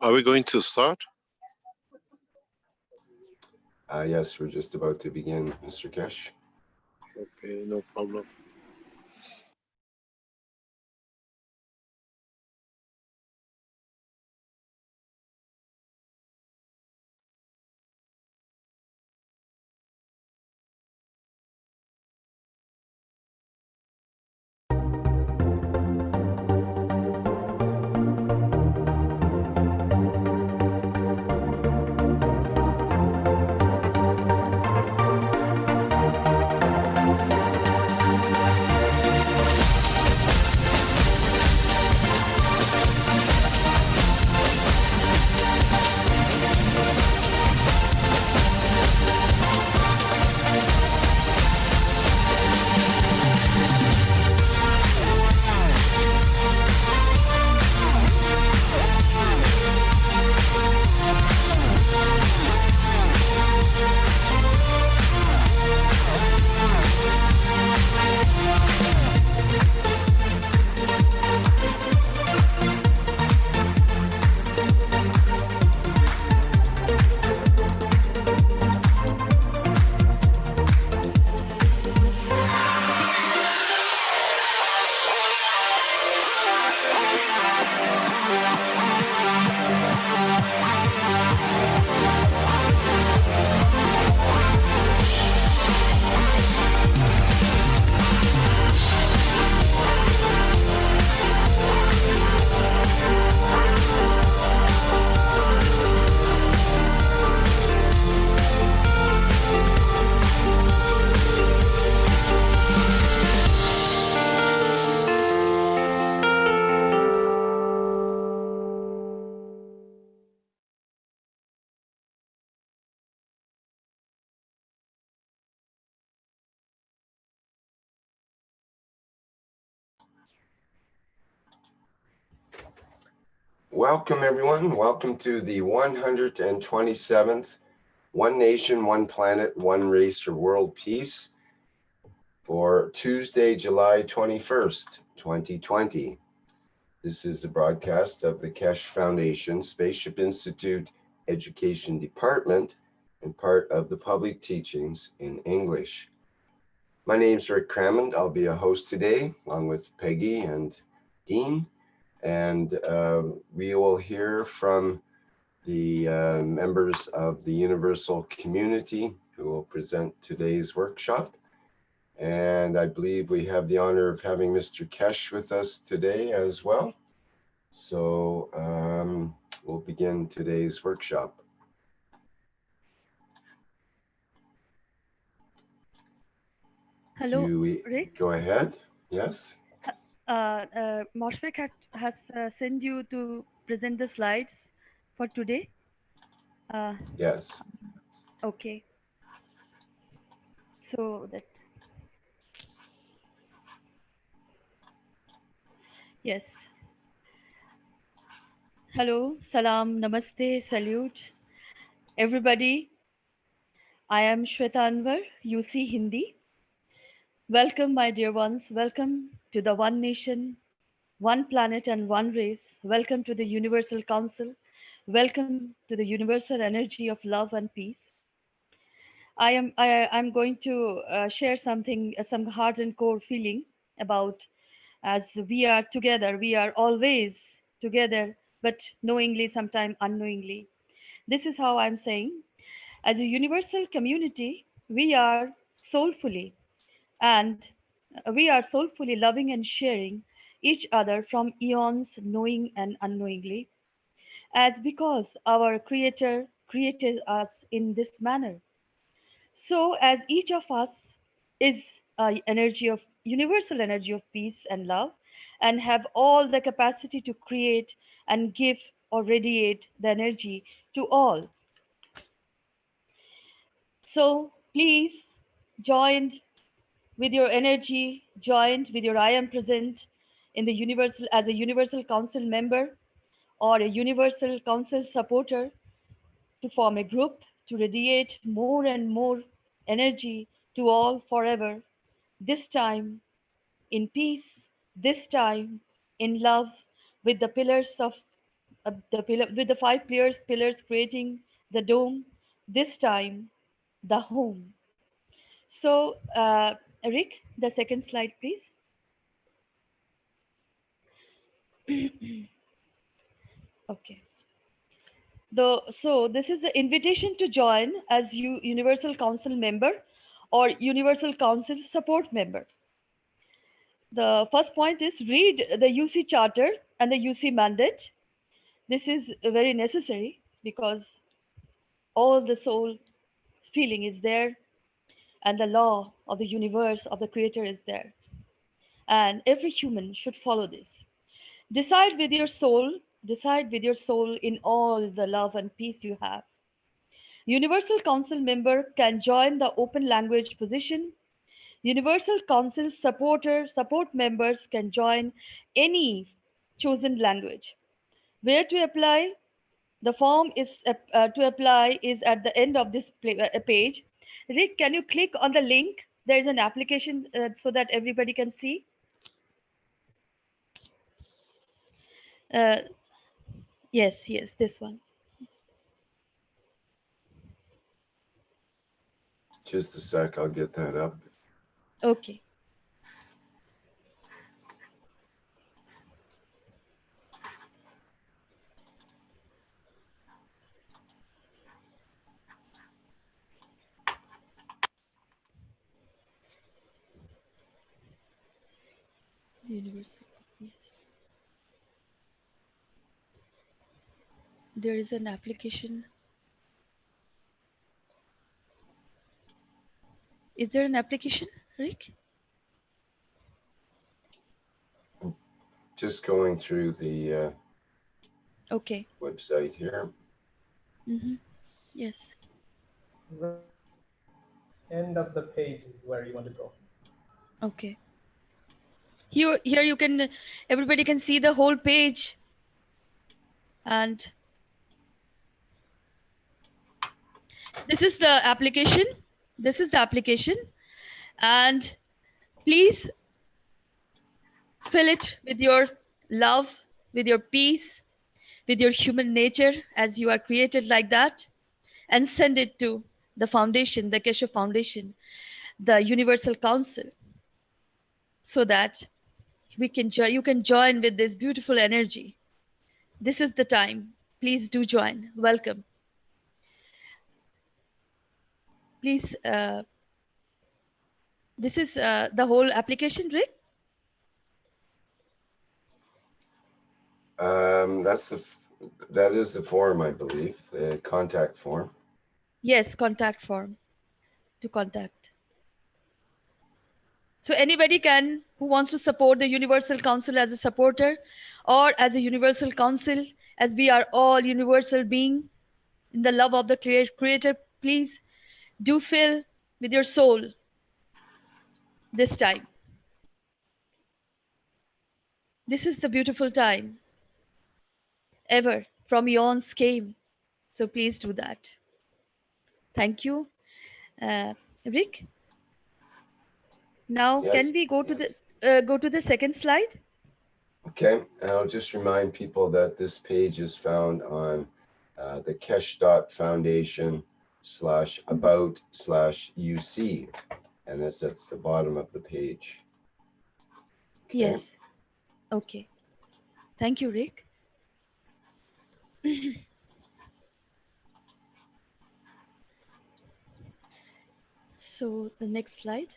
Are we going to start? Yes, we're just about to begin, Mr. Keshe. Okay, no problem. Welcome, everyone. Welcome to the 127th One Nation, One Planet, One Race for World Peace for Tuesday, July 21st, 2020. This is a broadcast of the Keshe Foundation, Spaceship Institute Education Department, and part of the Public Teachings in English. My name's Rick Crammond. I'll be a host today, along with Peggy and Dean. And we will hear from the members of the Universal Community who will present today's workshop. And I believe we have the honor of having Mr. Keshe with us today as well. So we'll begin today's workshop. Hello, Rick. Go ahead. Yes. Moshfik has sent you to present the slides for today. Yes. Okay. So that. Yes. Hello, salam, namaste, salute. Everybody, I am Shweta Anwar, UC Hindi. Welcome, my dear ones. Welcome to the One Nation, One Planet and One Race. Welcome to the Universal Council. Welcome to the universal energy of love and peace. I'm going to share something, some heart and core feeling about as we are together, we are always together, but knowingly, sometimes unknowingly. This is how I'm saying. As a universal community, we are soulfully and we are soulfully loving and sharing each other from eons, knowing and unknowingly, as because our Creator created us in this manner. So, as each of us is a energy of universal energy of peace and love, and have all the capacity to create and give or radiate the energy to all. So, please join with your energy, joined with your I am present in the universal as a universal council member or a universal council supporter to form a group to radiate more and more energy to all forever, this time in peace, this time in love, with the pillars of the pillar with the five pillars creating the dome. This time, the home. So, Rick, the second slide, please. Okay. So this is the invitation to join as Universal Council member or Universal Council support member. The first point is read the UC charter and the UC mandate. This is very necessary because all the soul feeling is there and the law of the universe of the creator is there. And every human should follow this. Decide with your soul, decide with your soul in all the love and peace you have. Universal Council member can join the open language position. Universal Council support members can join any chosen language. Where to apply? The form is to apply is at the end of this page. Rick, can you click on the link? There is an application so that everybody can see. Uh, yes, this one. Just a sec, I'll get that up. Okay. Universal. Yes. There is an application. Is there an application, Rick? Just going through the Okay. website here. Mm-hmm. Yes. End of the page is where you want to go. Okay. Here you can, everybody can see the whole page. And this is the application. This is the application. And please fill it with your love, with your peace, with your human nature as you are created like that, and send it to the foundation, the Keshe Foundation, the Universal Council, so that you can join with this beautiful energy. This is the time. Please do join. Welcome. Please, this is the whole application, Rick? That is the form, I believe, the contact form. Yes, contact form to contact. So anybody can, who wants to support the Universal Council as a supporter or as a Universal Council, as we are all universal being in the love of the Creator, please do fill with your soul this time. This is the beautiful time ever from eons came. So please do that. Thank you. Rick, now Yes, can we go to the second slide? Okay, and I'll just remind people that this page is found on the Keshe.Foundation/about/UC, and that's at the bottom of the page. Okay. Yes. Okay. Thank you, Rick. So the next slide.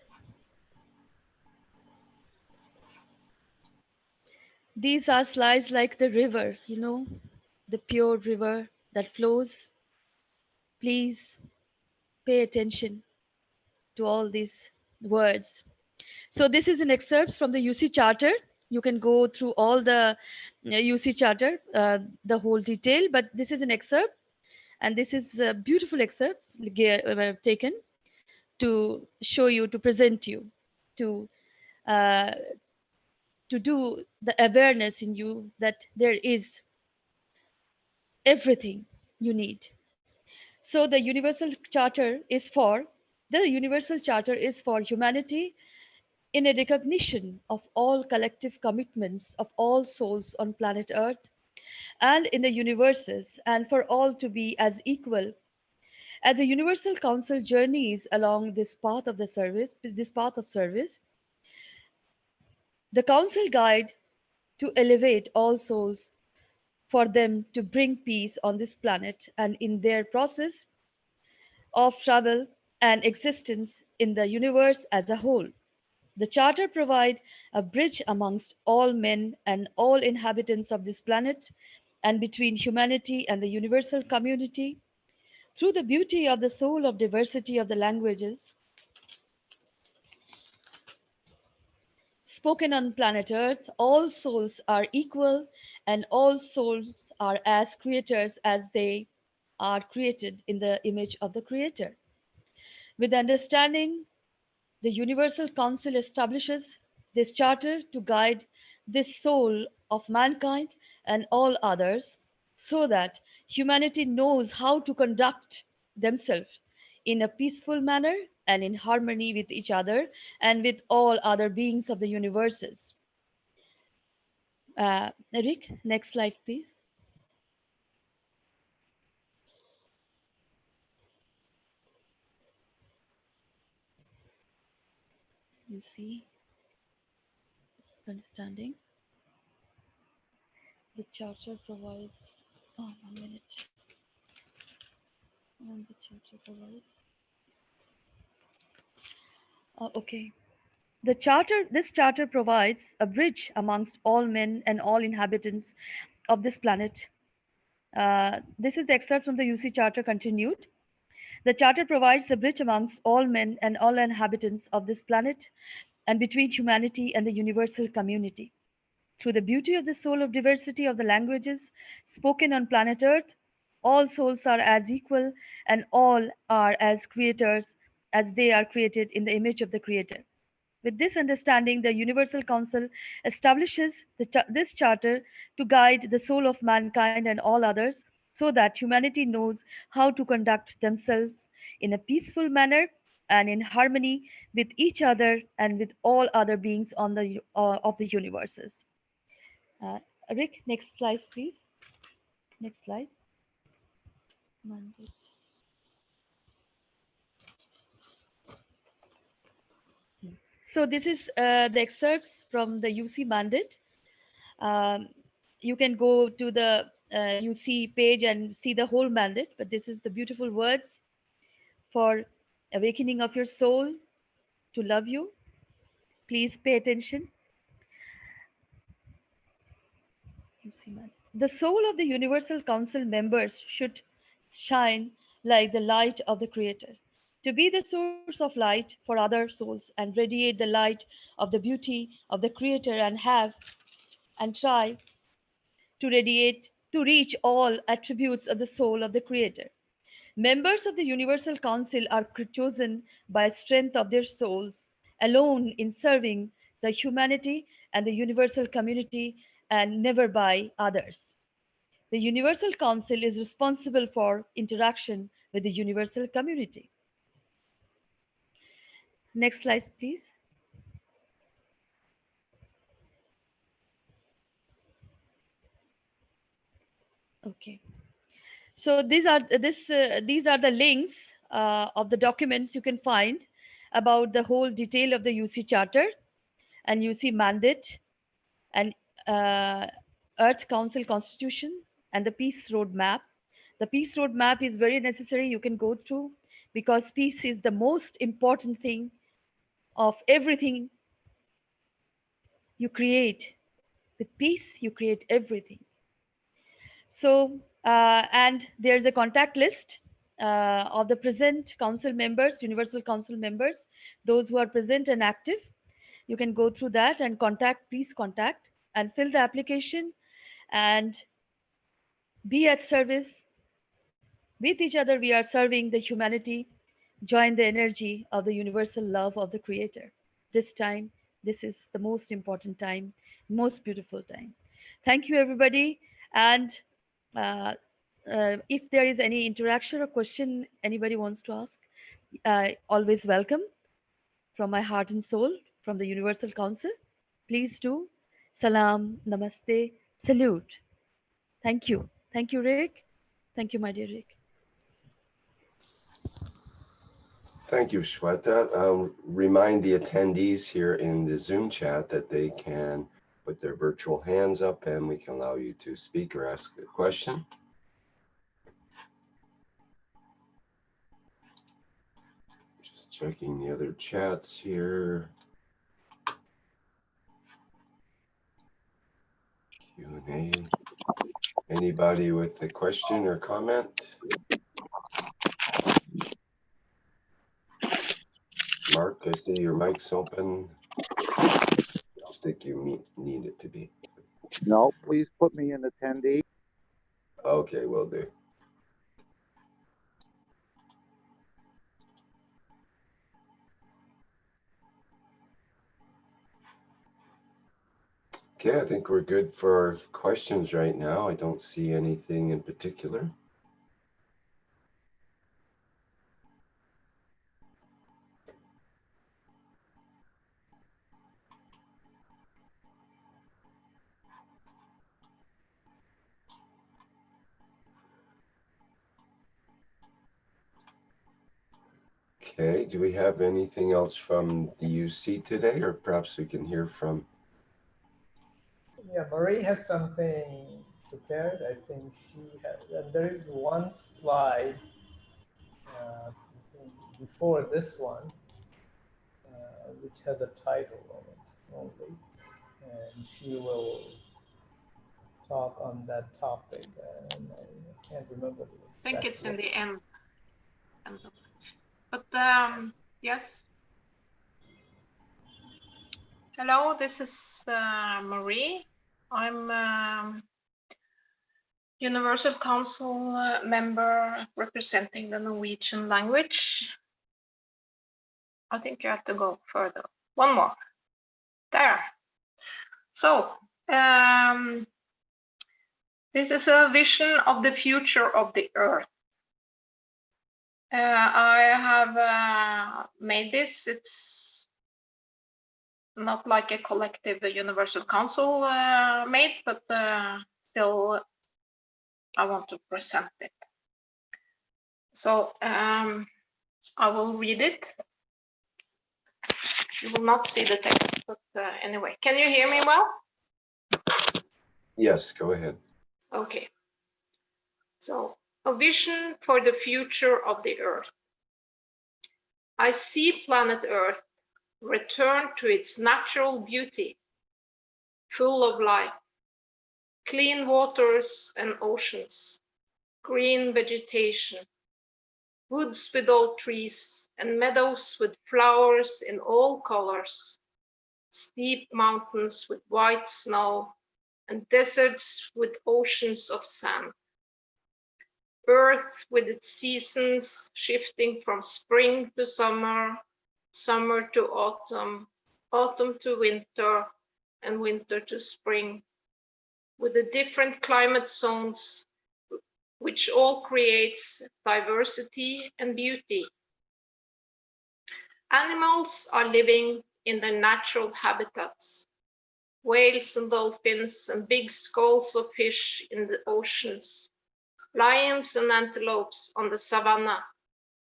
These are slides like the river, the pure river that flows. Please pay attention to all these words. So this is an excerpt from the UC Charter. You can go through all the UC Charter, the whole detail, but this is an excerpt, and this is a beautiful excerpt taken to show you, to present you, to uh, do the awareness in you that there is everything you need. So the Universal Charter is for humanity in a recognition of all collective commitments of all souls on planet Earth and in the universes, and for all to be as equal. As the Universal Council journeys along this path of service, the Council guide to elevate all souls for them to bring peace on this planet and in their process of travel and existence in the universe as a whole. The Charter provides a bridge amongst all men and all inhabitants of this planet and between humanity and the universal community through the beauty of the soul of diversity of the languages spoken on planet Earth. All souls are equal and all souls are as creators as they are created in the image of the Creator. With understanding, the Universal Council establishes this charter to guide this soul of mankind and all others so that humanity knows how to conduct themselves in a peaceful manner and in harmony with each other and with all other beings of the universes. Rick, next slide, please. You see, understanding. The charter provides. Oh, 1 minute. And the charter provides. Okay. This charter provides a bridge amongst all men and all inhabitants of this planet. This is the excerpt from the UC Charter continued. The charter provides a bridge amongst all men and all inhabitants of this planet and between humanity and the universal community. Through the beauty of the soul of diversity of the languages spoken on planet Earth, all souls are as equal and all are as creators as they are created in the image of the Creator. With this understanding, the Universal Council establishes this charter to guide the soul of mankind and all others so that humanity knows how to conduct themselves in a peaceful manner and in harmony with each other and with all other beings of the universes. Uh, Rick, next slide, please. Next slide. Mandate. So this is the excerpts from the UC mandate. Um, you can go to the UC page and see the whole mandate, but this is the beautiful words for awakening of your soul to love you. Please pay attention. UC mandate. The soul of the Universal Council members should shine like the light of the Creator, to be the source of light for other souls and radiate the light of the beauty of the Creator and try to radiate to reach all attributes of the soul of the Creator. Members of the Universal Council are chosen by strength of their souls, alone in serving the humanity and the universal community, and never by others. The Universal Council is responsible for interaction with the universal community. Next slide, please. Okay. So these are the links of the documents you can find about the whole detail of the UC Charter and UC mandate and uh, Earth Council Constitution and the Peace Roadmap. The Peace Roadmap is very necessary. You can go through because peace is the most important thing of everything you create. With peace, you create everything. So, and there's a contact list of the present council members, Universal Council members, those who are present and active. You can go through that and please contact and fill the application and be at service with each other. We are serving the humanity, join the energy of the universal love of the Creator. This time, this is the most important time, most beautiful time. Thank you, everybody. And uh, if there is any interaction or question anybody wants to ask, always welcome from my heart and soul, from the Universal Council. Please do. Salam, namaste, salute. Thank you. Thank you, Rick. Thank you, my dear Rick. Thank you, Shweta. I'll remind the attendees here in the Zoom chat that they can put their virtual hands up and we can allow you to speak or ask a question. Just checking the other chats here. Q&A. Anybody with a question or comment? Mark, I see your mic's open. I don't think you need it to be. No, please put me in attendee. Okay, will do. Okay, I think we're good for questions right now. I don't see anything in particular. Okay, do we have anything else from the UC today, or perhaps we can hear from... Yeah, Marie has something prepared. I think she has. There is one slide before this one, which has a title on it only, and she will talk on that topic. And I can't remember the exact I think it's in word. the end. But yes. Hello, this is Marie. I'm Universal Council member representing the Norwegian language. I think you have to go further. One more. There. So, this is a vision of the future of the Earth. I have made this. It's not like a collective Universal Council made, but still I want to present it. So I will read it. You will not see the text, but anyway, can you hear me well? Yes, go ahead. Okay. So, a vision for the future of the Earth. I see planet Earth return to its natural beauty, full of life, clean waters and oceans, green vegetation, woods with old trees and meadows with flowers in all colors, steep mountains with white snow, and deserts with oceans of sand. Earth with its seasons shifting from spring to summer, summer to autumn, autumn to winter, and winter to spring, with the different climate zones, which all creates diversity and beauty. Animals are living in their natural habitats. Whales and dolphins and big skulls of fish in the oceans. Lions and antelopes on the savanna.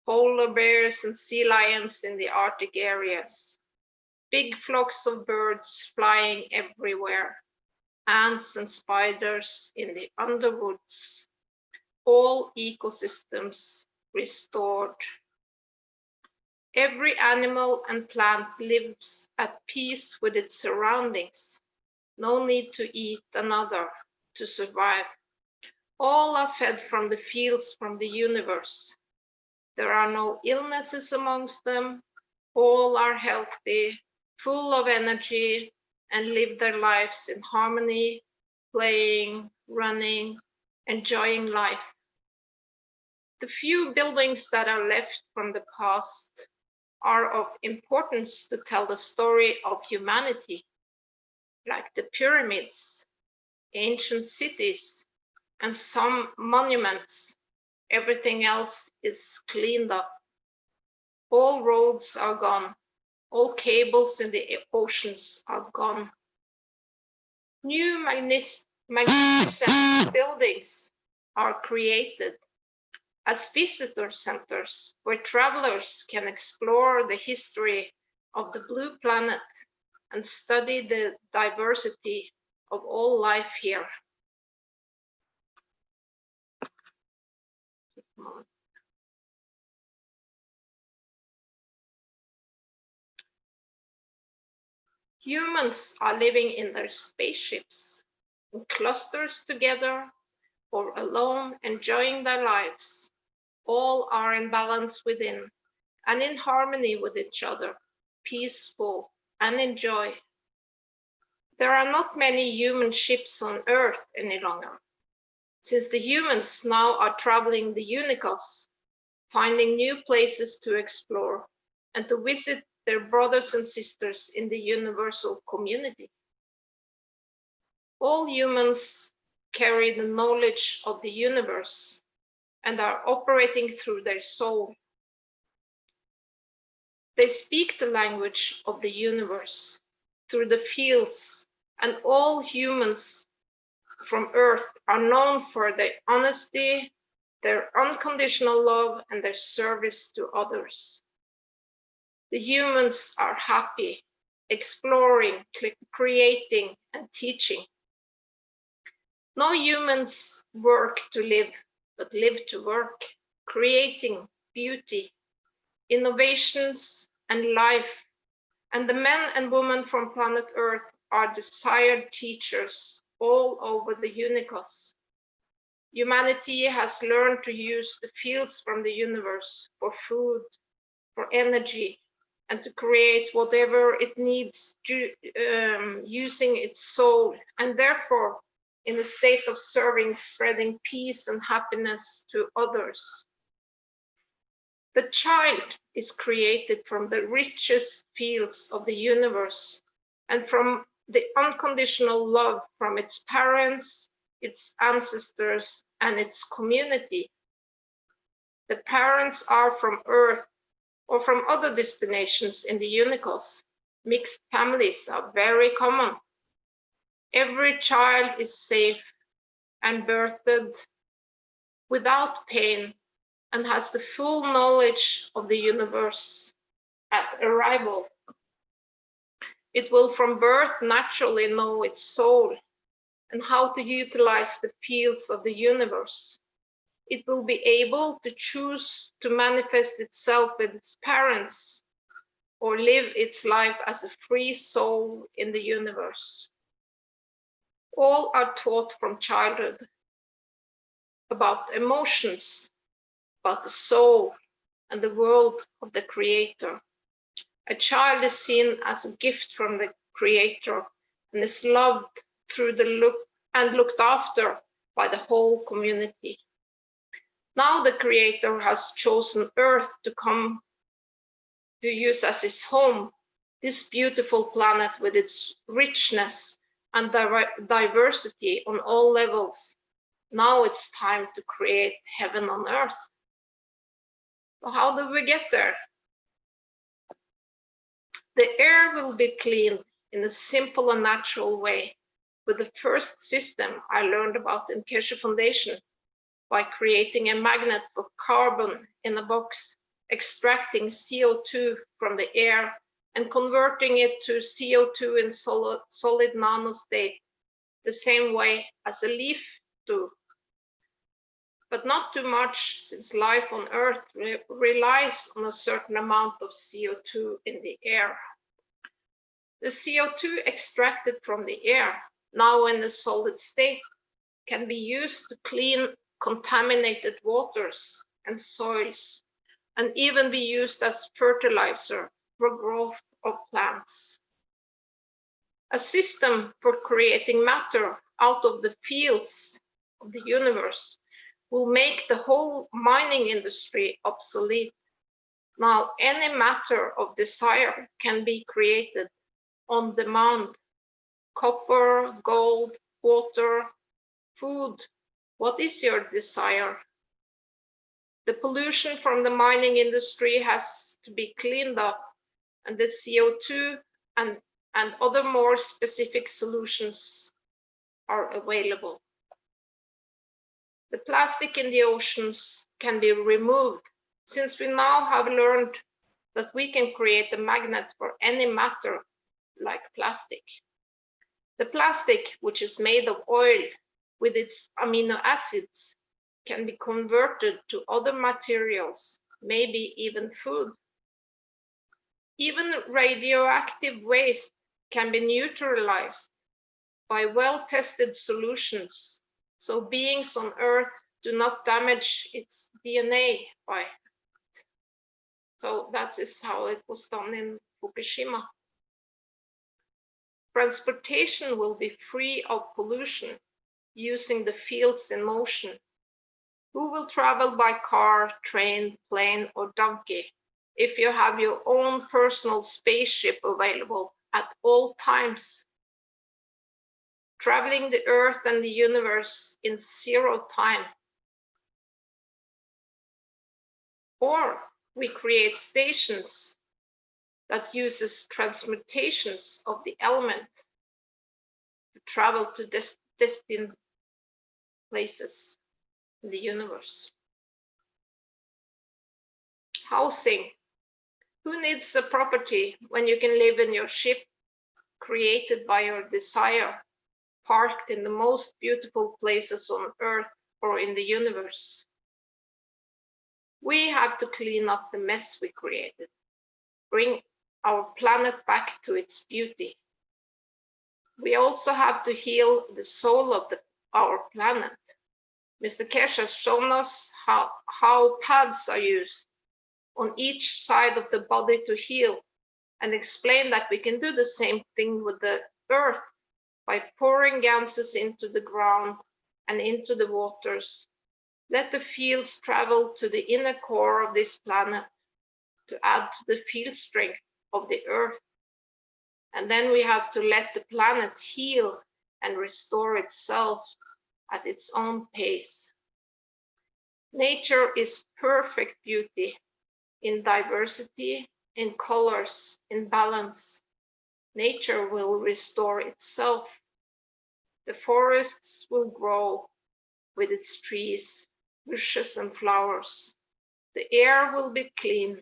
Polar bears and sea lions in the Arctic areas. Big flocks of birds flying everywhere. Ants and spiders in the underwoods. All ecosystems restored. Every animal and plant lives at peace with its surroundings. No need to eat another to survive. All are fed from the fields from the universe. There are no illnesses amongst them. All are healthy, full of energy, and live their lives in harmony, playing, running, enjoying life. The few buildings that are left from the past are of importance to tell the story of humanity, like the pyramids, ancient cities, and some monuments. Everything else is cleaned up. All roads are gone. All cables in the oceans are gone. New magnificent buildings are created as visitor centers where travelers can explore the history of the blue planet and study the diversity of all life here. Just a moment. Humans are living in their spaceships, in clusters together, or alone enjoying their lives. All are in balance within and in harmony with each other, peaceful and in joy. There are not many human ships on Earth any longer, since the humans now are traveling the unicos, finding new places to explore and to visit their brothers and sisters in the universal community. All humans carry the knowledge of the universe and are operating through their soul. They speak the language of the universe through the fields, and all humans from Earth are known for their honesty, their unconditional love, and their service to others. The humans are happy, exploring, creating, and teaching. No humans work to live, but live to work, creating beauty, innovations, and life. And the men and women from planet Earth are desired teachers all over the unicos. Humanity has learned to use the fields from the universe for food, for energy, and to create whatever it needs using its soul, and therefore in a state of serving, spreading peace and happiness to others. The child is created from the richest fields of the universe and from the unconditional love from its parents, its ancestors, and its community. The parents are from Earth or from other destinations in the unicos. Mixed families are very common. Every child is safe and birthed without pain and has the full knowledge of the universe at arrival. It will from birth naturally know its soul and how to utilize the fields of the universe. It will be able to choose to manifest itself with its parents or live its life as a free soul in the universe. All are taught from childhood about emotions, about the soul and the world of the Creator. A child is seen as a gift from the Creator and is loved through the looked after by the whole community. Now the Creator has chosen Earth to come to use as his home, this beautiful planet with its richness and diversity on all levels. Now it's time to create heaven on earth. So how do we get there? The air will be cleaned in a simple and natural way with the first system I learned about in Keshe Foundation by creating a magnet for carbon in a box, extracting CO2 from the air and converting it to CO2 in solid nano state, the same way as a leaf do. But not too much, since life on Earth relies on a certain amount of CO2 in the air. The CO2 extracted from the air, now in the solid state, can be used to clean contaminated waters and soils, and even be used as fertilizer for growth of plants. A system for creating matter out of the fields of the universe will make the whole mining industry obsolete. Now, any matter of desire can be created on demand. Copper, gold, water, food. What is your desire? The pollution from the mining industry has to be cleaned up, and the CO2 and other more specific solutions are available. The plastic in the oceans can be removed, since we now have learned that we can create a magnet for any matter like plastic. The plastic, which is made of oil with its amino acids, can be converted to other materials, maybe even food. Even radioactive waste can be neutralized by well-tested solutions, so beings on Earth do not damage its DNA by it. So that is how it was done in Fukushima. Transportation will be free of pollution using the fields in motion. Who will travel by car, train, plane, or donkey if you have your own personal spaceship available at all times? Traveling the Earth and the universe in 0 time. Or we create stations that uses transmutations of the element to travel to destined places in the universe. Housing. Who needs a property when you can live in your ship created by your desire, parked in the most beautiful places on Earth or in the universe? We have to clean up the mess we created, bring our planet back to its beauty. We also have to heal the soul of our planet. Mr. Keshe has shown us how pads are used on each side of the body to heal, and explained that we can do the same thing with the Earth by pouring gases into the ground and into the waters. Let the fields travel to the inner core of this planet to add to the field strength of the Earth. And then we have to let the planet heal and restore itself at its own pace. Nature is perfect beauty, in diversity, in colors, in balance. Nature will restore itself. The forests will grow with its trees, bushes, and flowers. The air will be clean.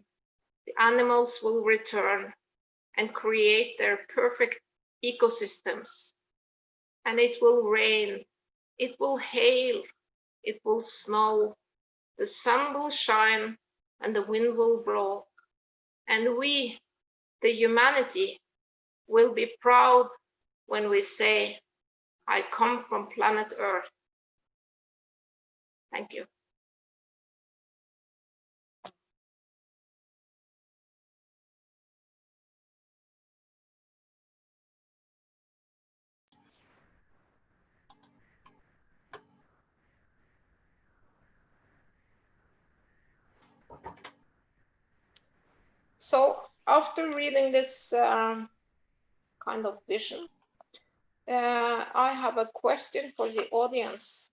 The animals will return and create their perfect ecosystems. And it will rain, it will hail, it will snow, the sun will shine, and the wind will blow. And we, the humanity, will be proud when we say, I come from planet Earth. Thank you. So after reading this kind of vision, I have a question for the audience.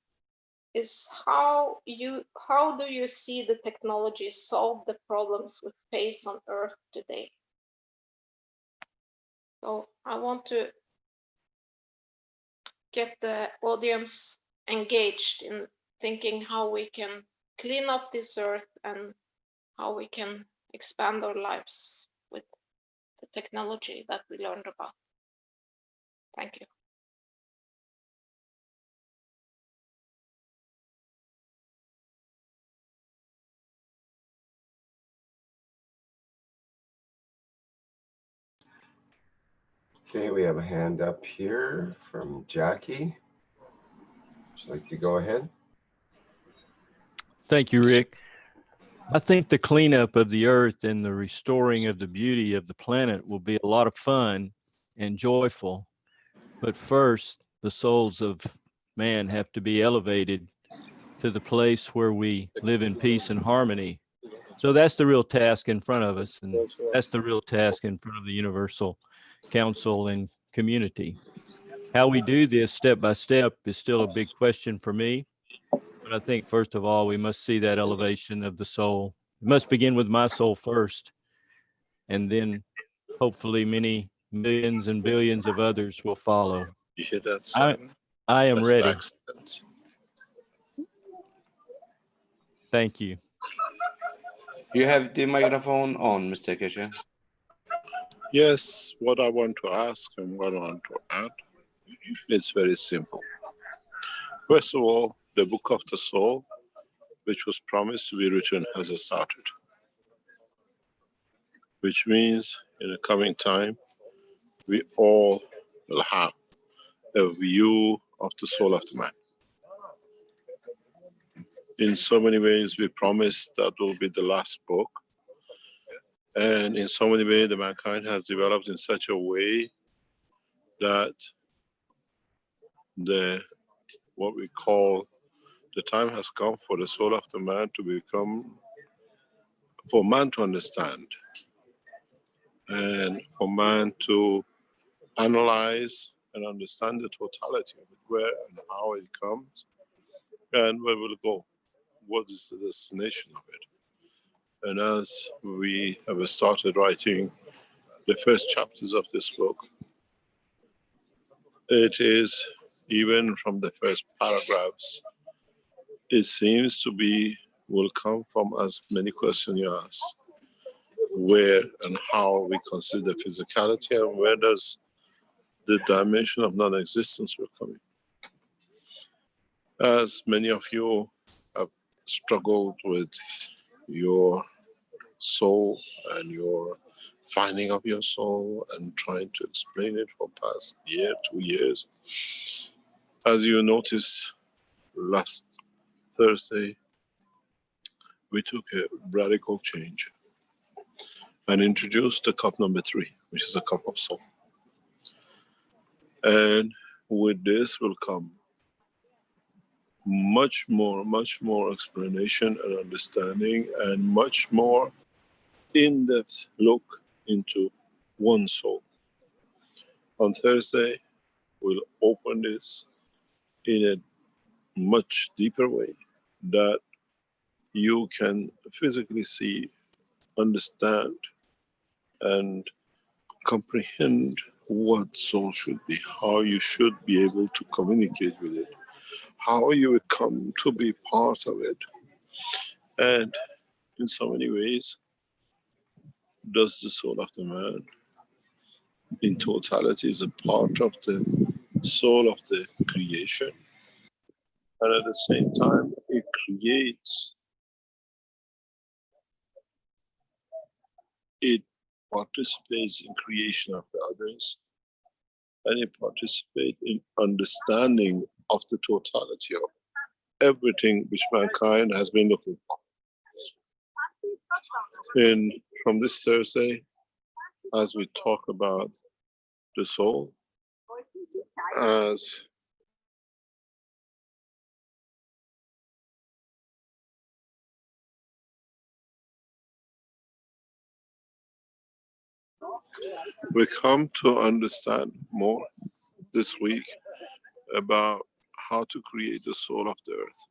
Is how do you see the technology solve the problems we face on Earth today? So I want to get the audience engaged in thinking how we can clean up this Earth and how we can expand our lives with the technology that we learned about. Thank you. Okay, we have a hand up here from Jackie. Would you like to go ahead? Thank you, Rick. I think the cleanup of the Earth and the restoring of the beauty of the planet will be a lot of fun and joyful. But first, the souls of man have to be elevated to the place where we live in peace and harmony. So that's the real task in front of us. And that's the real task in front of the Universal Council and community. How we do this step by step is still a big question for me. But I think, first of all, we must see that elevation of the soul. It must begin with my soul first. And then hopefully many millions and billions of others will follow. You hear that, Simon? I am That's ready. excellent. Thank you. You have the microphone on, Mr. Keshe. Yes, what I want to ask and what I want to add is very simple. First of all, the book of the soul, which was promised to be written, has started, which means in the coming time, we all will have a view of the soul of the man. In so many ways, we promised that will be the last book. And in so many ways, the mankind has developed in such a way that what we call the time has come for the soul of the man to become, for man to understand, and for man to analyze and understand the totality of it, where and how it comes, and where will it go, what is the destination of it. And as we have started writing the first chapters of this book, it is, even from the first paragraphs, it seems to be, will come from as many questions you ask. Where and how we consider physicality, and where does the dimension of non-existence will come in. As many of you have struggled with your soul and your finding of your soul and trying to explain it for past year, 2 years. As you noticed last Thursday, we took a radical change and introduced the cup number 3, which is a cup of soul. And with this will come much more explanation and understanding, and much more in-depth look into one soul. On Thursday, we'll open this in a much deeper way that you can physically see, understand, and comprehend what soul should be, how you should be able to communicate with it, how you would come to be part of it. And in so many ways, does the soul of the man in totality is a part of the soul of the creation. And at the same time, it creates, it participates in creation of the others, and it participates in understanding of the totality of everything which mankind has been looking for. And from this Thursday, as we talk about the soul, as we come to understand more this week about how to create the soul of the earth,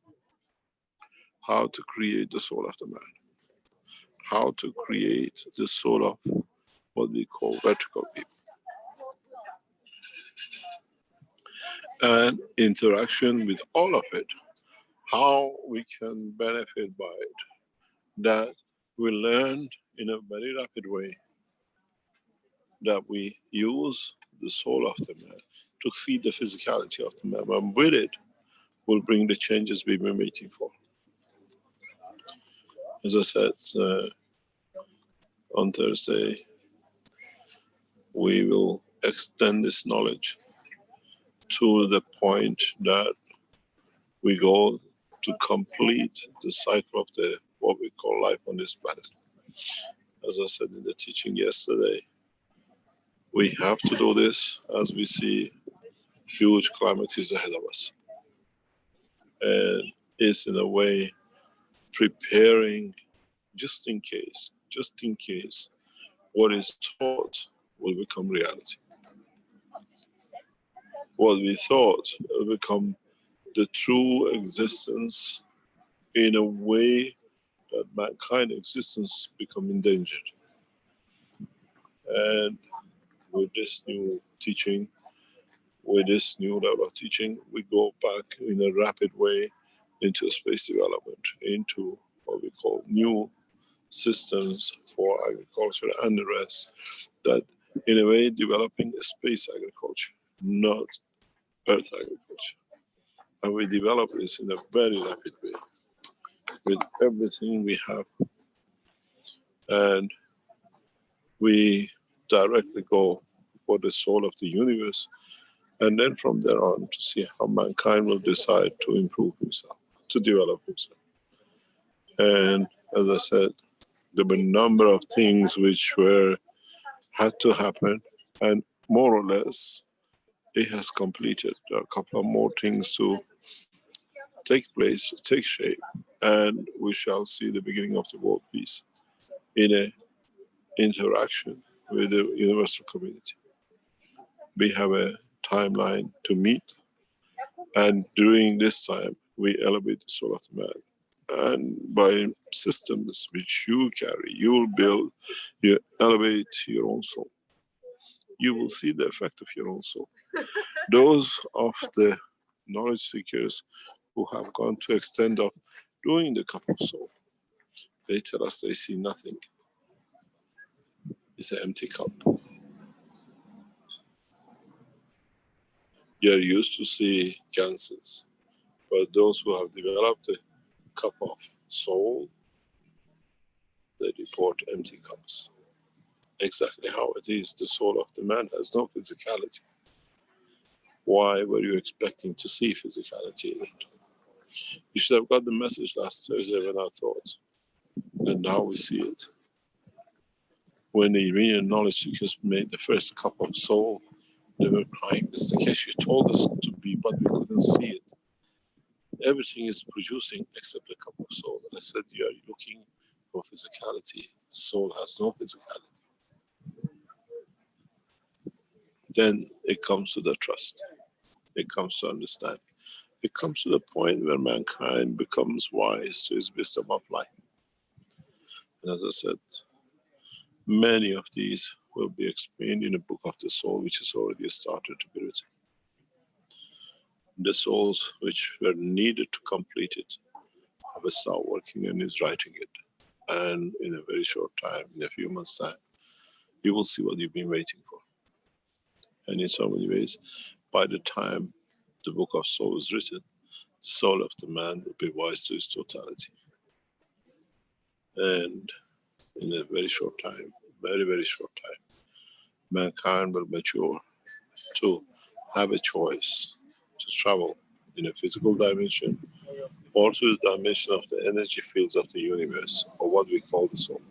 how to create the soul of the man, how to create the soul of what we call vertical people, and interaction with all of it, how we can benefit by it, that we learned in a very rapid way that we use the soul of the man to feed the physicality of the man, and with it will bring the changes we've been waiting for. As I said, on Thursday, we will extend this knowledge to the point that we go to complete the cycle of the what we call life on this planet. As I said in the teaching yesterday, we have to do this as we see huge calamities ahead of us. And it's in a way preparing just in case what is taught will become reality. What we thought will become the true existence in a way that mankind existence become endangered. And with this new teaching, with this new level of teaching, we go back in a rapid way into space development, into what we call new systems for agriculture and the rest, that in a way developing a space agriculture, not earth agriculture. And we develop this in a very rapid way with everything we have. And we directly go for the soul of the universe, and then from there on to see how mankind will decide to improve himself, to develop himself. And as I said, there were a number of things which had to happen, and more or less it has completed. There are a couple of more things to take place, take shape, and we shall see the beginning of the world peace in an interaction with the universal community. We have a timeline to meet, and during this time, we elevate the soul of the man. And by systems which you carry, you will build, you elevate your own soul. You will see the effect of your own soul. Those of the knowledge seekers who have gone to extent of doing the cup of soul, they tell us they see nothing. It's an empty cup. You're used to see cancers, but those who have developed a cup of soul, they report empty cups. Exactly how it is. The soul of the man has no physicality. Why were you expecting to see physicality in it? You should have got the message last Thursday when I thought, and now we see it. When the Iranian knowledge seekers made the first cup of soul, they were crying, Mr. Keshe, you told us to be, but we couldn't see it. Everything is producing except the cup of soul. And I said, you are looking for physicality. Soul has no physicality. Then it comes to the trust. It comes to understanding. It comes to the point where mankind becomes wise to his wisdom of life. And as I said, many of these will be explained in the book of the soul, which has already started to be written. The souls which were needed to complete it have started working and is writing it. And in a very short time, in a few months' time, you will see what you've been waiting for. And in so many ways, by the time the book of soul is written, the soul of the man will be wise to his totality. And in a very short time, very, very short time, mankind will mature to have a choice to travel in a physical dimension or to the dimension of the energy fields of the universe, or what we call the soul.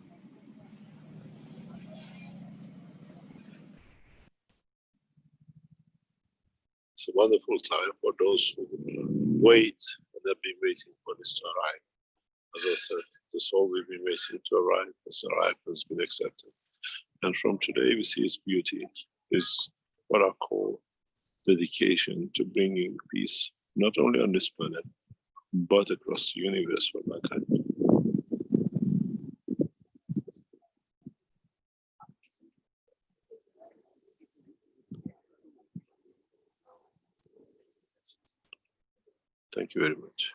It's a wonderful time for those who wait and have been waiting for this to arrive. As I said, the soul we've been waiting to arrive has arrived, has been accepted. And from today, we see its beauty is what I call dedication to bringing peace, not only on this planet, but across the universe for mankind. Thank you very much.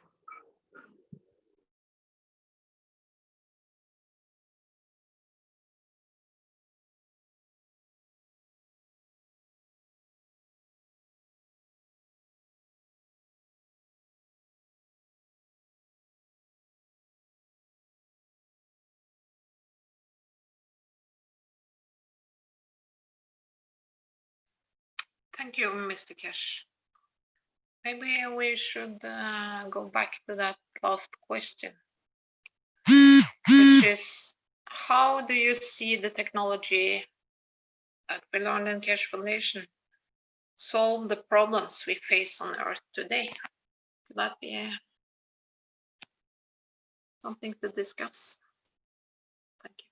Thank you, Mr. Keshe. Maybe we should go back to that last question, which is, how do you see the technology that we learned in Keshe Foundation solve the problems we face on Earth today? Could that be something to discuss? Thank you.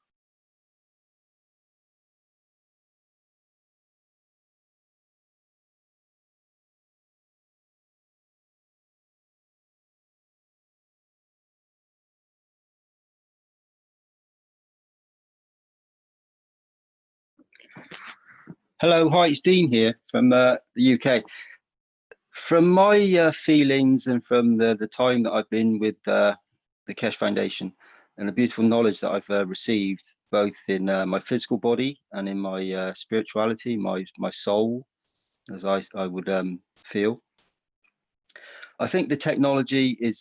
Hello, hi, it's Dean here from the UK. From my feelings and from the time that I've been with the Keshe Foundation and the beautiful knowledge that I've received, both in my physical body and in my spirituality, my soul, as I would feel, I think the technology is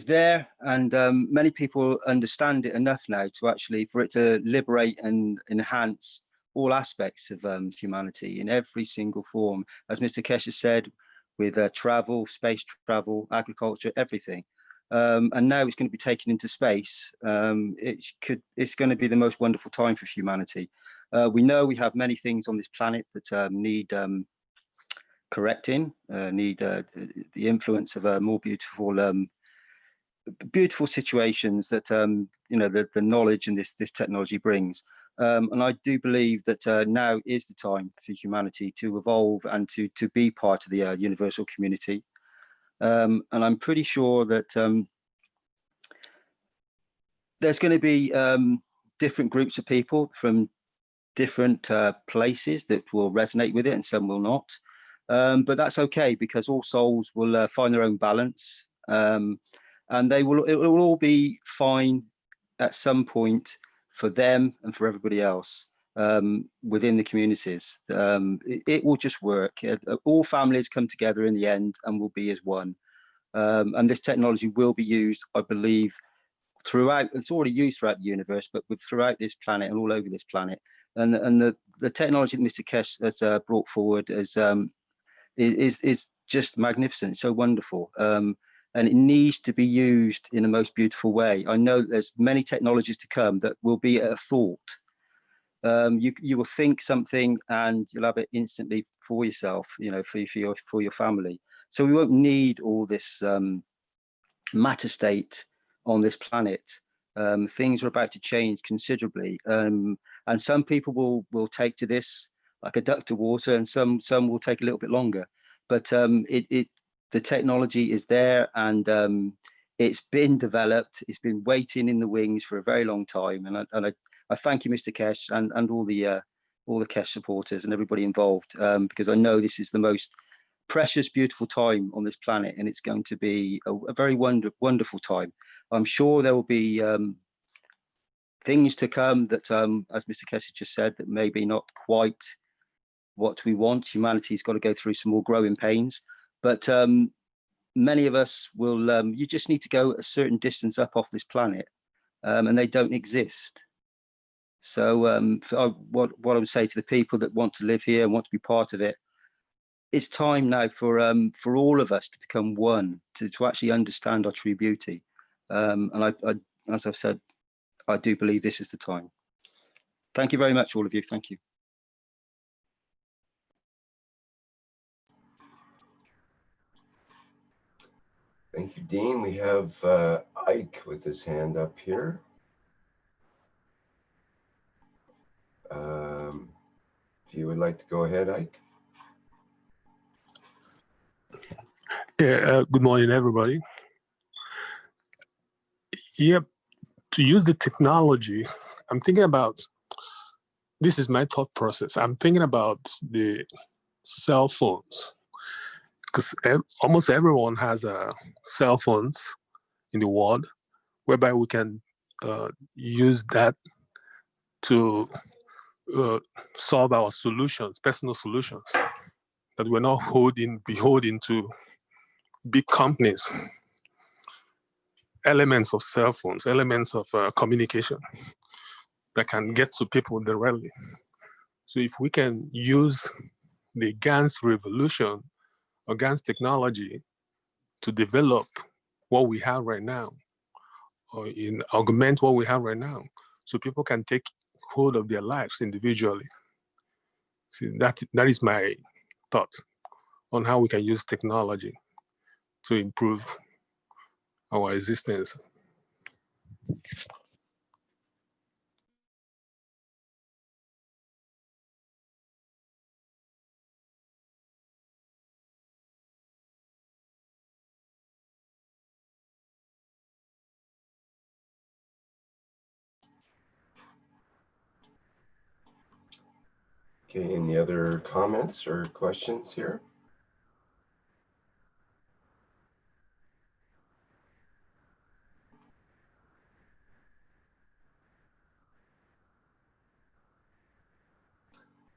there, and many people understand it enough now to actually for it to liberate and enhance all aspects of humanity in every single form, as Mr. Keshe said, with travel, space travel, agriculture, everything. And now it's going to be taken into space. It's going to be the most wonderful time for humanity. We know we have many things on this planet that need correcting, need the influence of more beautiful situations that you know the knowledge and this technology brings, and I do believe that now is the time for humanity to evolve and to be part of the universal community, and I'm pretty sure that there's going to be different groups of people from different places that will resonate with it and some will not, but that's okay because all souls will find their own balance, and it will all be fine at some point for them and for everybody else within the communities. It will just work. All families come together in the end and will be as one, and this technology will be used, I believe, throughout. It's already used throughout the universe, but throughout this planet and all over this planet. And the technology that Mr. Keshe has brought forward is just magnificent, so wonderful, and it needs to be used in the most beautiful way. I know there's many technologies to come that will be a thought. You will think something and you'll have it instantly for yourself, you know, for your family. So we won't need all this matter state on this planet. Things are about to change considerably, and some people will take to this like a duck to water, and some will take a little bit longer. But the technology is there, and it's been developed. It's been waiting in the wings for a very long time, and I thank you, Mr. Keshe, and all the Keshe supporters and everybody involved, because I know this is the most precious, beautiful time on this planet, and it's going to be a very wonderful time. I'm sure there will be things to come that, as Mr. Keshe just said, that maybe not quite what we want. Humanity's got to go through some more growing pains, but many of us will. You just need to go a certain distance up off this planet, and they don't exist. So what I would say to the people that want to live here and want to be part of it, it's time now for all of us to become one, to actually understand our true beauty. And I, as I've said, I do believe this is the time. Thank you very much, all of you. Thank you. Thank you, Dean. We have Ike with his hand up here. If you would like to go ahead, Ike. Yeah, good morning, everybody. Yep, to use the technology, I'm thinking about, this is my thought process. I'm thinking about the cell phones, because almost everyone has cell phones in the world, whereby we can use that to solve our solutions, personal solutions, that we're not beholden to big companies. Elements of cell phones, elements of communication that can get to people directly. So if we can use the GANs revolution or GANs technology to develop what we have right now, or augment what we have right now, so people can take hold of their lives individually. See, that is my thought on how we can use technology to improve our existence. Okay, any other comments or questions here?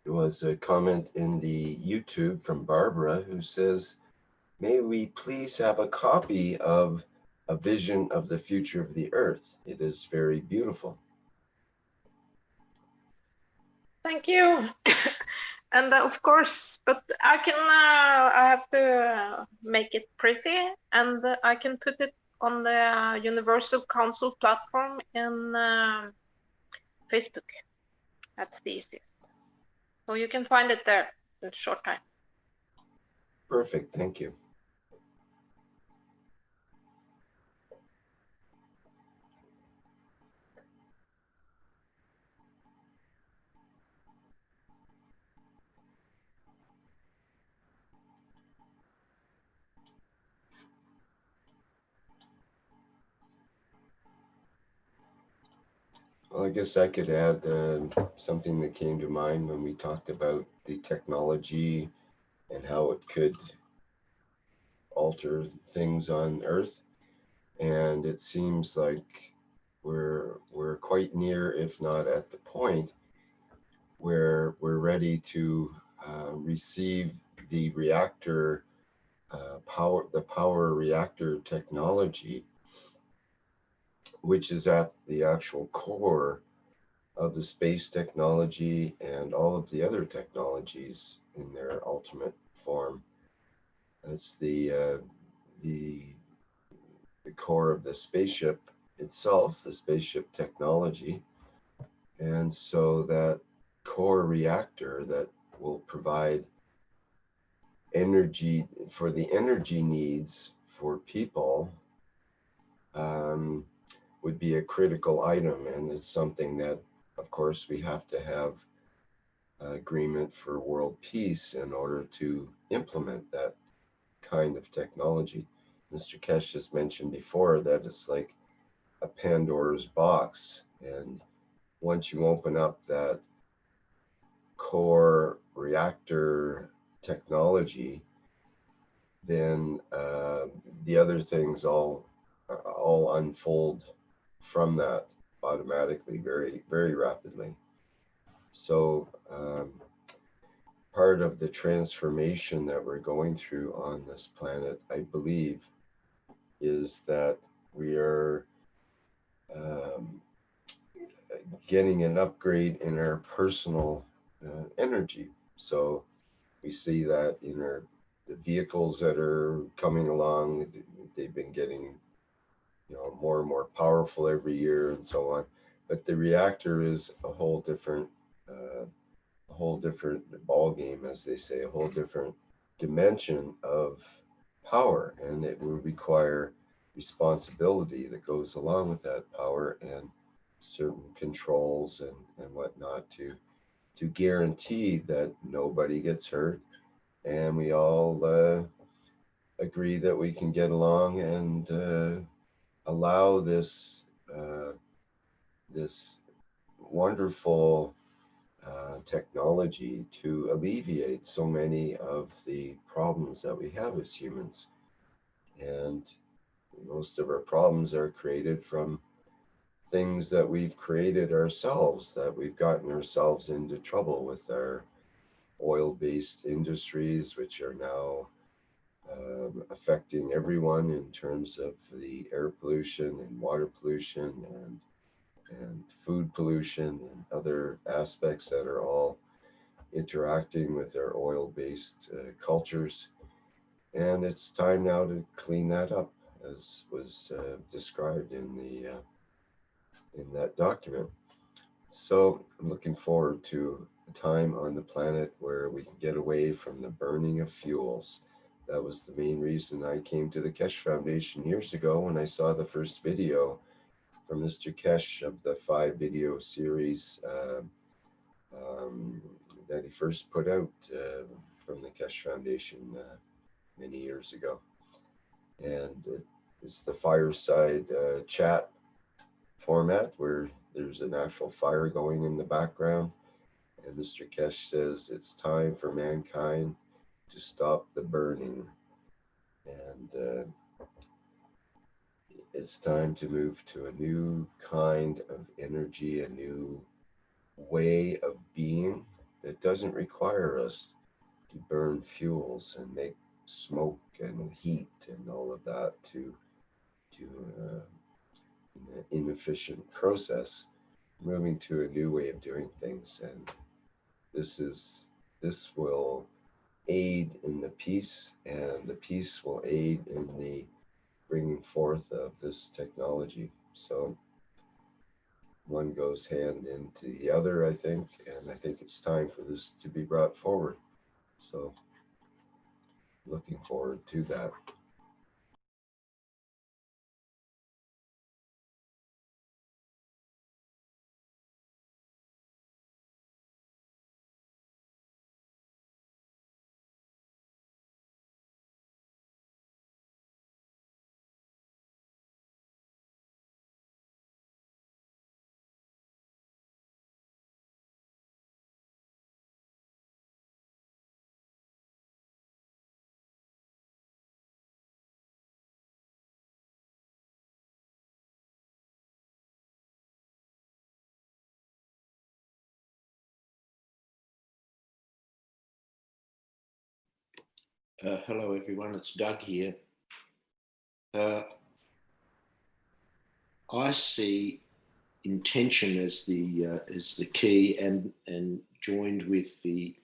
There was a comment in the YouTube from Barbara who says, may we please have a copy of A Vision of the Future of the Earth? It is very beautiful. Thank you. And of course, but I can, I have to make it pretty, and I can put it on the Universal Council platform in Facebook. That's the easiest. So you can find it there in a short time. Perfect, thank you. Well, I guess I could add something that came to mind when we talked about the technology and how it could alter things on Earth. And it seems like we're quite near, if not at the point, where we're ready to receive the reactor power reactor technology, which is at the actual core of the space technology and all of the other technologies in their ultimate form. That's the core of the spaceship itself, the spaceship technology. And so that core reactor that will provide energy for the energy needs for people would be a critical item. And it's something that, of course, we have to have agreement for world peace in order to implement that kind of technology. Mr. Keshe has mentioned before that it's like a Pandora's box, and once you open up that core reactor technology, then the other things all unfold from that automatically, very, very rapidly. So part of the transformation that we're going through on this planet, I believe, is that we are getting an upgrade in our personal energy. So we see that in the vehicles that are coming along, they've been getting more and more powerful every year and so on. But the reactor is a whole different ball game, as they say, a whole different dimension of power, and it will require responsibility that goes along with that power and certain controls and whatnot to guarantee that nobody gets hurt, and we all agree that we can get along and allow this this wonderful technology to alleviate so many of the problems that we have as humans. And most of our problems are created from things that we've created ourselves, that we've gotten ourselves into trouble with our oil-based industries, which are now affecting everyone in terms of the air pollution and water pollution and food pollution and other aspects that are all interacting with our oil-based cultures. And it's time now to clean that up, as was described in that document. So I'm looking forward to a time on the planet where we can get away from the burning of fuels. That was the main reason I came to the Keshe Foundation years ago when I saw the first video from Mr. Keshe of the 5-video series that he first put out from the Keshe Foundation many years ago. And it's the fireside chat format where there's an actual fire going in the background, And Mr. Keshe says it's time for mankind to stop the burning. And it's time to move to a new kind of energy, a new way of being that doesn't require us to burn fuels and make smoke and heat and all of that to an inefficient process, moving to a new way of doing things. And this will aid in the peace, and the peace will aid in the bringing forth of this technology. So one goes hand into the other, I think, and I think it's time for this to be brought forward. So looking forward to that. Hello, everyone. It's Doug here. I see intention as the key, and joined with the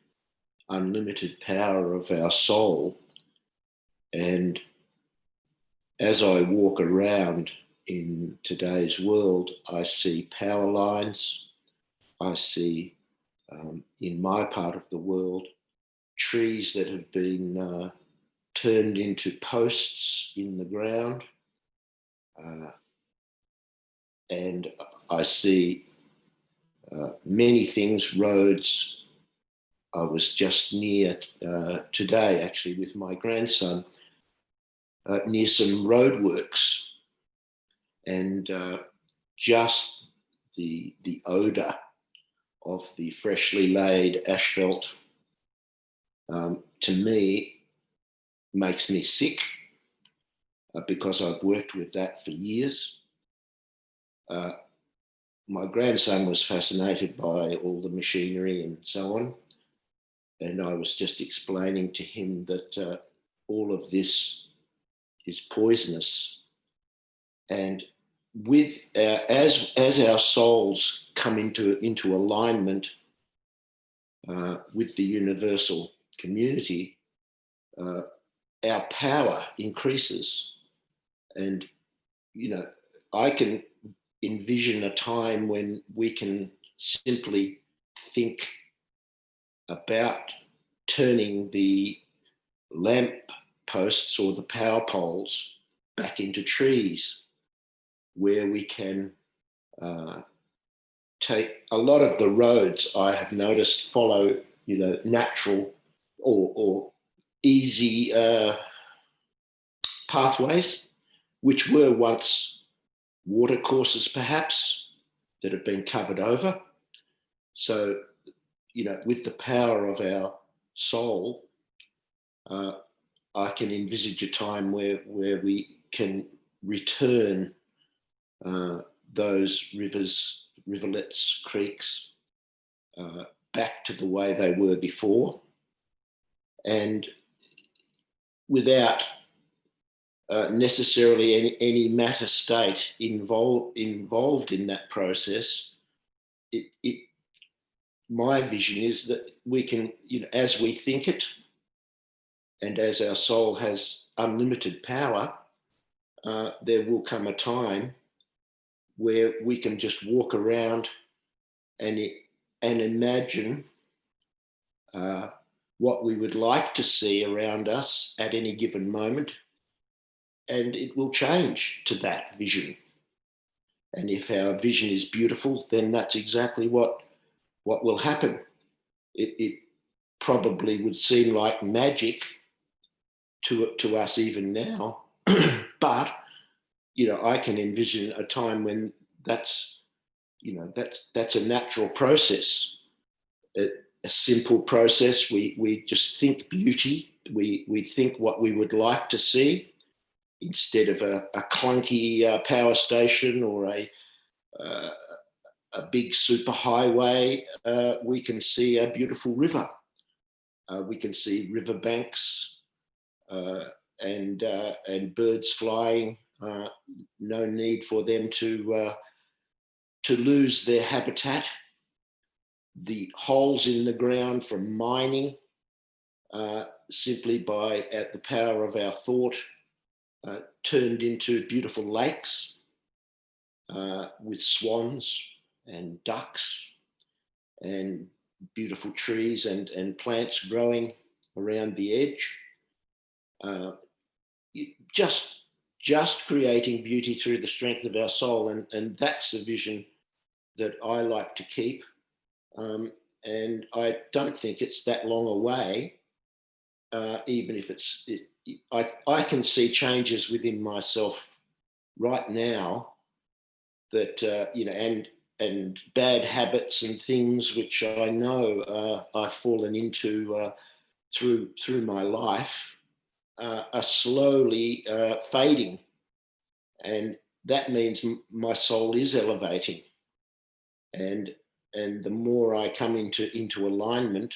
unlimited power of our soul. And as I walk around in today's world, I see power lines. I see in my part of the world trees that have been turned into posts in the ground. And I see many things, roads. I was just near today, actually, with my grandson, near some roadworks, and just the odour of the freshly laid asphalt, to me, makes me sick, because I've worked with that for years. My grandson was fascinated by all the machinery and so on. And I was just explaining to him that all of this is poisonous. And with as our souls come into alignment with the universal community, our power increases. And, you know, I can envision a time when we can simply think about turning the lamp posts or the power poles back into trees, where we can take a lot of the roads, I have noticed, follow, you know, natural or easy pathways, which were once water courses perhaps that have been covered over. So, you know, with the power of our soul, I can envisage a time where we can return those rivers, rivulets, creeks back to the way they were before, and without necessarily any matter state involved in that process. My vision is that we can, you know, as we think it, and as our soul has unlimited power, there will come a time where we can just walk around and imagine what we would like to see around us at any given moment, and it will change to that vision. And if our vision is beautiful, then that's exactly what will happen. It probably would seem like magic to us even now, but, you know, I can envision a time when that's, you know, that's a natural process. a simple process. We just think beauty. We think what we would like to see instead of a clunky power station or a big superhighway. We can see a beautiful river. We can see riverbanks and birds flying. No need for them to lose their habitat. The holes in the ground from mining, simply by at the power of our thought, turned into beautiful lakes with swans and ducks and beautiful trees and plants growing around the edge. Just creating beauty through the strength of our soul, and that's the vision that I like to keep. And I don't think it's that long away, even if I can see changes within myself right now that, and bad habits and things which I know I've fallen into through my life are slowly fading. And that means my soul is elevating. And the more I come into alignment,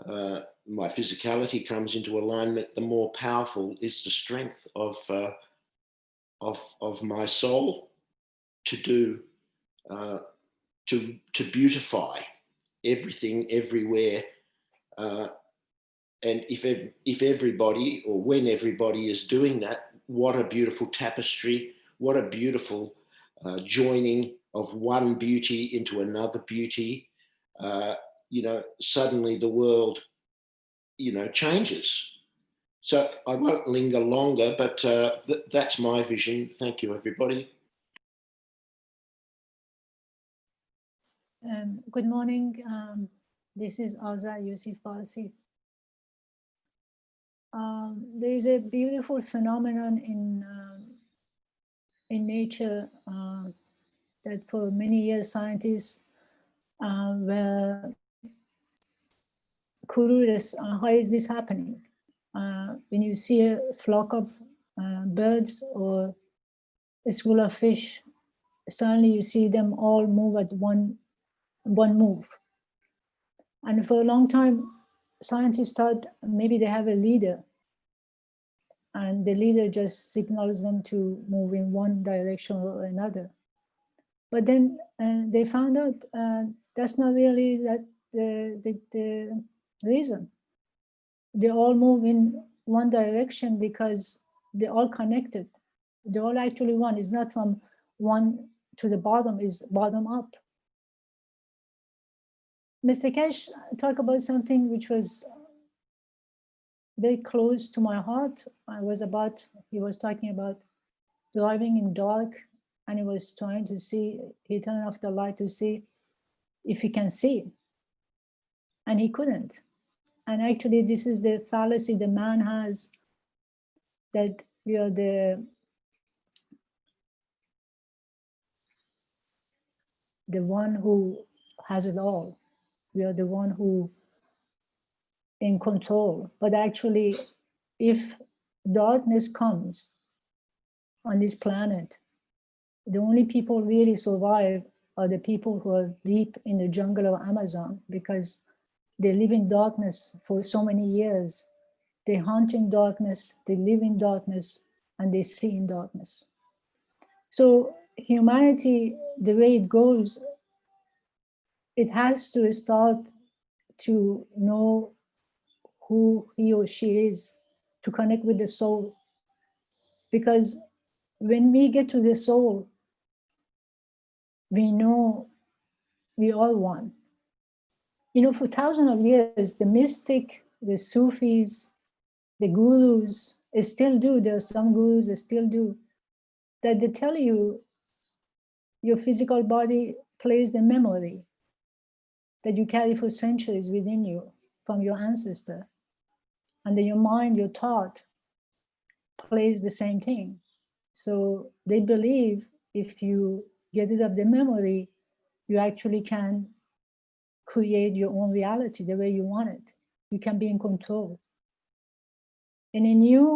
my physicality comes into alignment, the more powerful is the strength of my soul to do, to beautify everything everywhere. And if everybody, or when everybody is doing that, what a beautiful tapestry, what a beautiful joining of one beauty into another beauty. Suddenly the world, changes. So I won't linger longer, but that's my vision. Thank you, everybody. Good morning. This is Azra Yusuf Farsi. There is a beautiful phenomenon in nature that for many years scientists were curious, how is this happening? When you see a flock of birds or a school of fish, suddenly you see them all move at one move. And for a long time, scientists thought maybe they have a leader, and the leader just signals them to move in one direction or another. But then they found out that's not really the reason. They all move in one direction because they're all connected. They're all actually one. It's not from one to the bottom, it's bottom up. Mr. Keshe talked about something which was very close to my heart. He was talking about driving in dark, and he was trying to see, he turned off the light to see if he can see, and he couldn't. And actually this is the fallacy the man has, that we are the one who has it all. We are the one who in control. But actually, if darkness comes on this planet, the only people really survive are the people who are deep in the jungle of Amazon, because they live in darkness for so many years. They hunt in darkness, they live in darkness, and they see in darkness. So humanity, the way it goes, it has to start to know who he or she is, to connect with the soul. Because when we get to the soul, we know we are one. For thousands of years, the mystic, the Sufis, the gurus still do, there are some gurus that still do, that they tell you your physical body plays the memory that you carry for centuries within you from your ancestor. And then your mind, your thought plays the same thing. So they believe if you get rid of the memory, you actually can create your own reality the way you want it. You can be in control. In a new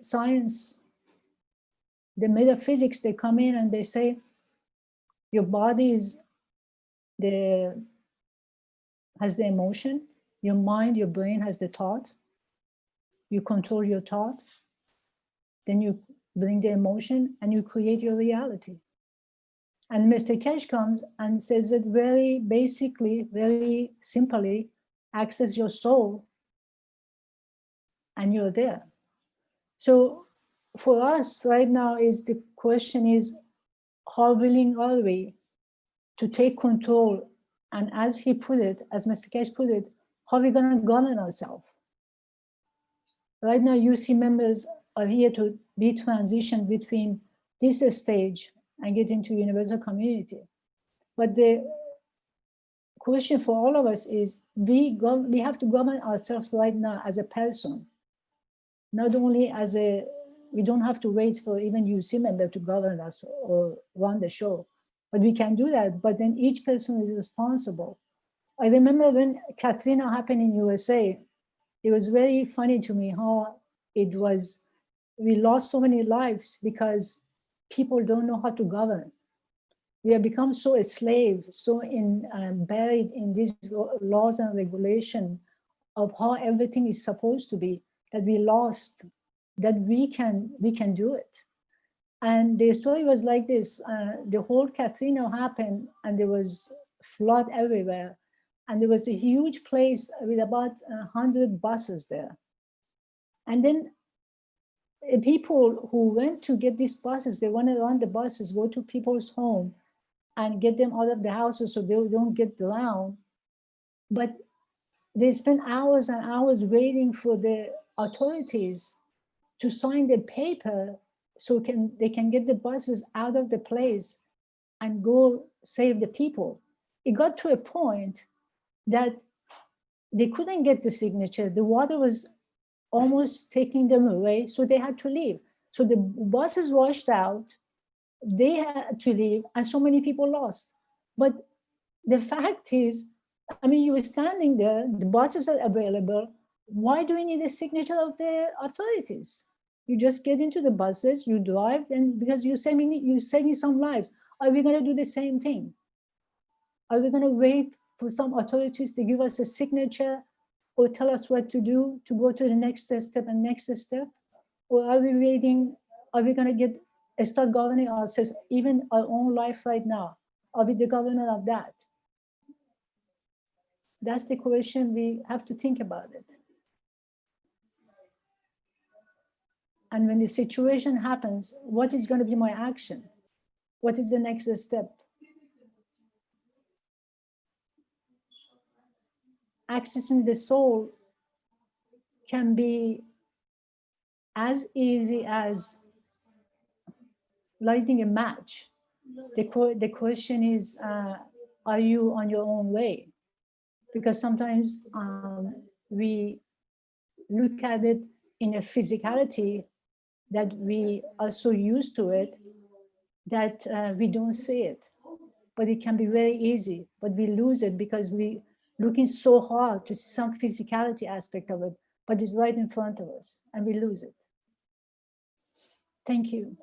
science, the metaphysics, they come in and they say, your body is has the emotion, your mind, your brain has the thought, you control your thought, then you bring the emotion and you create your reality. And Mr. Keshe comes and says it very basically, very simply, access your soul and you're there. So for us right now is the question is, how willing are we to take control? And as he put it, as Mr. Keshe put it, how are we going to govern ourselves? Right now, UC members are here to be transitioned between this stage and get into universal community. But the question for all of us is, we have to govern ourselves right now as a person, not only as a, we don't have to wait for even UC member to govern us or run the show, but we can do that, but then each person is responsible. I remember when Katrina happened in USA, it was very funny to me how it was, we lost so many lives because people don't know how to govern. We have become so a slave, so buried in these laws and regulation of how everything is supposed to be, that we lost that we can do it. And the story was like this: the whole Katrina happened, and there was flood everywhere, and there was a huge place with about 100 buses there. And then people who went to get these buses, they went around the buses, go to people's home and get them out of the houses so they don't get drowned. But they spent hours and hours waiting for the authorities to sign the paper so they can get the buses out of the place and go save the people. It got to a point that they couldn't get the signature. The water was almost taking them away, so they had to leave. So the buses washed out, they had to leave, and so many people lost. But the fact is, I mean, you were standing there, the buses are available. Why do we need a signature of the authorities? You just get into the buses, you drive, and because you're saving some lives. Are we going to do the same thing? Are we going to wait for some authorities to give us a signature or tell us what to do to go to the next step and next step? Or are we waiting? Are we going to start governing ourselves, even our own life right now? Are we the governor of that? That's the question. We have to think about it. And when the situation happens, what is going to be my action? What is the next step? Accessing the soul can be as easy as lighting a match. The question is, are you on your own way? Because sometimes we look at it in a physicality that we are so used to it that we don't see it. But it can be very easy, but we lose it because we looking so hard to see some physicality aspect of it, but it's right in front of us and we lose it. Thank you.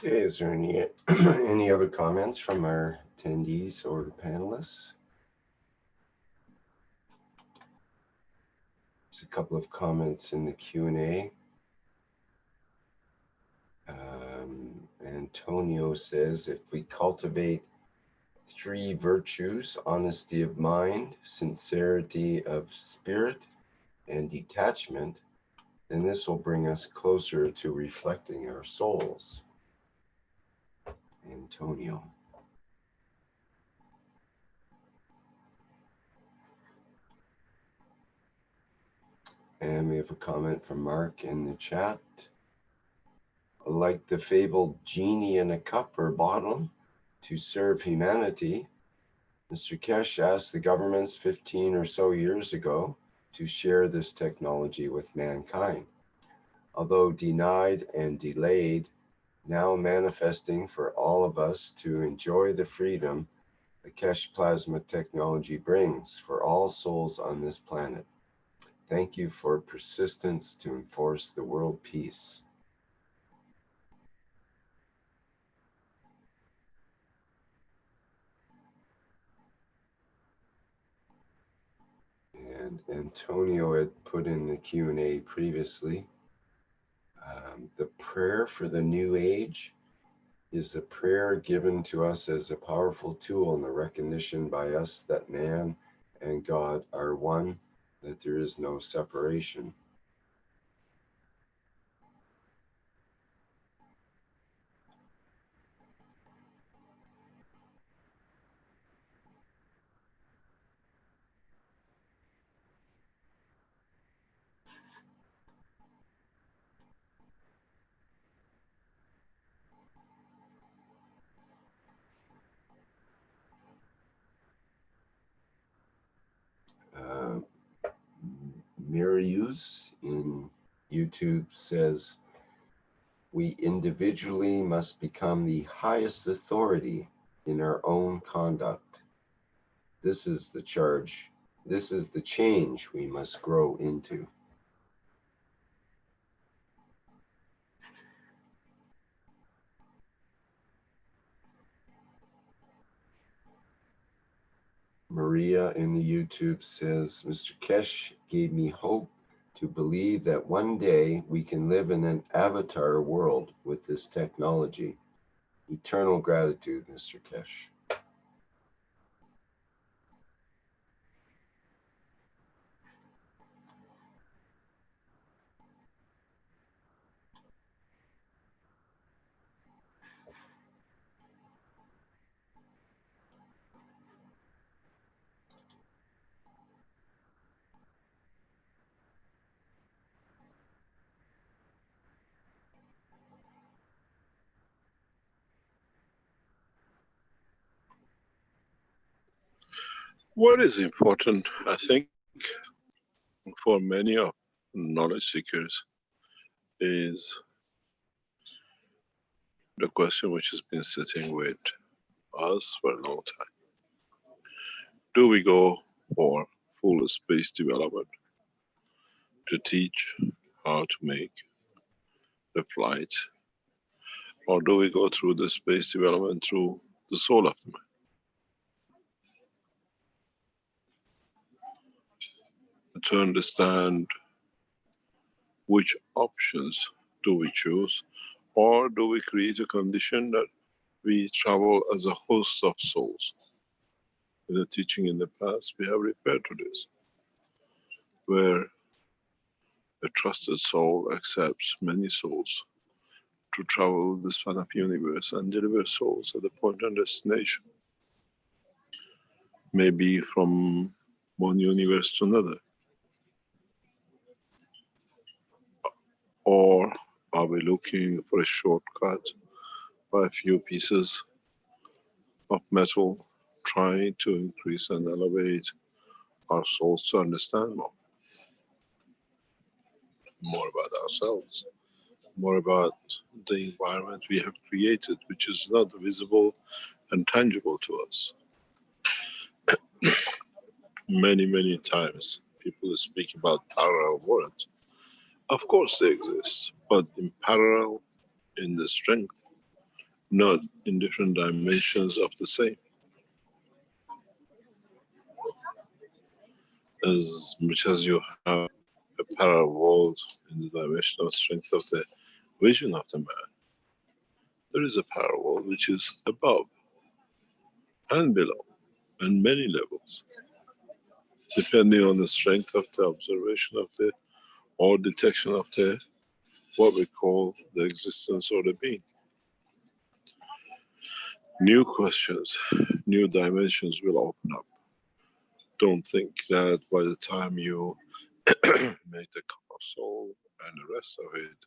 Okay, is there any other comments from our attendees or panelists? There's a couple of comments in the Q&A. Antonio says, if we cultivate 3 virtues, honesty of mind, sincerity of spirit, and detachment, then this will bring us closer to reflecting our souls. Antonio. And we have a comment from Mark in the chat. Like the fabled genie in a cup or bottle to serve humanity, Mr. Keshe asked the governments 15 or so years ago to share this technology with mankind. Although denied and delayed, now manifesting for all of us to enjoy the freedom the Keshe plasma technology brings for all souls on this planet. Thank you for persistence to enforce the world peace. And Antonio had put in the Q&A previously. The prayer for the new age is a prayer given to us as a powerful tool in the recognition by us that man and God are one, that there is no separation. Mirius in YouTube says, we individually must become the highest authority in our own conduct. This is the charge. This is the change we must grow into. Maria in the YouTube says, Mr. Keshe gave me hope to believe that one day we can live in an avatar world with this technology. Eternal gratitude, Mr. Keshe. What is important, I think, for many of knowledge seekers is the question which has been sitting with us for a long time. Do we go for full space development to teach how to make the flight, or do we go through the space development through the soul of the mind? To understand which options do we choose, or do we create a condition that we travel as a host of souls? In the teaching in the past, we have referred to this, where a trusted soul accepts many souls to travel the span of universe and deliver souls at the point and destination. Maybe from one universe to another. Or are we looking for a shortcut by a few pieces of metal, trying to increase and elevate our souls to understand more about ourselves, more about the environment we have created, which is not visible and tangible to us. Many times people speak about parallel worlds. Of course they exist, but in parallel in the strength, not in different dimensions of the same. As much as you have a parallel world in the dimension of strength of the vision of the man, there is a parallel world which is above and below, and many levels, depending on the strength of the observation of the, or detection of the, what we call the existence or the being. New questions, new dimensions will open up. Don't think that by the time you make the cup of soul, and the rest of it,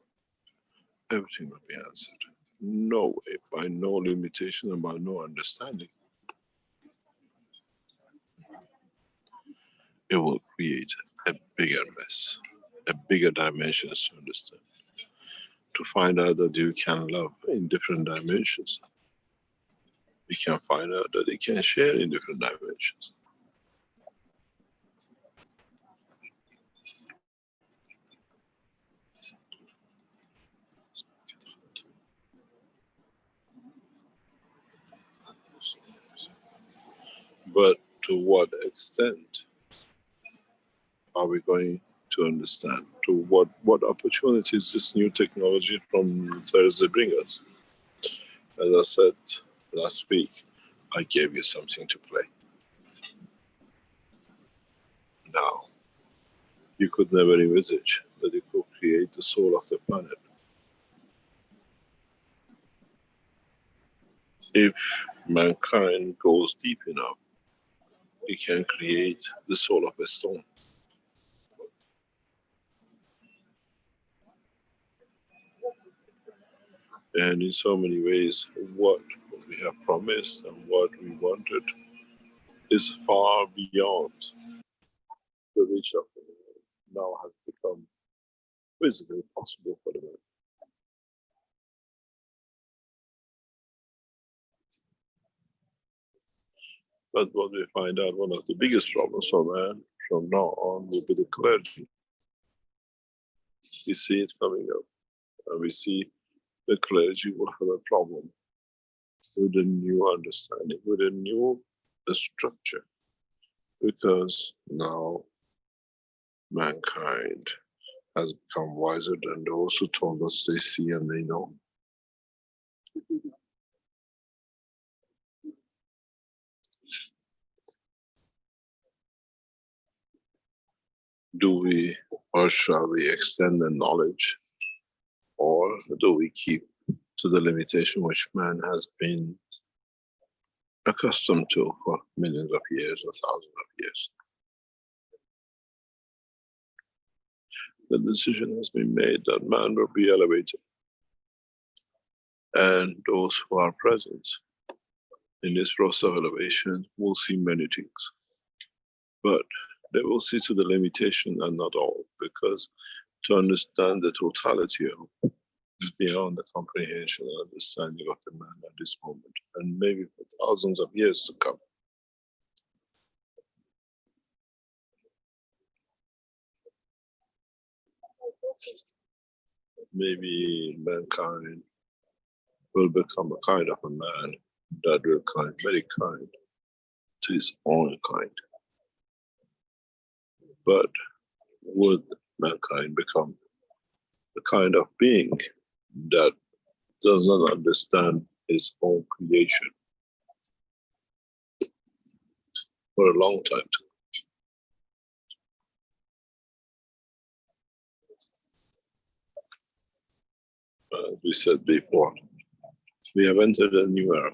everything will be answered. No way, by no limitation and by no understanding. It will create a bigger mess, a bigger dimensions to understand. To find out that you can love in different dimensions. You can find out that you can share in different dimensions. But to what extent are we going to understand? To what opportunities this new technology from Thursday bring us? As I said last week, I gave you something to play. Now, you could never envisage that you could create the soul of the planet. If mankind goes deep enough, it can create the soul of a stone. And in so many ways, what we have promised and what we wanted is far beyond the reach of the world. Now has become physically possible for the man. But what we find out, one of the biggest problems for man from now on will be the clergy. We see it coming up, and we see the clergy will have a problem with a new understanding, with a new structure, because now mankind has become wiser than those who told us they see and they know. Do we, or shall we extend the knowledge, or do we keep to the limitation which man has been accustomed to for millions of years or thousands of years? The decision has been made that man will be elevated, and those who are present in this process of elevation will see many things, but they will see to the limitation and not all, because to understand the totality of is beyond the comprehension and understanding of the man at this moment, and maybe for thousands of years to come. Maybe mankind will become a kind of a man that will be very kind to his own kind. But would mankind become the kind of being that does not understand his own creation for a long time? As we said before, we have entered a new era.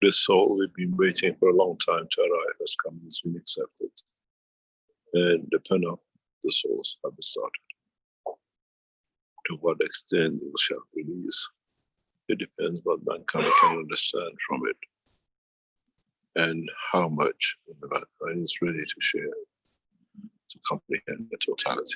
This soul we've been waiting for a long time to arrive has come and has been accepted. And the pen of the souls have started. To what extent we shall release, it depends what mankind can understand from it, and how much the mankind is ready to share to comprehend the totality.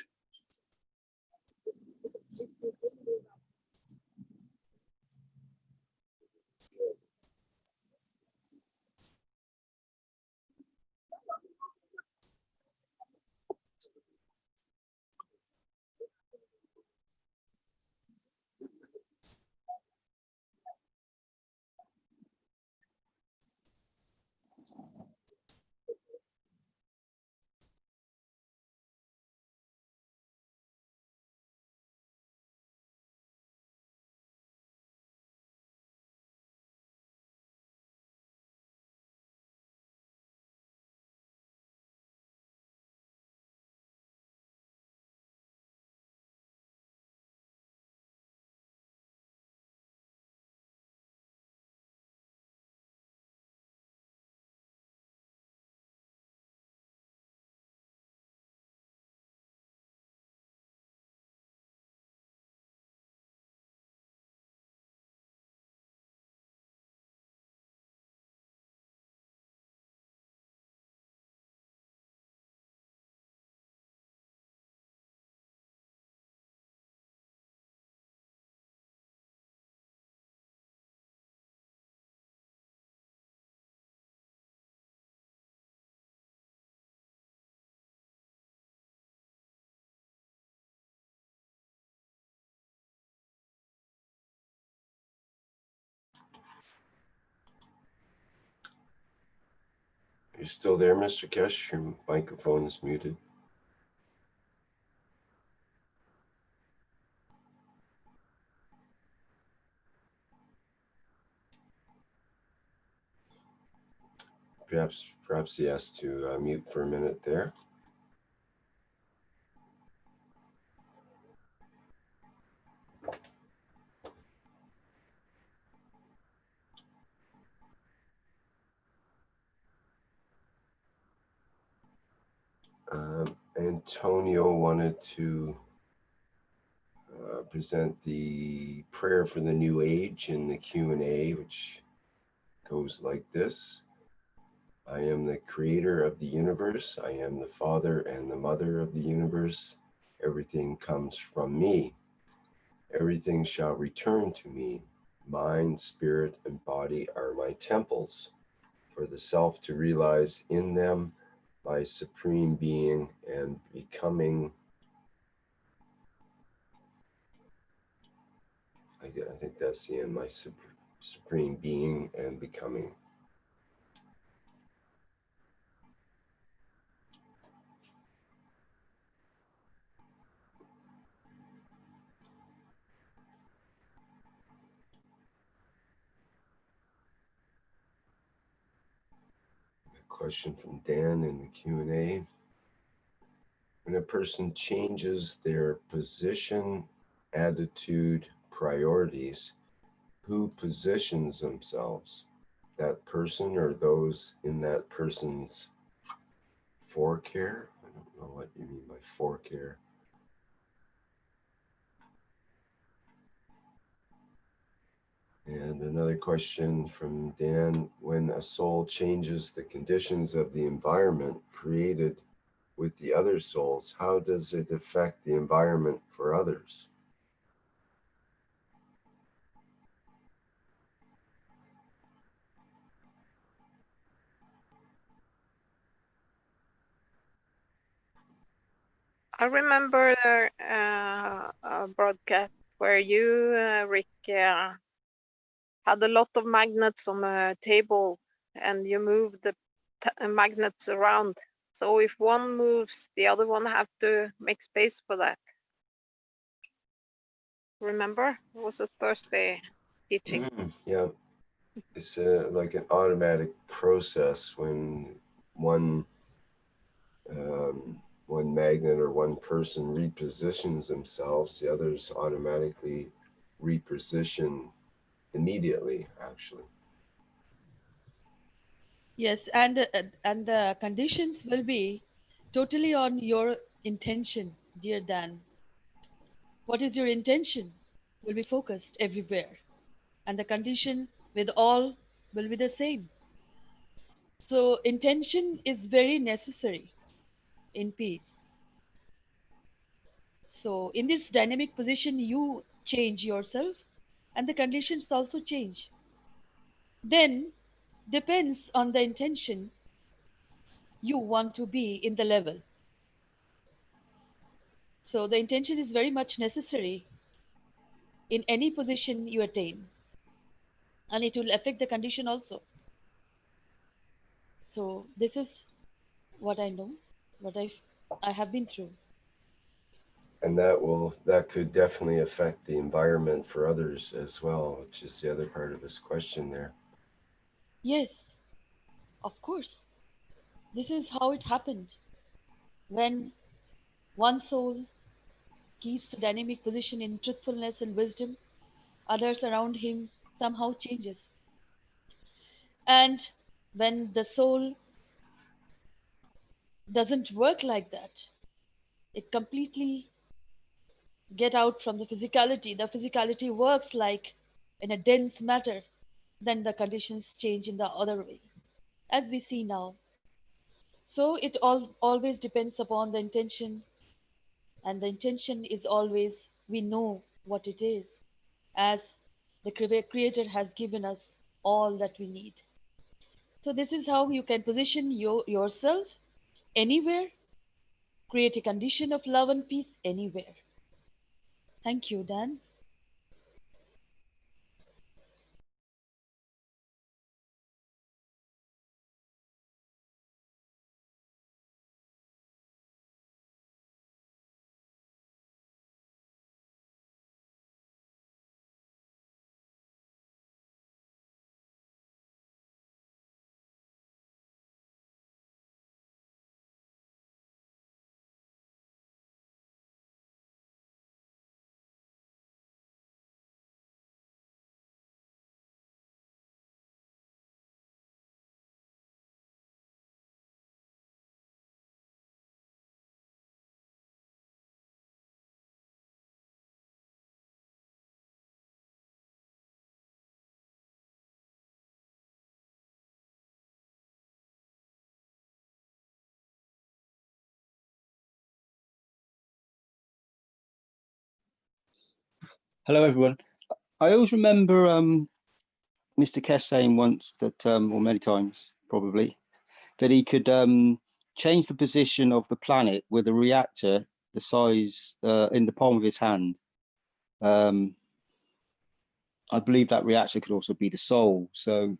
You're still there, Mr. Keshe? Your microphone is muted. Perhaps he has to mute for a minute there. Antonio wanted to present the prayer for the new age in the Q&A, which goes like this. I am the creator of the universe. I am the father and the mother of the universe. Everything comes from me. Everything shall return to me. Mind, spirit, and body are my temples, for the self to realize in them my supreme being and becoming. I think that's the end, my supreme being and becoming. A question from Dan in the Q&A. When a person changes their position, attitude, priorities, who positions themselves? That person or those in that person's forecare? I don't know what you mean by forecare. And another question from Dan. When a soul changes the conditions of the environment created with the other souls, how does it affect the environment for others? I remember a broadcast where you, Rick, had a lot of magnets on a table and you moved the magnets around. So if one moves, the other one have to make space for that. Remember? It was a Thursday teaching. Yeah, it's like an automatic process when one magnet or one person repositions themselves, the others automatically reposition immediately, actually. Yes, and the conditions will be totally on your intention, dear Dan. What is your intention will be focused everywhere, and the condition with all will be the same. So intention is very necessary in peace. So in this dynamic position, you change yourself and the conditions also change. Then depends on the intention you want to be in the level. So the intention is very much necessary in any position you attain, and it will affect the condition also. So this is what I know, what I have been through. And that could definitely affect the environment for others as well, which is the other part of his question there. Yes, of course. This is how it happened. When one soul keeps the dynamic position in truthfulness and wisdom, others around him somehow changes. And when the soul doesn't work like that, it completely get out from the physicality works like in a dense matter, then the conditions change in the other way, as we see now. So it always depends upon the intention, and the intention is always we know what it is, as the creator has given us all that we need. So this is how you can position yourself anywhere, create a condition of love and peace anywhere. Thank you, Dan. Hello, everyone. I always remember Mr. Keshe saying once that, or many times probably, that he could change the position of the planet with a reactor the size in the palm of his hand. I believe that reactor could also be the soul. So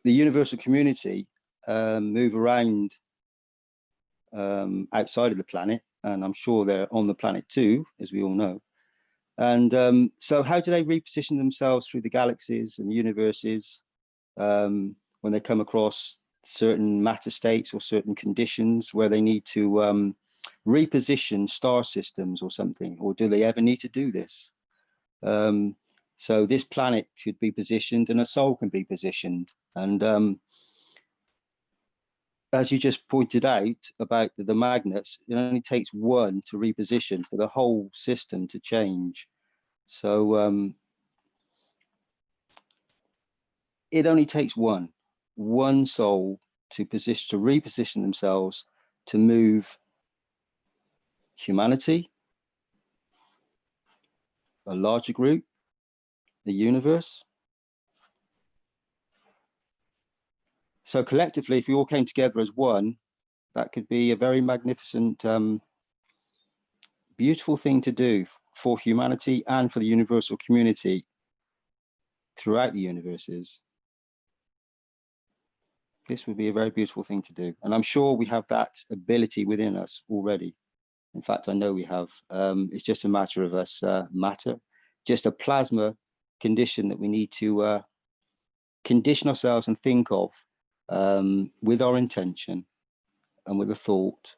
the universal community move around outside of the planet, and I'm sure they're on the planet too, as we all know. And so how do they reposition themselves through the galaxies and the universes when they come across certain matter states or certain conditions where they need to reposition star systems or something? Or do they ever need to do this? So this planet could be positioned and a soul can be positioned. And as you just pointed out about the magnets, it only takes one to reposition for the whole system to change. So it only takes one soul to reposition themselves to move humanity, a larger group, the universe. So collectively, if we all came together as one, that could be a very magnificent, beautiful thing to do for humanity and for the universal community throughout the universes. This would be a very beautiful thing to do. And I'm sure we have that ability within us already. In fact, I know we have. It's just a matter of us, just a plasma condition that we need to condition ourselves and think of with our intention and with a thought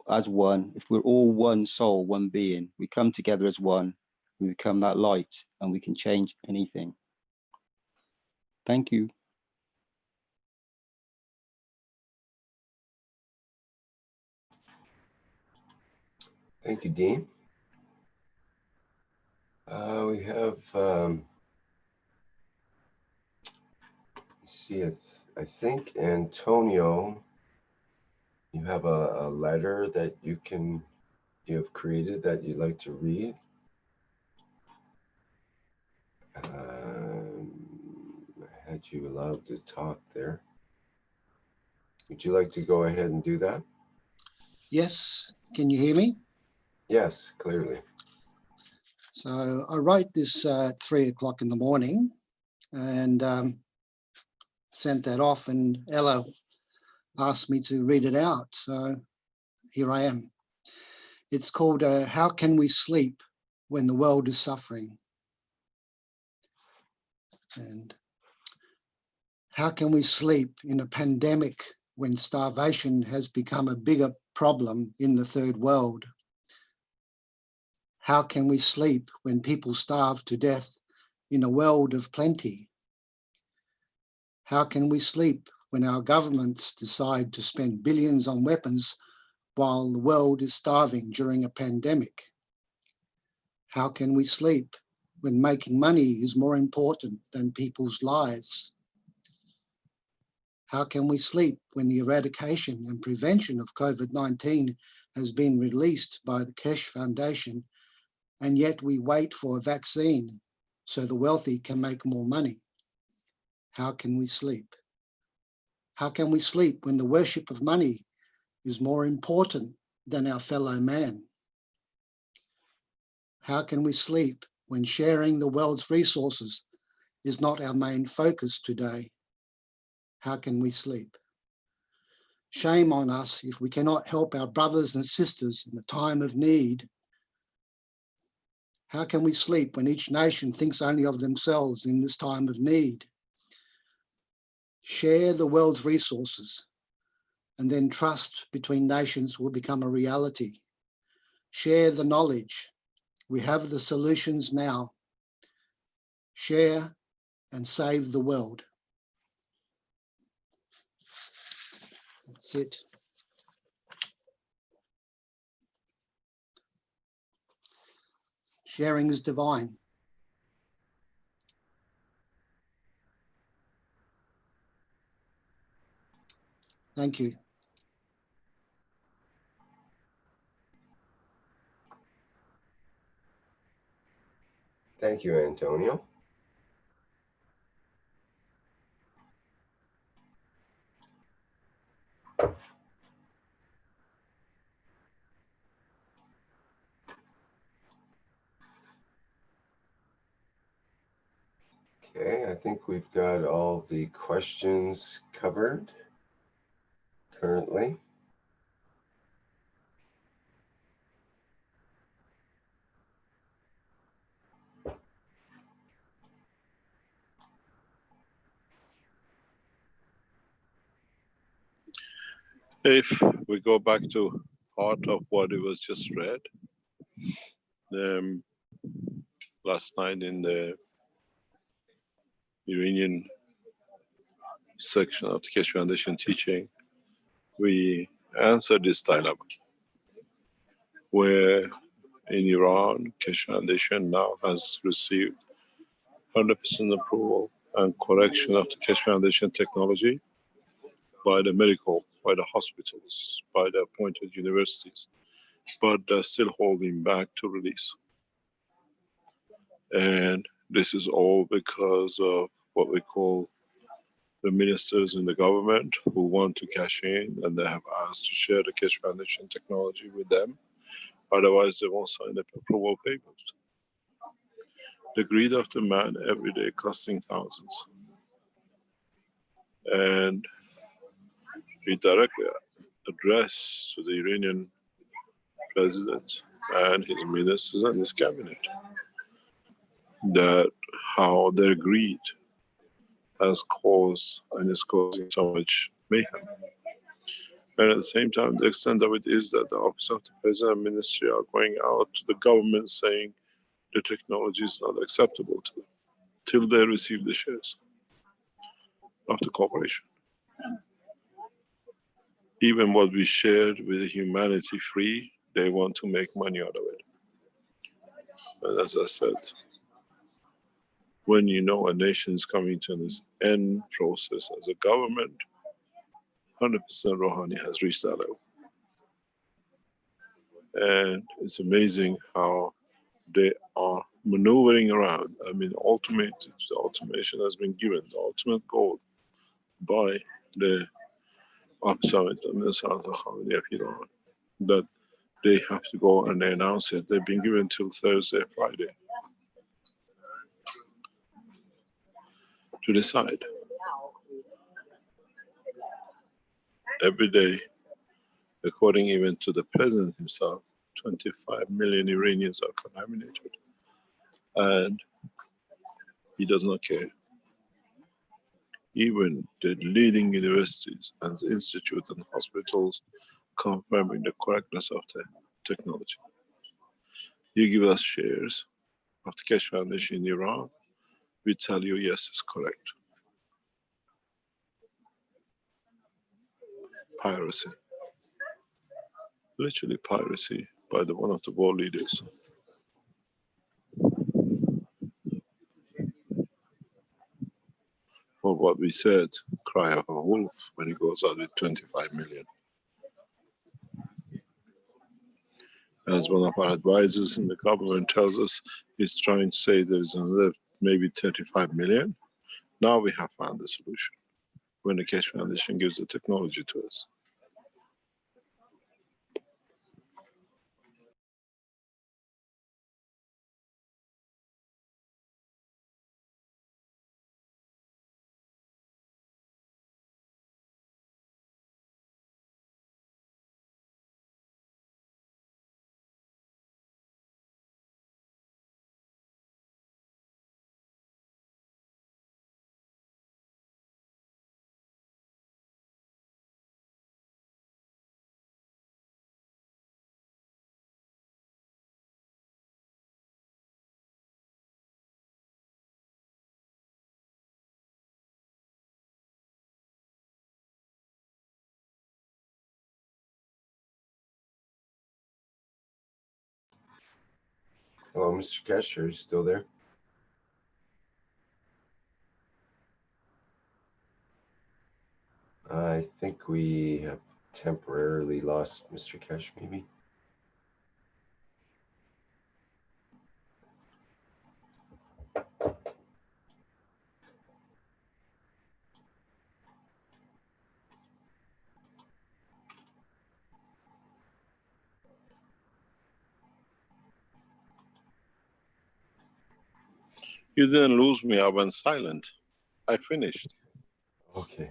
as one. If we're all one soul, one being, we come together as one, we become that light and we can change anything. Thank you. Thank you, Dean. We have, let's see, I think, Antonio, you have a letter that you have created that you'd like to read. I had you allowed to talk there. Would you like to go ahead and do that? Yes, can you hear me? Yes, clearly. So I wrote this at 3 o'clock in the morning and sent that off, and Ella asked me to read it out. So here I am. It's called How Can We Sleep When the World is Suffering? And how can we sleep in a pandemic when starvation has become a bigger problem in the third world? How can we sleep when people starve to death in a world of plenty? How can we sleep when our governments decide to spend billions on weapons while the world is starving during a pandemic? How can we sleep when making money is more important than people's lives? How can we sleep when the eradication and prevention of COVID-19 has been released by the Keshe Foundation, and yet we wait for a vaccine so the wealthy can make more money? How can we sleep? How can we sleep when the worship of money is more important than our fellow man? How can we sleep when sharing the world's resources is not our main focus today? How can we sleep? Shame on us if we cannot help our brothers and sisters in a time of need. How can we sleep when each nation thinks only of themselves in this time of need? Share the world's resources, and then trust between nations will become a reality. Share the knowledge. We have the solutions now. Share and save the world. That's it. Sharing is divine. Thank you. Thank you, Antonio. Okay, I think we've got all the questions covered currently. If we go back to part of what it was just read, last night in the Iranian section of the Keshe Foundation teaching, we answered this dilemma, where in Iran, Keshe Foundation now has received 100% approval and correction of the Keshe Foundation technology by the medical, by the hospitals, by the appointed universities, but they're still holding back to release. And this is all because of what we call the ministers in the government who want to cash in, and they have asked to share the Keshe Foundation technology with them. Otherwise, they won't sign up approval papers. The greed of the man every day costing thousands. And we directly address to the Iranian president and his ministers and his cabinet that how their greed has caused and is causing so much mayhem. And at the same time, the extent of it is that the Office of the President and Ministry are going out to the government saying the technology is not acceptable to them till they receive the shares of the corporation. Even what we shared with humanity free, they want to make money out of it. And as I said, when you know a nation is coming to this end process as a government, 100% Rouhani has reached that level. And it's amazing how they are maneuvering around. I mean, the automation has been given, the ultimate goal by the Office of Iran, that they have to go and announce it. They've been given till Thursday, Friday to decide. Every day, according even to the president himself, 25 million Iranians are contaminated. And he does not care. Even the leading universities and institutes and hospitals confirming the correctness of the technology. You give us shares of the Keshe Foundation in Iran, we tell you yes, it's correct. Piracy. Literally piracy by one of the world leaders. For what we said, cry of a wolf when he goes out with 25 million. As one of our advisors in the government tells us, he's trying to say there's another maybe 35 million. Now we have found the solution when the Keshe Foundation gives the technology to us. Hello, Mr. Keshe, are you still there? I think we have temporarily lost Mr. Keshe, maybe. You didn't lose me. I went silent. I finished. Okay.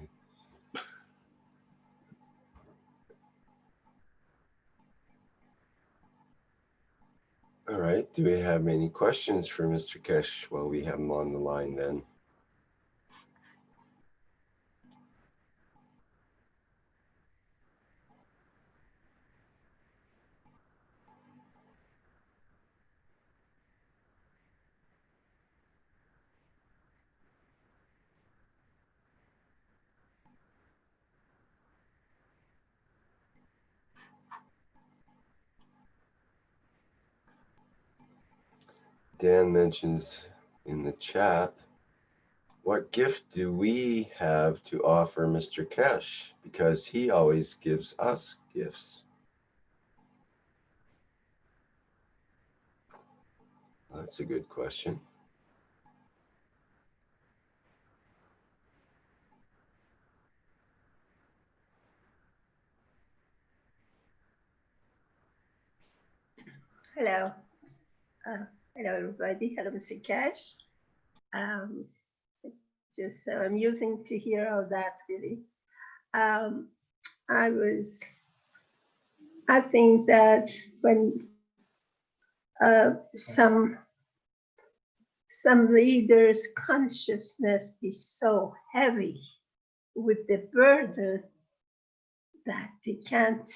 All right. Do we have any questions for Mr. Keshe while we have him on the line then? Dan mentions in the chat, what gift do we have to offer Mr. Keshe? Because he always gives us gifts. That's a good question. Hello. Hello, everybody. Hello, Mr. Keshe. Um, just so amusing to hear all that, really. I think that when some leaders' consciousness is so heavy with the burden that they can't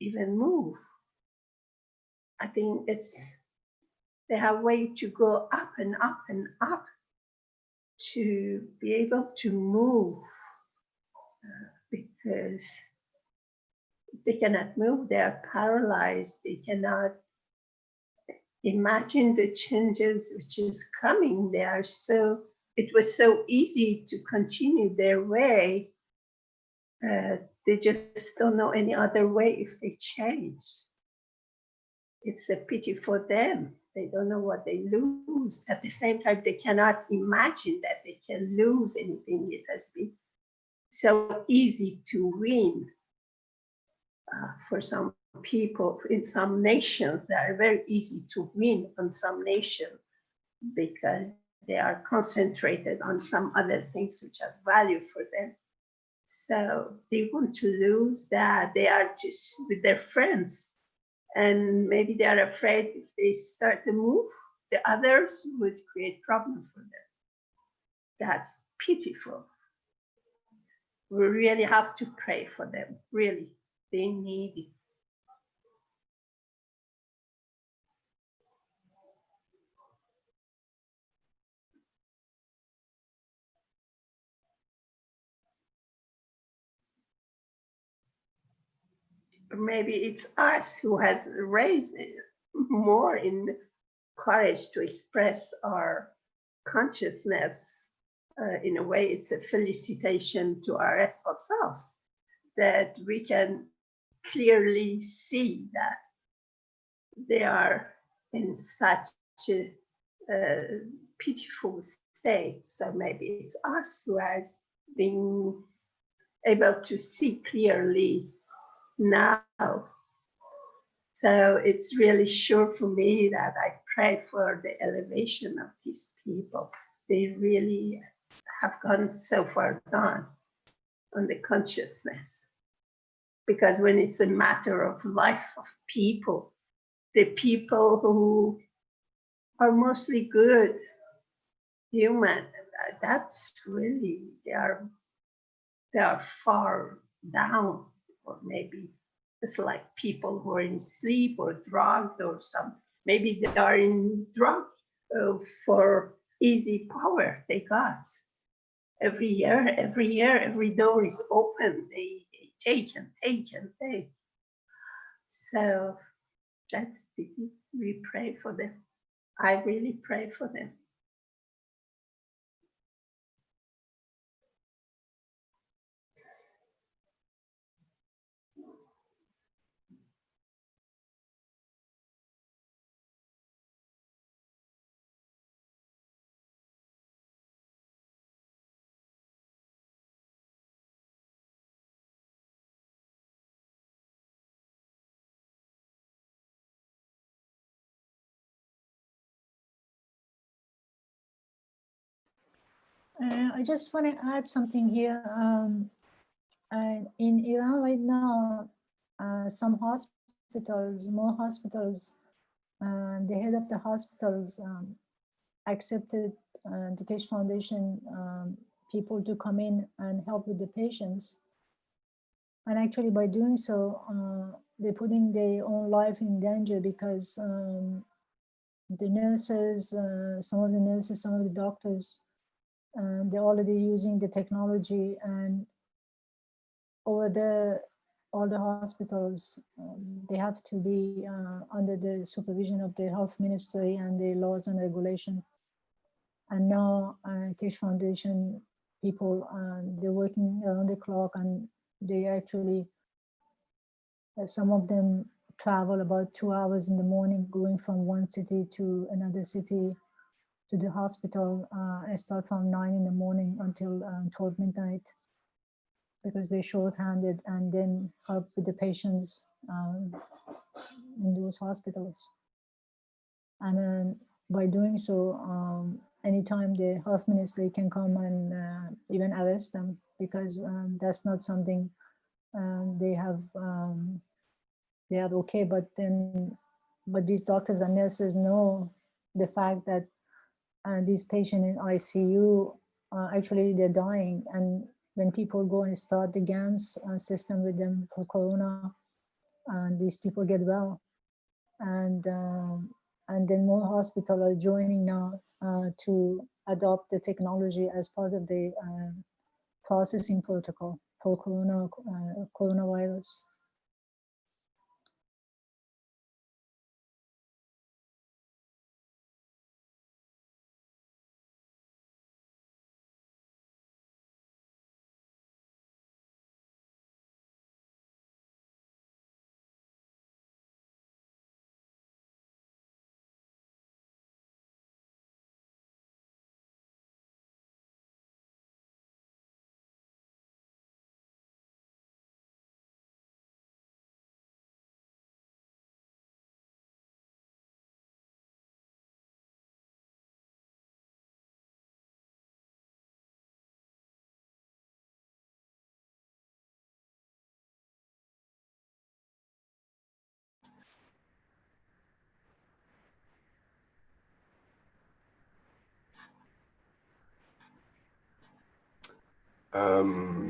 even move. I think they have way to go up and up and up to be able to move, because they cannot move, they are paralyzed, they cannot imagine the changes which is coming. It was so easy to continue their way. They just don't know any other way if they change. It's a pity for them. They don't know what they lose. At the same time, they cannot imagine that they can lose anything. It has been so easy to win for some people in some nations. They are very easy to win on some nations because they are concentrated on some other things which has value for them. So they want to lose that. They are just with their friends, and maybe they are afraid if they start to move, the others would create problems for them. That's pitiful. We really have to pray for them. Really, they need it. Maybe it's us who has raised more in courage to express our consciousness. In a way, it's a felicitation to our restful selves that we can clearly see that they are in such a pitiful state. So maybe it's us who has been able to see clearly now. So it's really sure for me that I pray for the elevation of these people. They really have gone so far down on the consciousness. Because when it's a matter of life of people, the people who are mostly good human, that's really, they are far down, or maybe it's like people who are in sleep or drugged or some, maybe they are in drug for easy power they got. Every year, every door is open. They take and take and take. So that's, we pray for them. I really pray for them. I just want to add something here. In Iran right now, some hospitals, more hospitals, the head of the hospitals accepted the Keshe Foundation people to come in and help with the patients. And actually by doing so, they're putting their own life in danger because the nurses, some of the nurses, some of the doctors, they're already using the technology, and over there, all the hospitals, they have to be under the supervision of the health ministry and the laws and regulation. And now Keshe Foundation people, they're working around the clock, and they actually, some of them travel about 2 hours in the morning, going from one city to another city to the hospital. I start from 9 in the morning until 12 midnight because they're short-handed, and then help with the patients in those hospitals. And by doing so, anytime the health ministry can come and even arrest them, because that's not something they have okay. But these doctors and nurses know the fact that these patients in ICU, actually they're dying. And when people go and start the GANS system with them for Corona, and these people get well. And then more hospitals are joining now to adopt the technology as part of the processing protocol for coronavirus.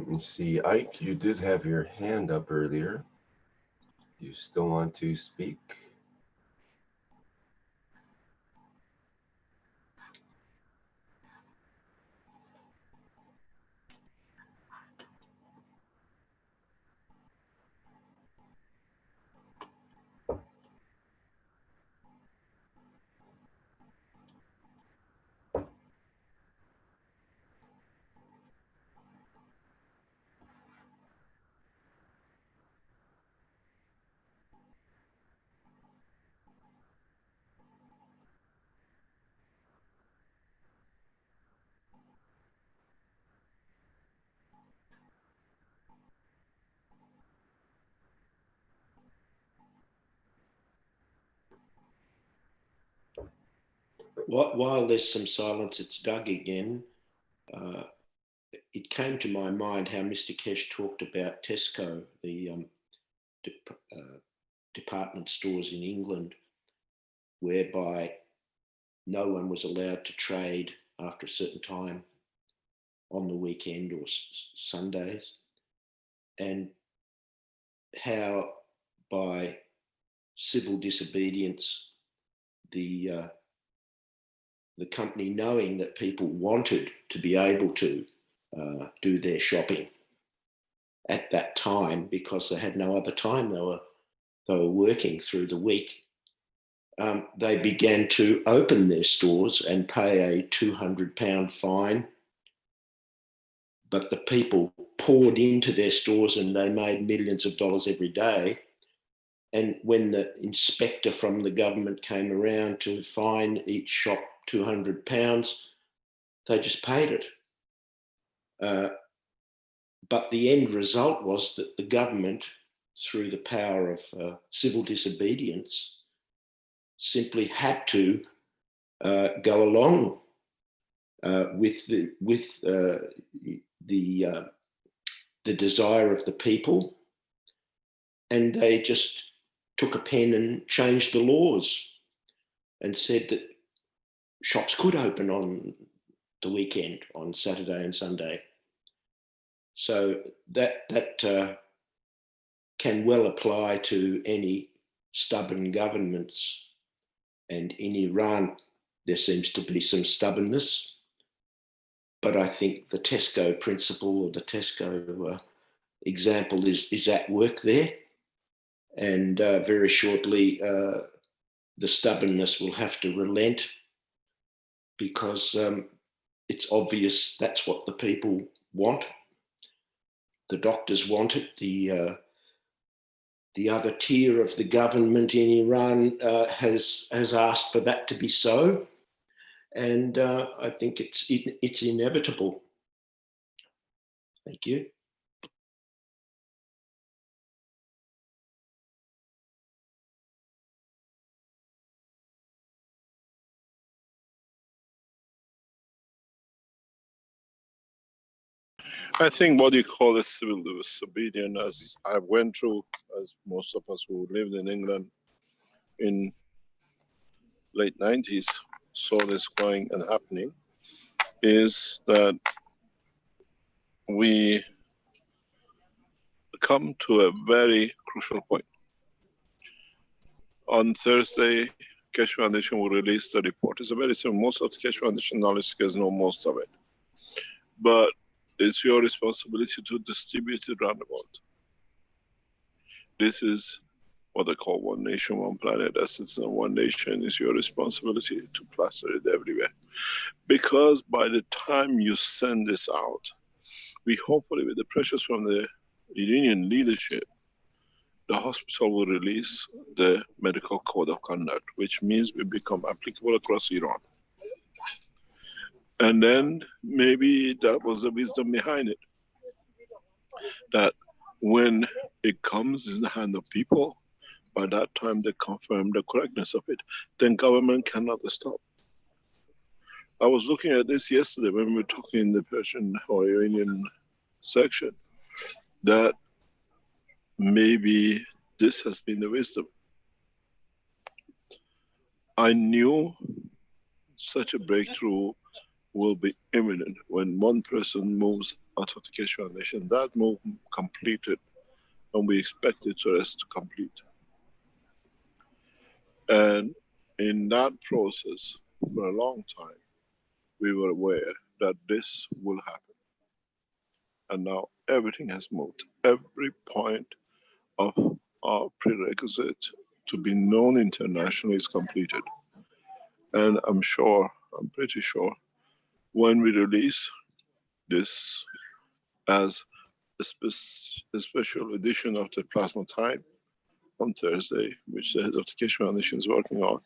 Let's see, Ike, you did have your hand up earlier. You still want to speak? While there's some silence, it's Doug again. It came to my mind how Mr. Keshe talked about Tesco, the department stores in England, whereby no one was allowed to trade after a certain time on the weekend or Sundays, and how by civil disobedience, the company, knowing that people wanted to be able to do their shopping at that time because they had no other time, they were working through the week, they began to open their stores and pay a £200 fine. But the people poured into their stores and they made millions of dollars every day. And when the inspector from the government came around to fine each shop £200, they just paid it. But the end result was that the government, through the power of civil disobedience, simply had to go along with the desire of the people, and they just took a pen and changed the laws and said that shops could open on the weekend, on Saturday and Sunday. So that can well apply to any stubborn governments. And in Iran, there seems to be some stubbornness. But I think the Tesco principle, or the Tesco example, is at work there. And very shortly, the stubbornness will have to relent, because it's obvious that's what the people want. The doctors want it. The other tier of the government in Iran has asked for that to be so, and I think it's inevitable. Thank you. I think what you call a civil disobedience, as I went through, as most of us who lived in England in late 90s saw this going and happening, is that we come to a very crucial point. On Thursday, Keshe Foundation will release the report. It's a very simple. Most of the Keshe Foundation knowledge seekers know most of it. But it's your responsibility to distribute it around the world. This is what they call one nation, one planet. As it's in one nation, it's your responsibility to plaster it everywhere. Because by the time you send this out, we hopefully, with the pressures from the Iranian leadership, the hospital will release the medical code of conduct, which means we become applicable across Iran. And then maybe that was the wisdom behind it, that when it comes in the hand of people, by that time they confirm the correctness of it, then government cannot stop. I was looking at this yesterday when we were talking in the Persian or Iranian section, that maybe this has been the wisdom. I knew such a breakthrough will be imminent when one person moves out of the Keshe Foundation. That move completed, and we expected the rest to complete. And in that process, for a long time, we were aware that this will happen. And now everything has moved. Every point of our prerequisite to be known internationally is completed. And I'm pretty sure, when we release this as a special edition of the Plasma Time on Thursday, which the head of the Keshe Foundation is working on,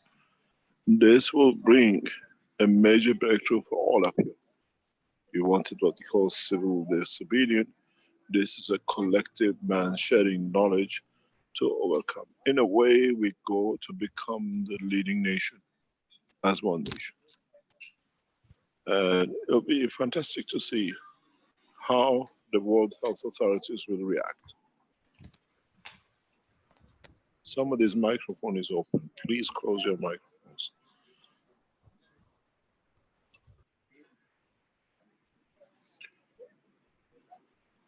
this will bring a major breakthrough for all of you. You wanted what you call civil disobedience. This is a collective man sharing knowledge to overcome. In a way, we go to become the leading nation as one nation. And it'll be fantastic to see how the World Health Authorities will react. Somebody's microphone is open. Please close your microphones.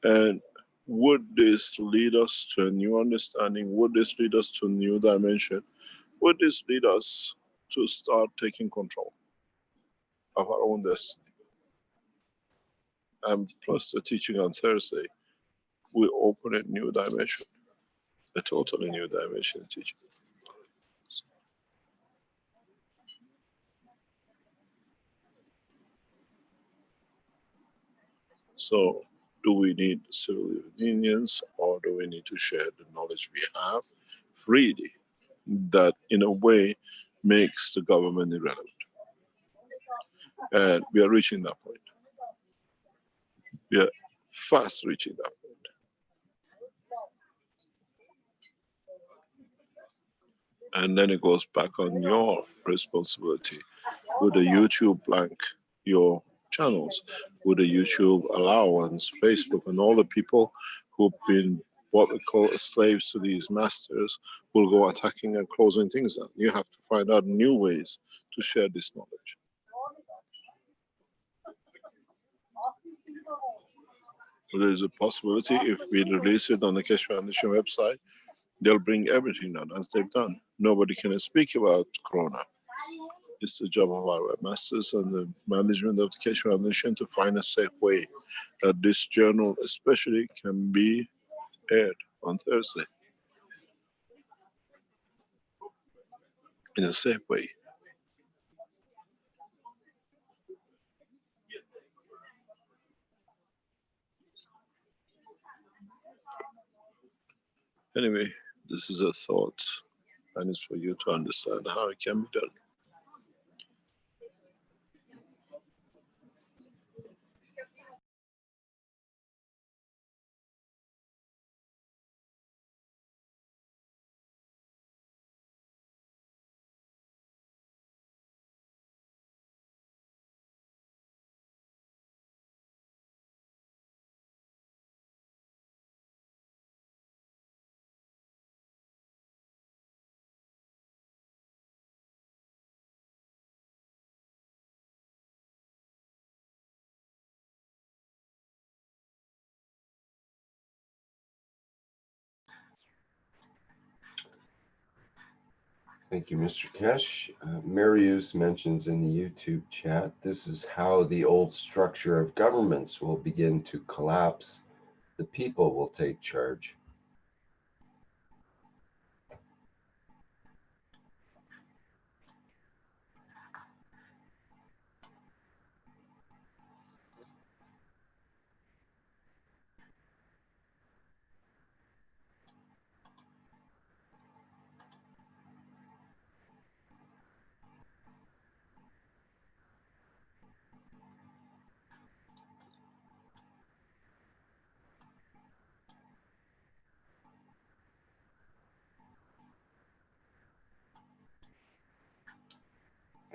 And would this lead us to a new understanding? Would this lead us to a new dimension? Would this lead us to start taking control of our own destiny? And plus the teaching on Thursday, we open a new dimension, a totally new dimension in teaching. So, do we need civil unions, or do we need to share the knowledge we have freely, that in a way makes the government irrelevant? And we are reaching that point. We are fast reaching that point. And then it goes back on your responsibility with a YouTube blank, your channels with the YouTube allowance, Facebook, and all the people who've been what we call slaves to these masters will go attacking and closing things down. You have to find out new ways to share this knowledge. There's a possibility if we release it on the Keshe Foundation website, they'll bring everything down as they've done. Nobody can speak about Corona. It's the job of our webmasters and the management of the Keshe Foundation to find a safe way that this journal especially can be aired on Thursday in a safe way. Anyway, this is a thought, and it's for you to understand how it can be done. Thank you, Mr. Keshe. Marius mentions in the YouTube chat, this is how the old structure of governments will begin to collapse. The people will take charge.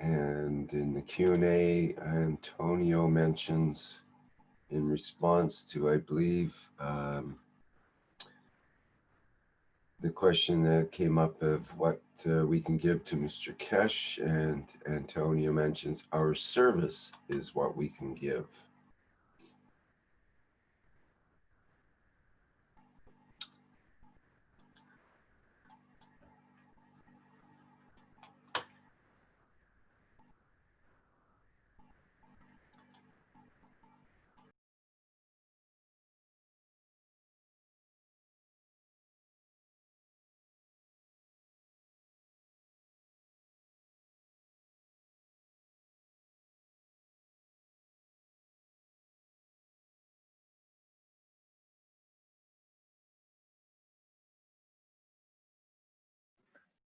And in the Q&A, Antonio mentions in response to, I believe, the question that came up of what we can give to Mr. Keshe, and Antonio mentions our service is what we can give.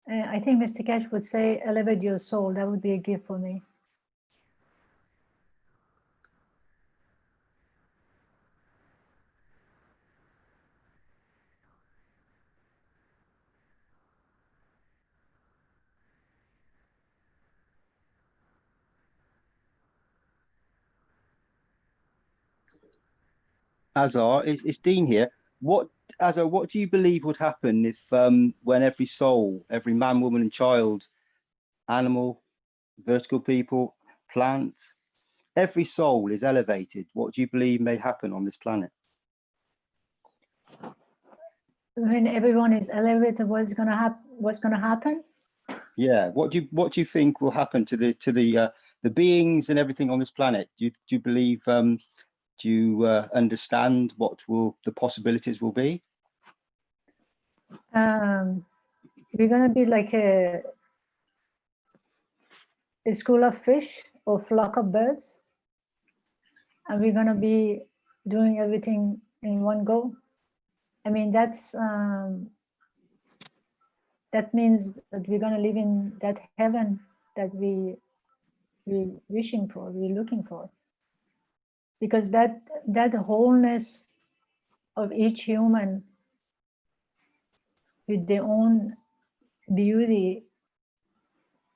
I think Mr. Keshe would say, elevate your soul. That would be a gift for me. Azar, it's Dean here. Azar, what do you believe would happen if when every soul, every man, woman and child, animal, vertical people, plant, every soul is elevated? What do you believe may happen on this planet? When everyone is elevated, what's gonna happen? Yeah, what do you think will happen to the beings and everything on this planet? Do you believe? Do you understand what the possibilities will be? We're gonna be like a school of fish or flock of birds, and we're gonna be doing everything in one go. I mean, that means that we're gonna live in that heaven that we're wishing for, we're looking for, because that wholeness of each human with their own beauty,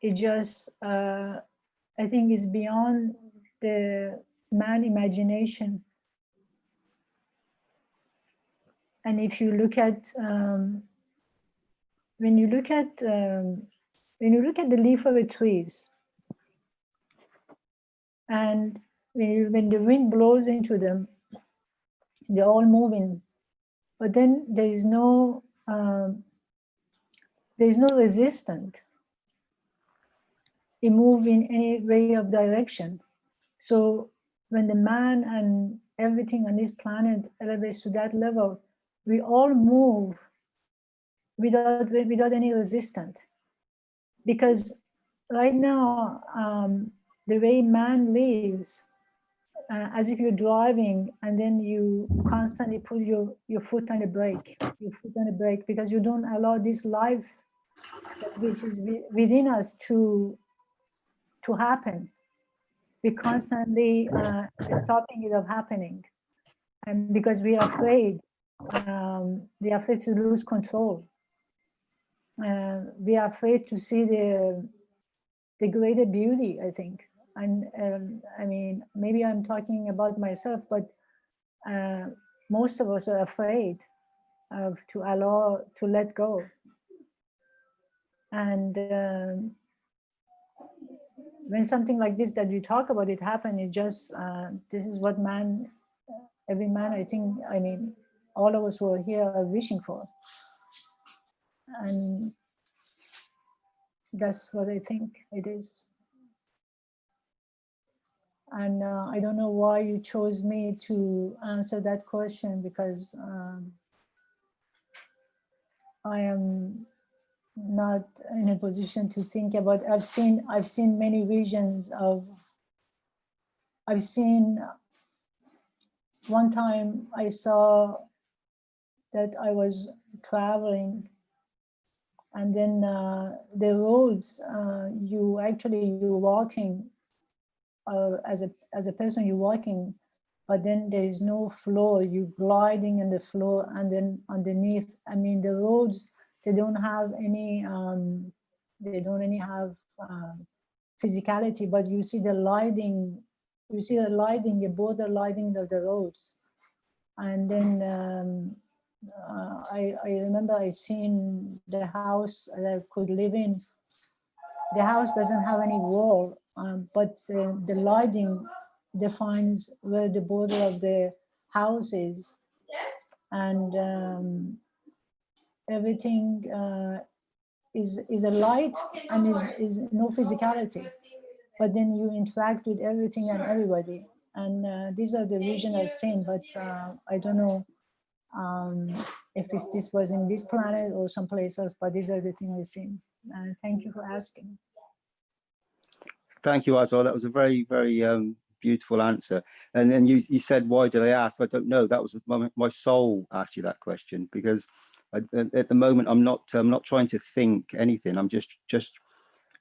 it just I think is beyond the man imagination. And if you look at when you look at the leaf of the trees, and when the wind blows into them, they're all moving, but then there is no resistance. It moves in any way of direction. So when the man and everything on this planet elevates to that level, we all move without any resistance. Because right now, the way man lives, as if you're driving and then you constantly put your foot on the brake, because you don't allow this life which is within us to happen. We constantly stopping it of happening, and because we are afraid to lose control. We are afraid to see the greater beauty, I think. And I mean, maybe I'm talking about myself, but most of us are afraid to let go. And when something like this that you talk about it happen, it's just this is what every man, I think, I mean, all of us who are here are wishing for. And that's what I think it is. And I don't know why you chose me to answer that question, because I am not in a position to think about. I've seen many visions of. I've seen one time I saw that I was traveling, and then the roads you're walking as a person, you're walking, but then there is no floor. You're gliding on the floor, and then underneath, I mean, the roads, they don't have any physicality, but you see the lighting, the border lighting of the roads. And then I remember I seen the house that I could live in. The house doesn't have any wall, but the lighting defines where the border of the house is. And everything is a light, and is no physicality. But then you interact with everything and everybody. And these are the vision I've seen, but I don't know if this was in this planet or someplace else, but these are the things I've seen. Thank you for asking. Thank you, Azar. That was a very, very beautiful answer. And then you said, why did I ask? I don't know. That was my soul asked you that question, because at the moment I'm not trying to think anything. I'm just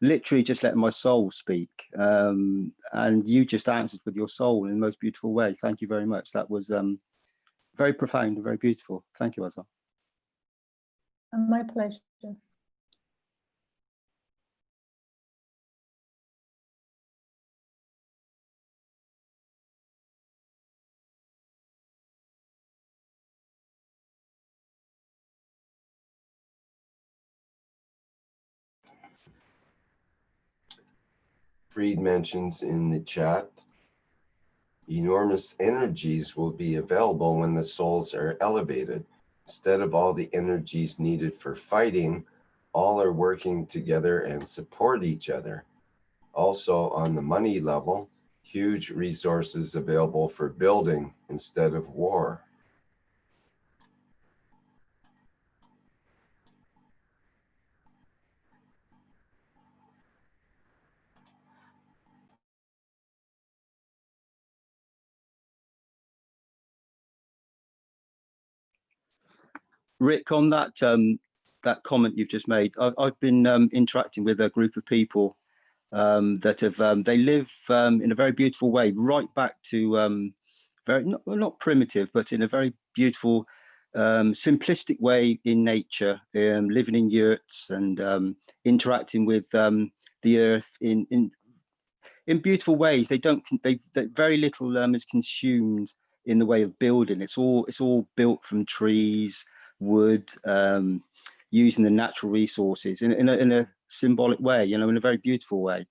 literally just letting my soul speak. And you just answered with your soul in the most beautiful way. Thank you very much. That was very profound and very beautiful. Thank you, Azar. My pleasure. Freed mentions in the chat, enormous energies will be available when the souls are elevated. Instead of all the energies needed for fighting, all are working together and support each other. Also, on the money level, huge resources available for building instead of war. Rick, on that that comment you've just made, I've been interacting with a group of people that have they live in a very beautiful way, right back to very not primitive, but in a very beautiful, simplistic way in nature, living in yurts and interacting with the earth in in beautiful ways. They don't, very little is consumed in the way of building. It's all built from trees, wood, using the natural resources in a symbolic way, you know, in a very beautiful way.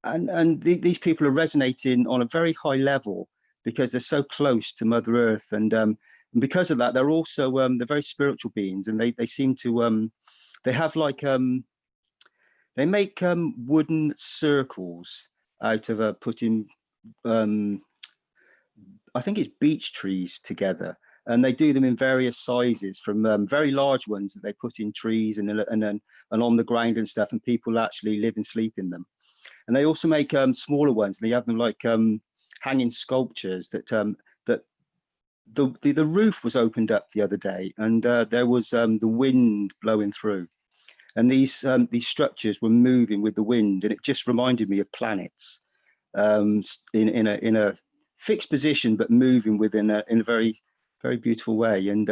These people are resonating on a very high level because they're so close to Mother Earth, and because of that, they're also they're very spiritual beings, and they seem to they have like they make wooden circles out of putting I think it's beech trees together, and they do them in various sizes, from very large ones that they put in trees and on the ground and stuff, and people actually live and sleep in them. And they also make smaller ones, and they have them like hanging sculptures that the roof was opened up the other day, and there was the wind blowing through, and these structures were moving with the wind, and it just reminded me of planets in a fixed position but moving within in a very, very beautiful way. And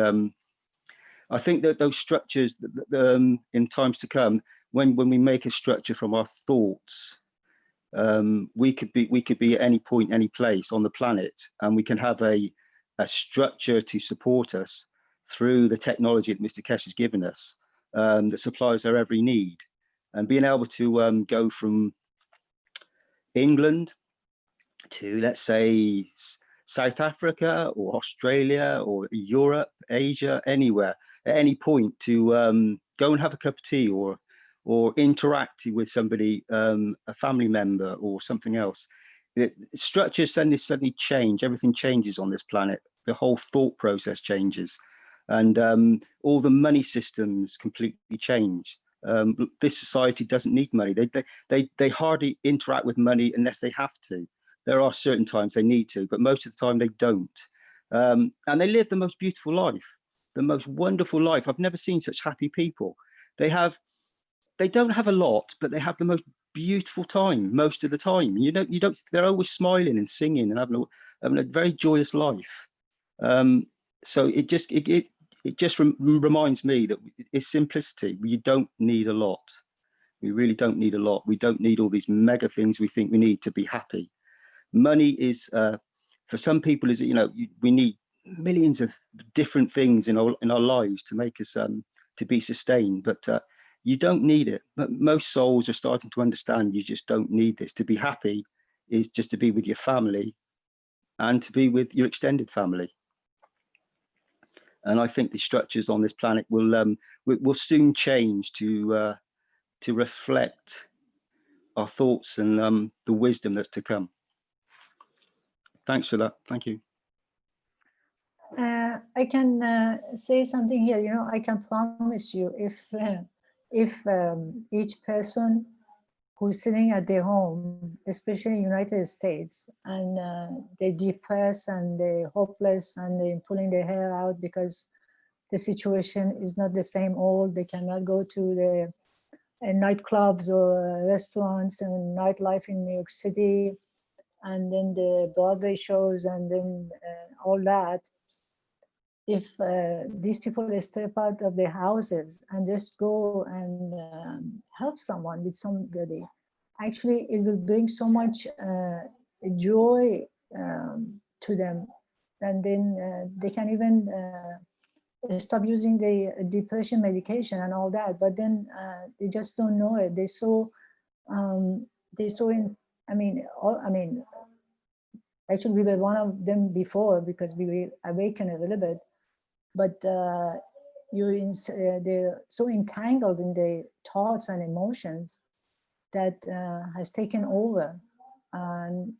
I think that those structures in times to come, when we make a structure from our thoughts, we could be at any point, any place on the planet, and we can have a structure to support us through the technology that Mr. Keshe has given us, that supplies our every need. And being able to go from England to, let's say, South Africa or Australia or Europe, Asia, anywhere, at any point, to go and have a cup of tea or interact with somebody, a family member or something else. Structures suddenly change. Everything changes on this planet. The whole thought process changes, and all the money systems completely change. This society doesn't need money. They hardly interact with money unless they have to. There are certain times they need to, but most of the time they don't. And they live the most beautiful life, the most wonderful life. I've never seen such happy people. They don't have a lot, but they have the most beautiful time most of the time. You don't. They're always smiling and singing and having a very joyous life. So it just reminds me that it's simplicity. You don't need a lot. We really don't need a lot. We don't need all these mega things we think we need to be happy. Money is, for some people, is, you know, we need millions of different things in our lives to make us to be sustained, but you don't need it. But most souls are starting to understand you just don't need this. To be happy is just to be with your family and to be with your extended family. And I think the structures on this planet will soon change to reflect our thoughts and the wisdom that's to come. Thanks for that. Thank you. I can say something here. You know, I can promise you, if each person who's sitting at their home, especially in the United States, and they're depressed and they're hopeless and they're pulling their hair out because the situation is not the same old, they cannot go to the nightclubs or restaurants and nightlife in New York City, and then the Broadway shows, and then all that. If these people step out of their houses and just go and help someone with somebody, actually it will bring so much joy to them, and then they can even stop using the depression medication and all that. But then they just don't know it. They're so in. I mean, actually, we were one of them before because we were awakened a little bit. But they're so entangled in the thoughts and emotions that has taken over, and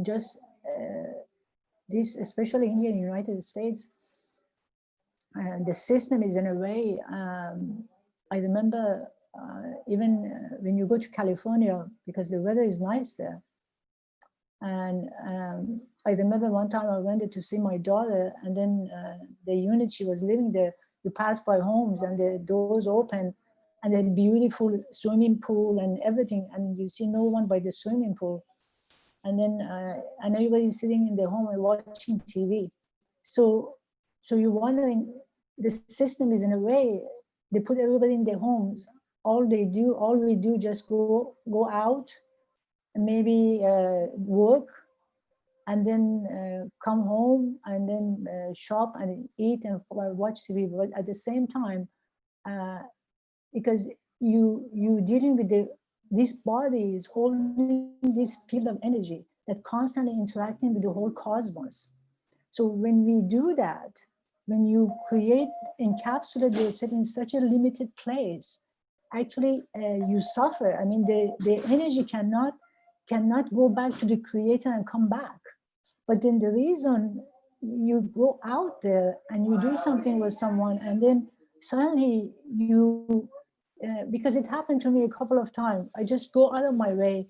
just this, especially here in the United States, the system is in a way. I remember even when you go to California, because the weather is nice there, and I remember one time I went to see my daughter, and then the unit she was living there, you pass by homes and the doors open and a beautiful swimming pool and everything, and you see no one by the swimming pool. And then and everybody's sitting in their home and watching TV. So you're wondering, the system is in a way, they put everybody in their homes. All we do, just go out maybe work, and then come home, and then shop and eat and watch TV. But at the same time, because you dealing with this body is holding this field of energy that constantly interacting with the whole cosmos. So when we do that, when you create, encapsulate yourself in such a limited place, actually you suffer. I mean, the energy cannot go back to the creator and come back. But then the reason you go out there and you do something with someone, and then suddenly you, because it happened to me a couple of times, I just go out of my way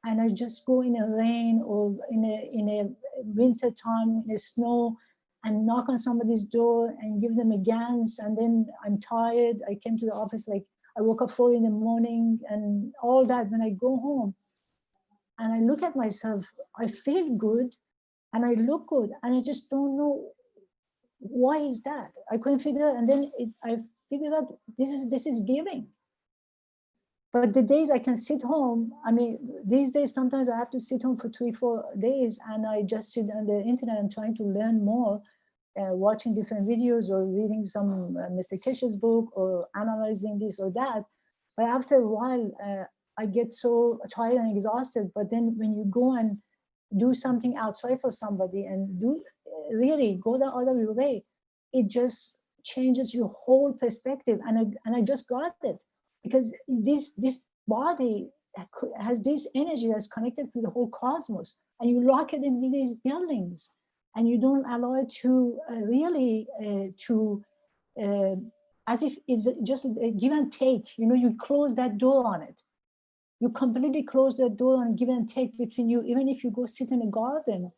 and I just go in a rain or in a winter time, in the snow, and knock on somebody's door and give them a gans. And then I'm tired. I came to the office, like I woke up 4 in the morning and all that. When I go home and I look at myself, I feel good and I look good, and I just don't know why is that. I couldn't figure out. And then I figured out this is giving. But the days I can sit home, I mean, these days, sometimes I have to sit home for 3-4 days, and I just sit on the internet and trying to learn more, watching different videos or reading some Mr. Keshe's book or analyzing this or that. But after a while, I get so tired and exhausted. But then when you go and do something outside for somebody and really go the other way, it just changes your whole perspective. And I just got it. Because this body has this energy that's connected to the whole cosmos, and you lock it in these buildings, and you don't allow it to as if it's just a give and take. You know, you close that door on it. You completely close that door on give and take between you. Even if you go sit in a garden,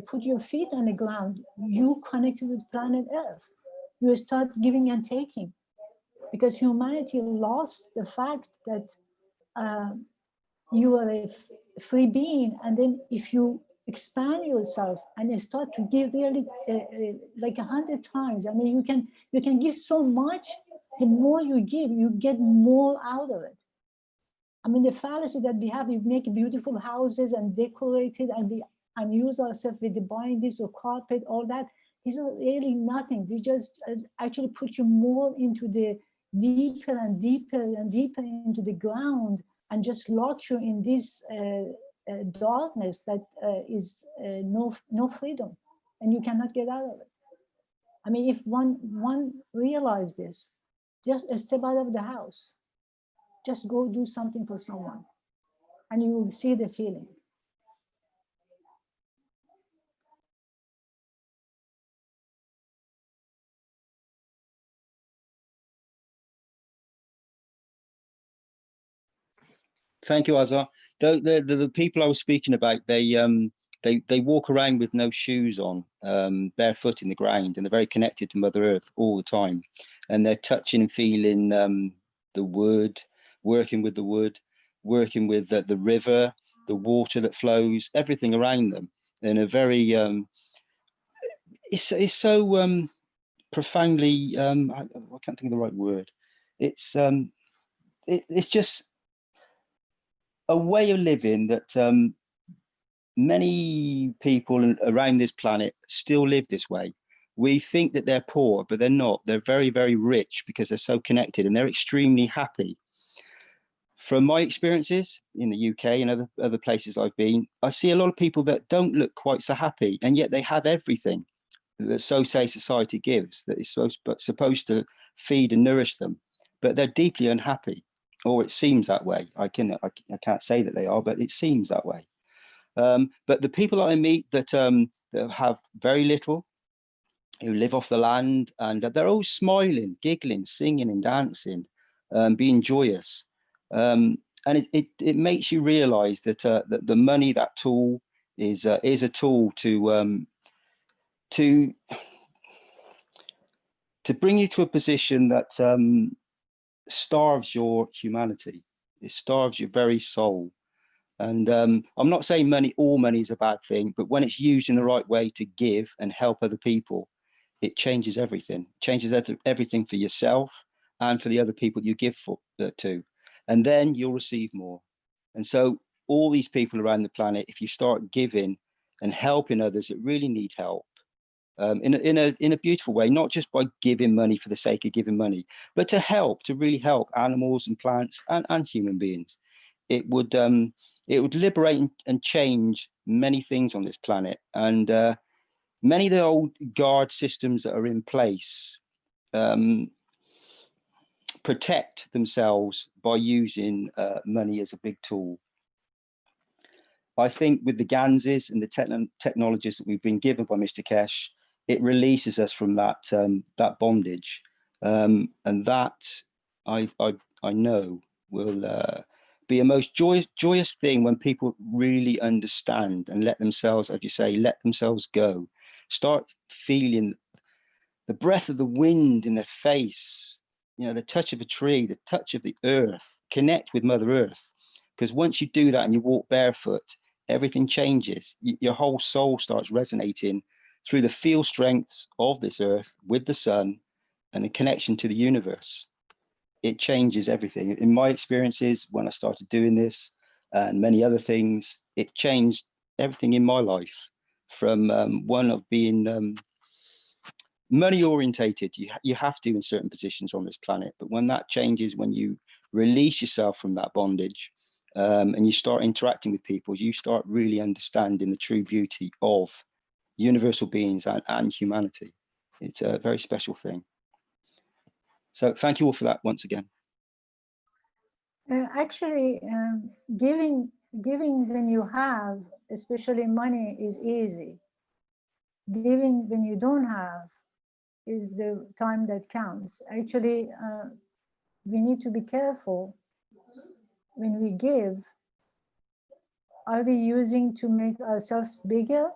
put your feet on the ground, you connected with planet Earth. You start giving and taking. Because humanity lost the fact that you are a free being, and then if you expand yourself and start to give really like 100 times, I mean, you can give so much. The more you give, you get more out of it. I mean, the fallacy that we have, we make beautiful houses and decorate it and we amuse ourselves with the buying this or carpet, all that. These are really nothing. They just actually put you more into the deeper and deeper and deeper into the ground, and just lock you in this darkness that is no freedom, and you cannot get out of it. I mean, if one realize this, just step out of the house, just go do something for someone, and you will see the feeling. Thank you, Azar. The people I was speaking about, they walk around with no shoes on, barefoot in the ground, and they're very connected to Mother Earth all the time. And they're touching and feeling the wood, working with the wood, working with the river, the water that flows, everything around them. In a very, it's so profoundly, I can't think of the right word. It's just a way of living that many people around this planet still live this way. We think that they're poor, but they're not. They're very, very rich because they're so connected and they're extremely happy. From my experiences in the UK and other places I've been, I see a lot of people that don't look quite so happy, and yet they have everything that society gives, that is supposed to feed and nourish them, but they're deeply unhappy, or it seems that way. I can't say that they are, but it seems that way. But the people that I meet that have very little, who live off the land, and they're always smiling, giggling, singing and dancing, being joyous. And it makes you realize that, that the money, that tool, is a tool to bring you to a position that starves your humanity. It starves your very soul. And I'm not saying all money is a bad thing, but when it's used in the right way to give and help other people, it changes everything. It changes everything for yourself and for the other people you give to. And then you'll receive more. And so all these people around the planet, if you start giving and helping others that really need help, in a beautiful way, not just by giving money for the sake of giving money, but to really help animals and plants and human beings, it would liberate and change many things on this planet. And many of the old guard systems that are in place protect themselves by using money as a big tool. I think with the Ganses and the technologies that we've been given by Mr. Keshe, it releases us from that that bondage, and that I know will be a most joyous thing when people really understand and let themselves, as you say, let themselves go, start feeling the breath of the wind in their face, you know, the touch of a tree, the touch of the earth, connect with Mother Earth. Because once you do that and you walk barefoot, everything changes. Your whole soul starts resonating through the field strengths of this earth with the sun and the connection to the universe. It changes everything. In my experiences, when I started doing this and many other things, it changed everything in my life, from one of being money orientated. You have to in certain positions on this planet, but when that changes, when you release yourself from that bondage, and you start interacting with people, you start really understanding the true beauty of universal beings and humanity. It's a very special thing. So thank you all for that once again. Actually, giving when you have, especially money, is easy. Giving when you don't have is the time that counts. Actually, we need to be careful when we give. Are we using to make ourselves bigger?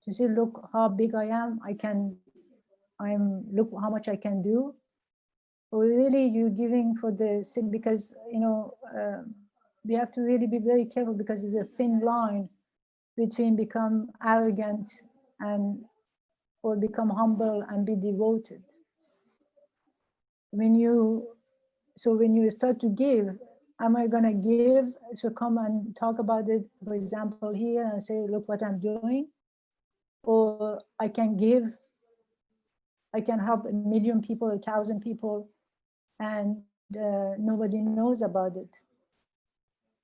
To say, look how big I am, look how much I can do? Or really you giving for the sake, because, you know, we have to really be very careful, because there's a thin line between become arrogant or become humble and be devoted. When you start to give, am I going to give to come and talk about it, for example, here and say, look what I'm doing? Or I can give, I can help 1 million people, 1,000 people, and nobody knows about it.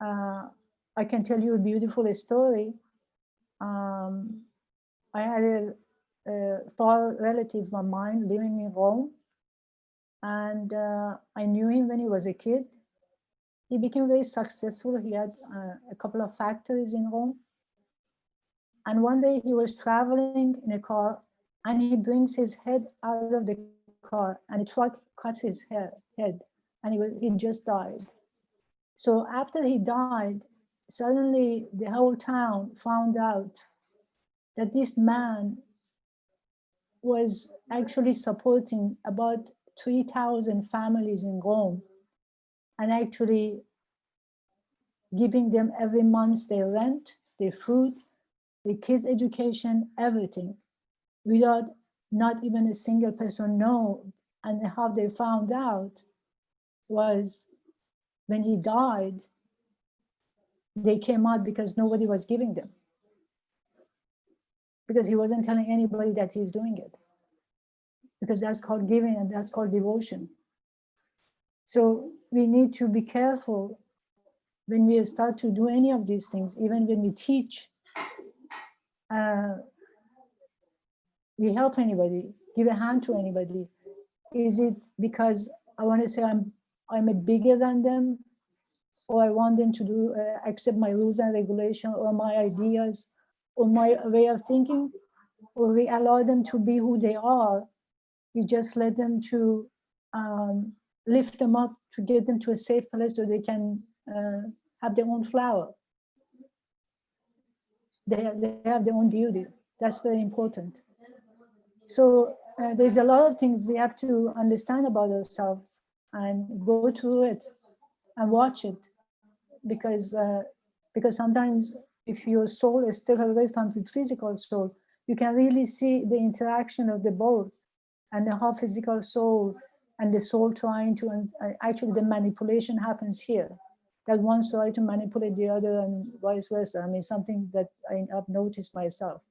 I can tell you a beautiful story. I had a far relative of mine living in Rome, and I knew him when he was a kid. He became very successful. He had a couple of factories in Rome. And one day he was traveling in a car, and he brings his head out of the car, and a truck cuts his head, and he just died. So after he died, suddenly the whole town found out that this man was actually supporting about 3,000 families in Rome, and actually giving them every month their rent, their food, their kids' education, everything, without not even a single person know. And how they found out was when he died, they came out because nobody was giving them, because he wasn't telling anybody that he's doing it, because that's called giving and that's called devotion. So we need to be careful when we start to do any of these things. Even when we teach, we help anybody, give a hand to anybody. Is it because I want to say I'm a bigger than them, or I want them to do accept my rules and regulation, or my ideas, or my way of thinking, or we allow them to be who they are? We just let them to lift them up, to get them to a safe place where they can have their own flower. They have their own beauty. That's very important. So there's a lot of things we have to understand about ourselves and go through it and watch it, because sometimes if your soul is still away from the physical soul, you can really see the interaction of the both, and the how physical soul and the soul trying to, actually the manipulation happens here. that one try to manipulate the other and vice versa. I mean, something that I've noticed myself.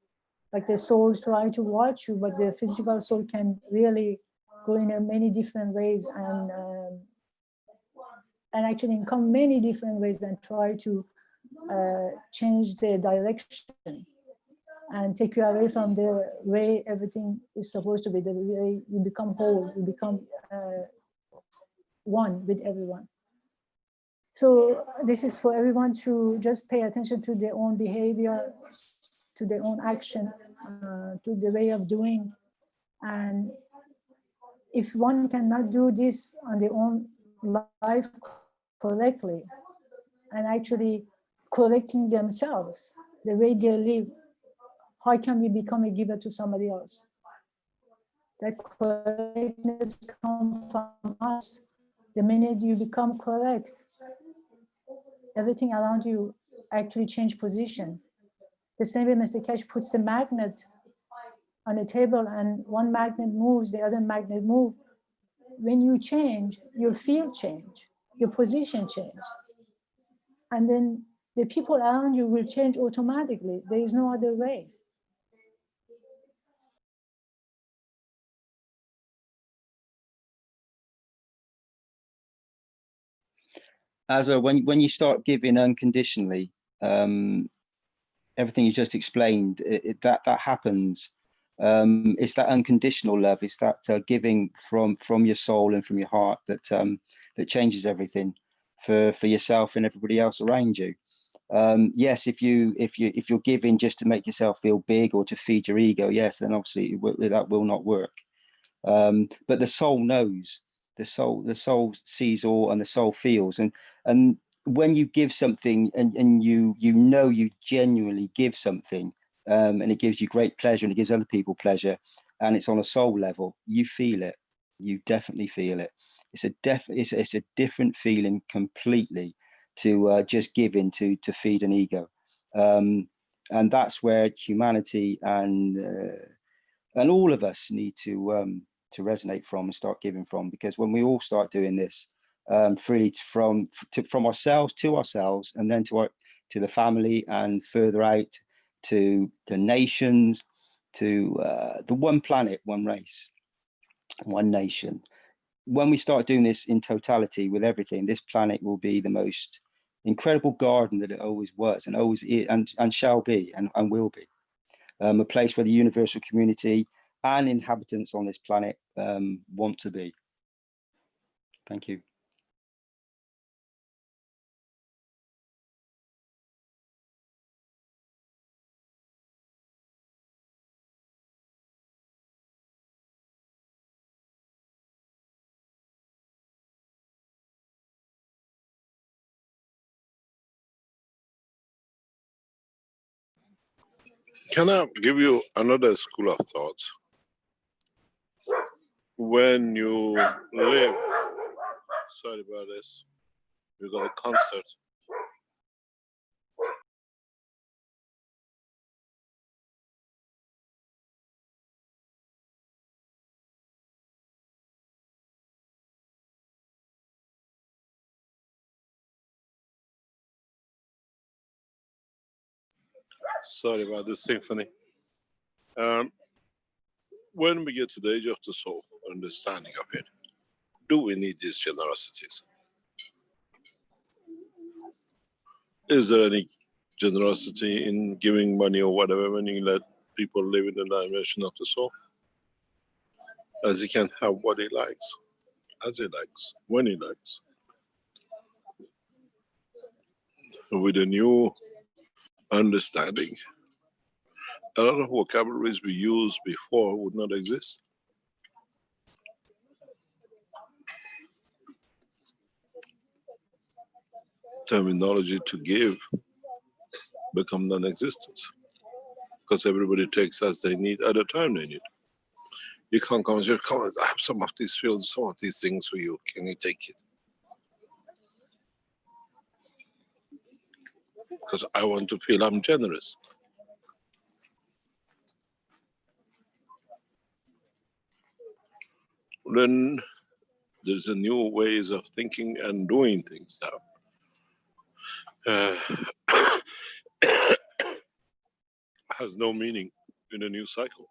Like the souls try to watch you, but the physical soul can really go in many different ways and actually come many different ways and try to change the direction and take you away from the way everything is supposed to be, the way you become whole, you become one with everyone. So this is for everyone to just pay attention to their own behavior, to their own action, to the way of doing. And if one cannot do this on their own life correctly, and actually correcting themselves, the way they live, how can we become a giver to somebody else? That correctness comes from us. The minute you become correct, everything around you actually change position. The same way Mr. Keshe puts the magnet on a table and one magnet moves, the other magnet moves. When you change, your field change, your position change. And then the people around you will change automatically. There is no other way. As when you start giving unconditionally, everything you just explained, that happens. It's that unconditional love. It's that giving from your soul and from your heart that changes everything for yourself and everybody else around you. Yes, if you're giving just to make yourself feel big or to feed your ego, yes, then obviously that will not work. But the soul knows. The soul sees all, and the soul feels. And when you give something and you know you genuinely give something, and it gives you great pleasure and it gives other people pleasure, and it's on a soul level, you feel it. You definitely feel it. It's a different feeling completely to just giving to feed an ego, and that's where humanity and all of us need to resonate from and start giving from, because when we all start doing this freely from ourselves to ourselves, and then to the family, and further out to the nations, to the one planet, one race, one nation. When we start doing this in totality with everything, this planet will be the most incredible garden that it always was and always is, and shall be, and will be. A place where the universal community and inhabitants on this planet want to be. Thank you. Can I give you another school of thought? When you live, sorry about this, we got a concert. Sorry about this symphony. When we get to the age of the soul, understanding of it, do we need these generosities? Is there any generosity in giving money or whatever when you let people live in the dimension of the soul? As he can have what he likes, as he likes, when he likes. With a new understanding, a lot of vocabularies we used before would not exist. Terminology to give become non-existent because everybody takes as they need at the time they need. You can't come and say, come on, I have some of these fields, some of these things for you. Can you take it? Because I want to feel I'm generous. Then there's a new ways of thinking and doing things now. uh, has no meaning in a new cycle.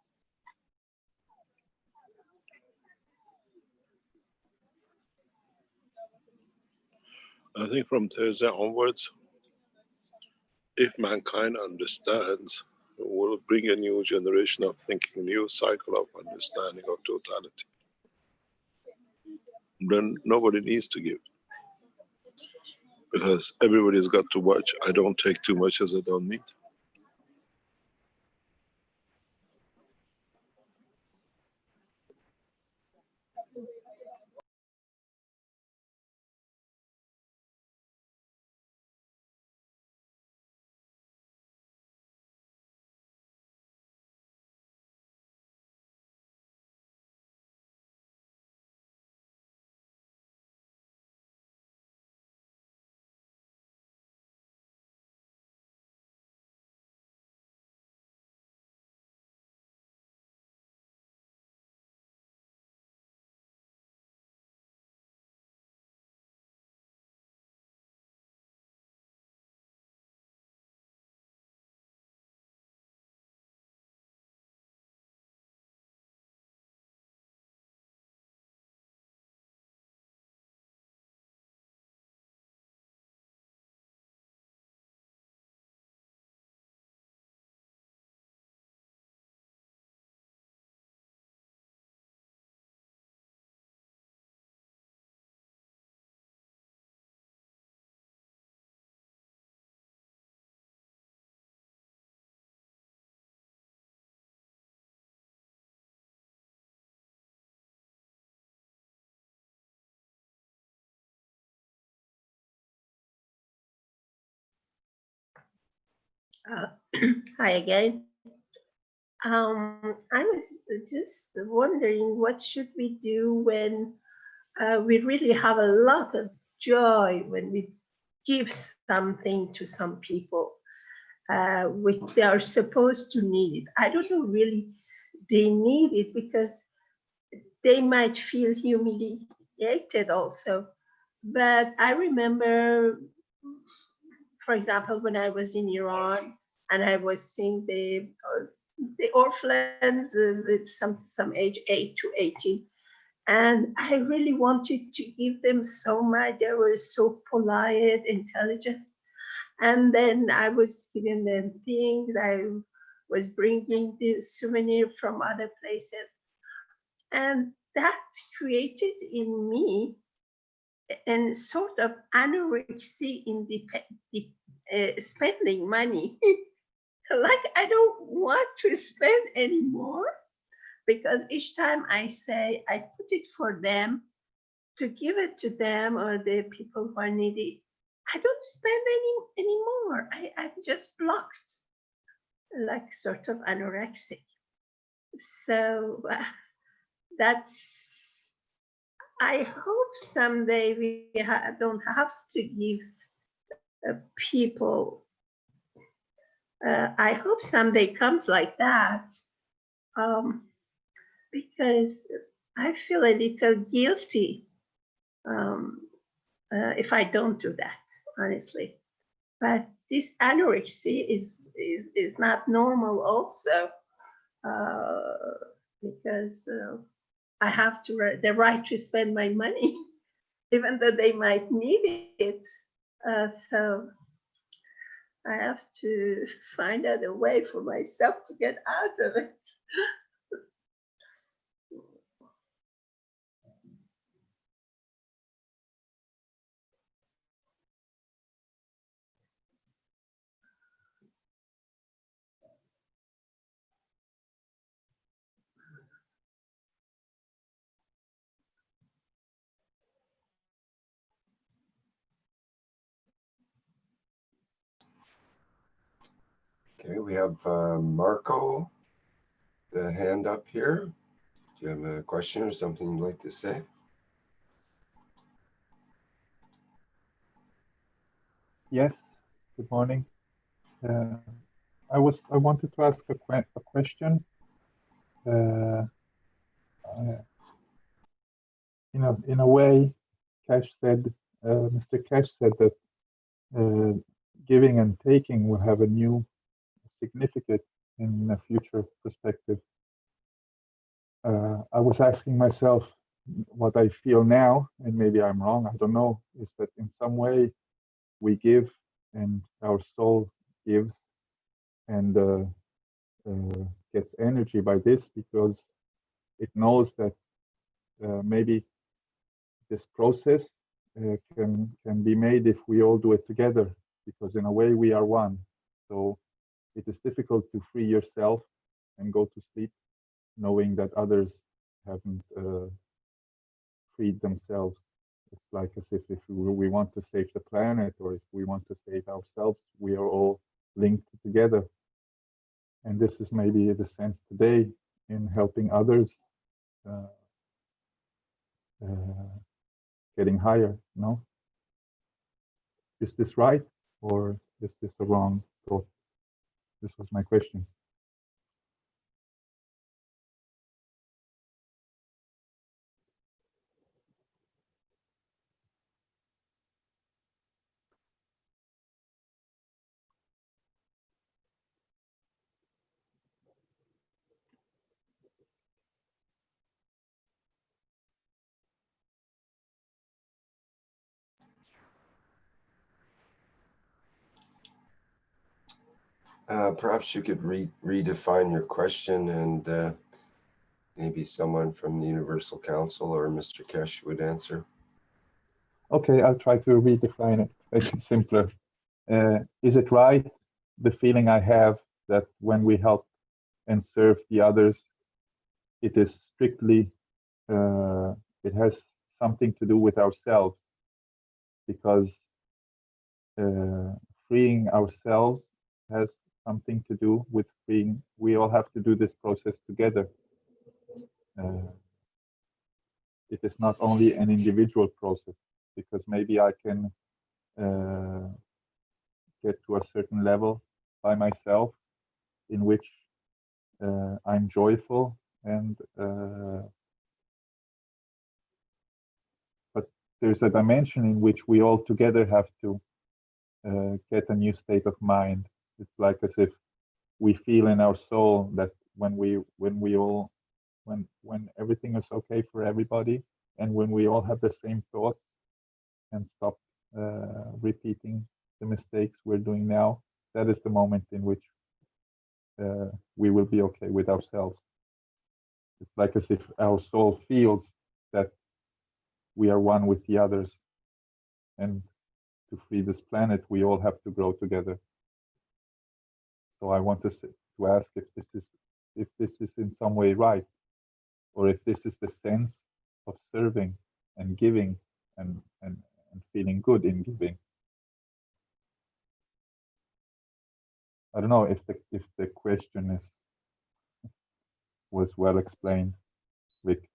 I think from Thursday onwards, if mankind understands, it will bring a new generation of thinking, new cycle of understanding of totality. Then nobody needs to give, because everybody's got to watch. I don't take too much as I don't need. Hi again. I was just wondering, what should we do when we really have a lot of joy when we give something to some people, which they are supposed to need it. I don't know really they need it, because they might feel humiliated also. But I remember, for example, when I was in Iran and I was seeing the orphans with some age 8 to 18, and I really wanted to give them so much. They were so polite, intelligent, and then I was giving them things. I was bringing the souvenir from other places, and that created in me a sort of anorexia in the spending money. Like, I don't want to spend anymore, because each time I say I put it for them, to give it to them or the people who are needy, I don't spend anymore. I'm just blocked, like sort of anorexic. So that's, I hope someday we don't have to give people, I hope someday comes like that, because I feel a little guilty if I don't do that, honestly. But this anorexia is not normal also, because I have the right to spend my money, even though they might need it. So I have to find out a way for myself to get out of it. Okay, we have Marco, the hand up here. Do you have a question or something you'd like to say? Yes, good morning. I wanted to ask a question. In a way, Mr. Keshe said that giving and taking will have a new significance in a future perspective. I was asking myself what I feel now, and maybe I'm wrong, I don't know, is that in some way we give and our soul gives and gets energy by this because it knows that maybe this process can be made if we all do it together, because in a way we are one. So it is difficult to free yourself and go to sleep knowing that others haven't freed themselves. It's like as if we want to save the planet or if we want to save ourselves, we are all linked together. And this is maybe the sense today in helping others getting higher, no? Is this right or is this a wrong thought? This was my question. Perhaps you could redefine your question, and maybe someone from the Universal Council or Mr. Keshe would answer. Okay, I'll try to redefine it, make it simpler. Is it right, the feeling I have that when we help and serve the others, it is strictly, it has something to do with ourselves, because freeing ourselves has something to do with freeing, we all have to do this process together. It is not only an individual process, because maybe I can get to a certain level by myself in which I'm joyful and but there's a dimension in which we all together have to get a new state of mind. It's like as if we feel in our soul that when everything is okay for everybody and when we all have the same thoughts and stop repeating the mistakes we're doing now, that is the moment in which we will be okay with ourselves. It's like as if our soul feels that we are one with the others, and to free this planet, we all have to grow together. So I want to ask if this is in some way right, or if this is the sense of serving and giving and feeling good in giving. I don't know if the question was well explained, Rick.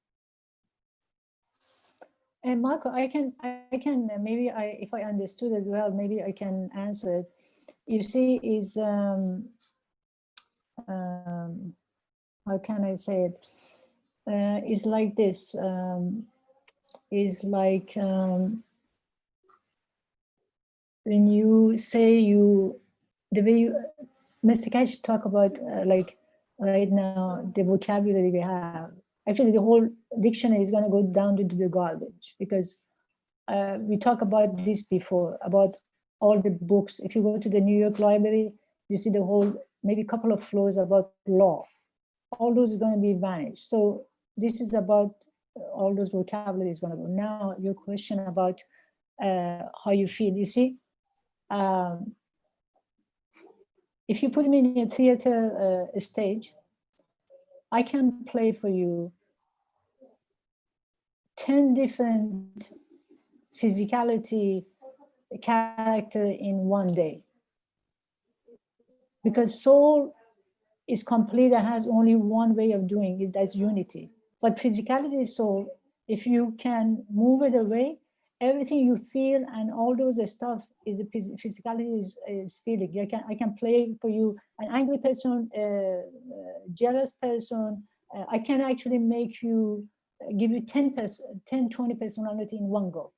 And Marco, I can maybe if I understood it well, maybe I can answer it. You see, is how can I say it? It's like this. It's like when you say the way Mr. Keshe talk about like right now, the vocabulary we have, actually the whole dictionary is going to go down into the garbage, because we talked about this before, about all the books. If you go to the New York Library, you see the whole, maybe a couple of floors about law. All those are going to be vanished. So this is about all those vocabulary is going to go. Now your question about how you feel, you see, if you put me in a theater stage, I can play for you 10 different physicality character in one day, because soul is complete and has only one way of doing it, that's unity. But physicality is soul, if you can move it away, everything you feel and all those stuff is a physicality is feeling. I can play for you an angry person, jealous person. I can actually make you, give you 10, 20 personality in one go.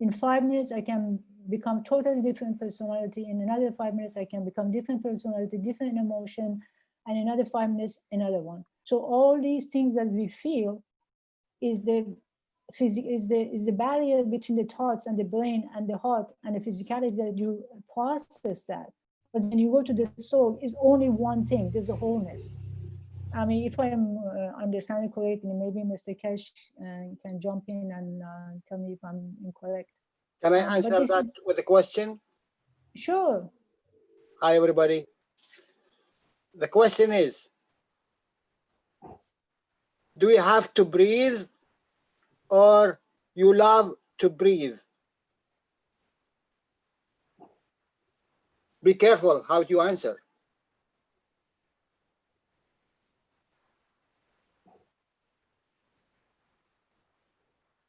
In 5 minutes, I can become totally different personality. In another 5 minutes, I can become different personality, different emotion, and another 5 minutes, another one. So all these things that we feel is the is the barrier between the thoughts and the brain and the heart and the physicality that you process that. But when you go to the soul, it's only one thing. There's a wholeness. I mean, if I'm understanding correctly, maybe Mr. Keshe can jump in and tell me if I'm incorrect. Can I answer that with a question? Sure. Hi, everybody. The question is, do you have to breathe or you love to breathe? Be careful how you answer.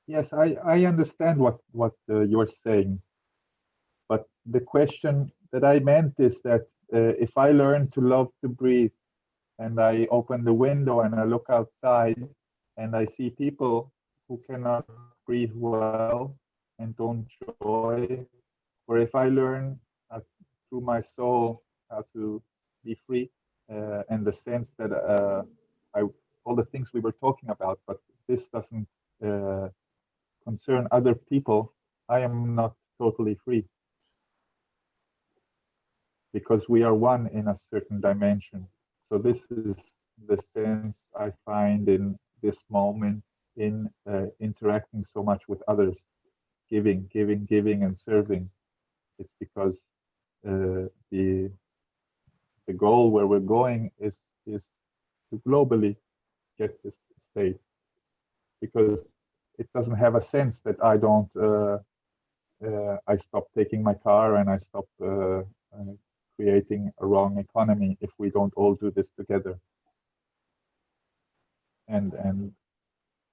Yes, I understand what you're saying, but the question that I meant is that if I learn to love to breathe and I open the window and I look outside and I see people who cannot breathe well and don't joy, or if I learn through my soul how to be free, and the sense that all the things we were talking about, but this doesn't concern other people, I am not totally free, because we are one in a certain dimension. So this is the sense I find in this moment in interacting so much with others, giving, and serving. It's because the goal where we're going is to globally get this state, because it doesn't have a sense that I don't I stop taking my car and I stop creating a wrong economy if we don't all do this together. And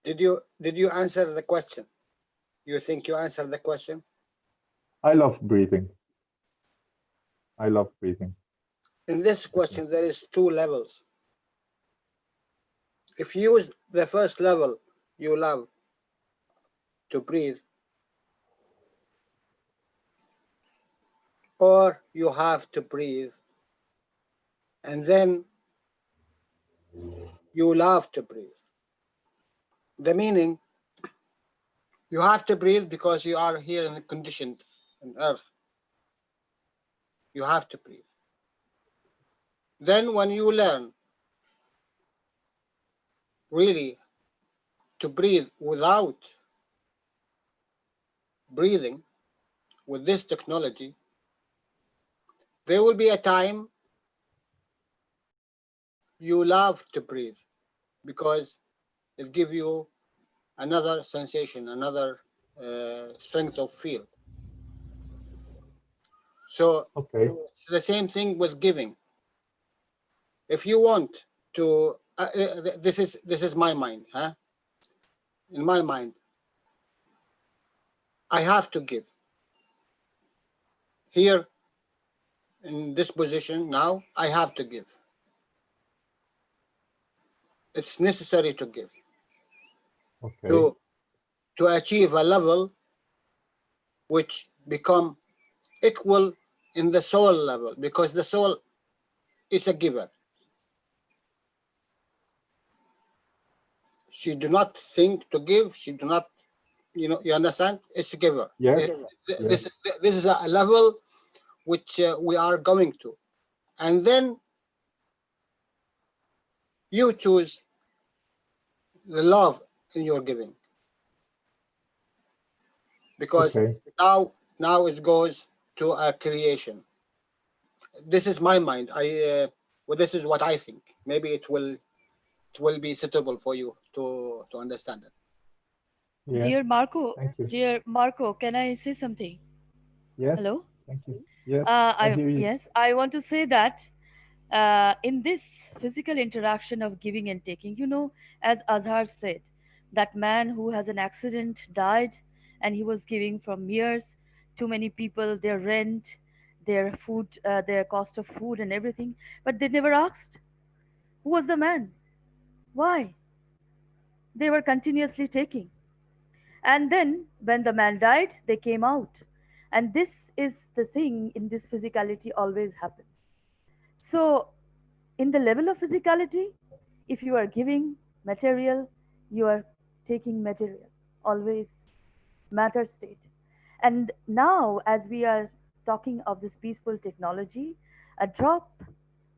did you answer the question? You think you answered the question? I love breathing. I love breathing. In this question, there is 2 levels. If you use the first level, you love to breathe, or you have to breathe, and then you love to breathe. The meaning, you have to breathe because you are here and conditioned on earth. You have to breathe. Then when you learn really to breathe without breathing with this technology, there will be a time you love to breathe because it gives you another sensation, another strength of feel. So okay. It's the same thing with giving. If you want to, this is my mind, huh? In my mind, I have to give. Here, in this position now, I have to give. It's necessary to give. Okay. To achieve a level which become equal in the soul level, because the soul is a giver. She do not think to give. She do not, you understand? It's a giver. Yes. This is a level which we are going to, and then you choose the love in your giving, because okay. now it goes to a creation. This is my mind. Well, this is what I think. Maybe it will be suitable for you to understand it. Yes. Dear Marco, can I say something? Yes. Hello? Thank you. Yes, I hear you. Yes, I want to say that in this physical interaction of giving and taking, as Azhar said, that man who has an accident died and he was giving from years, too many people, their rent, their food, their cost of food and everything, but they never asked, who was the man? Why? They were continuously taking. And then when the man died, they came out And this is the thing in this physicality always happens. So in the level of physicality, if you are giving material, you are taking material, always matter state. And now, as we are talking of this peaceful technology, a drop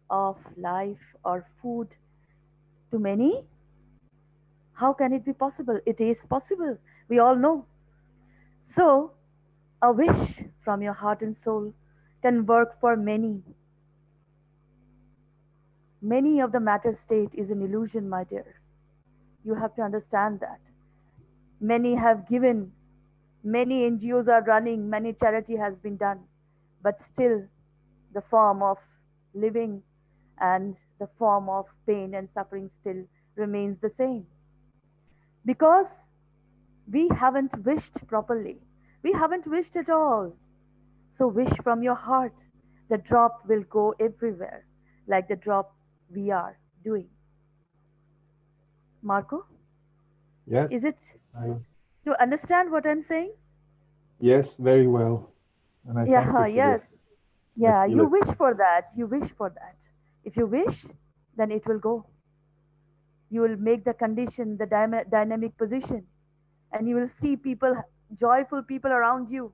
of life or food to many, how can it be possible? It is possible. We all know. So, a wish from your heart and soul can work for many. Many of the matter state is an illusion, my dear. You have to understand that. Many have given, many NGOs are running, many charity has been done, but still the form of living and the form of pain and suffering still remains the same. Because we haven't wished properly. We haven't wished at all. So wish from your heart. The drop will go everywhere, like the drop we are doing. Marco, Yes, is it, I, you understand what I'm saying? yes, very well. And I thank you Yeah, for this. yes. I Yeah, feel you it. wish for that. You wish for that. If you wish, then it will go. You will make the condition, the dynamic position, and you will see people, joyful people around you.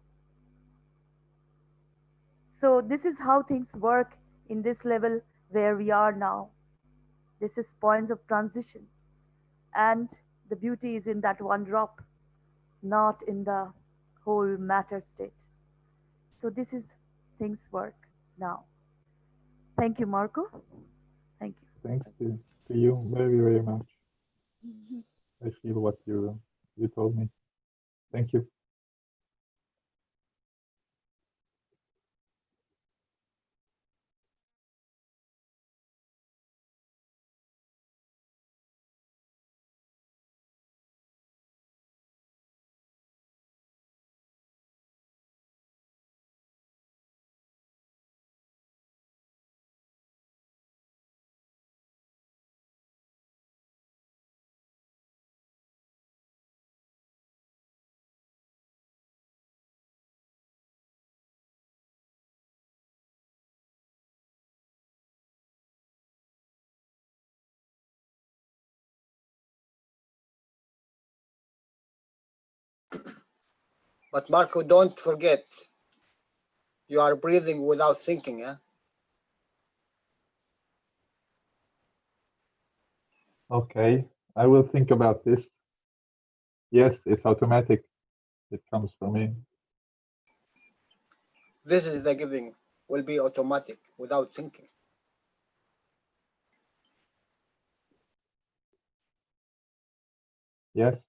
So this is how things work in this level where we are now. This is points of transition. And the beauty is in that one drop, not in the whole matter state. So this is things work now. Thank you, Marco. Thank you. Thanks to you very, very much. Mhm. I feel what you told me. Thank you. But Marco, don't forget, you are breathing without thinking, eh? Okay, I will think about this. Yes, it's automatic. It comes from me. This is the giving, will be automatic without thinking. Yes.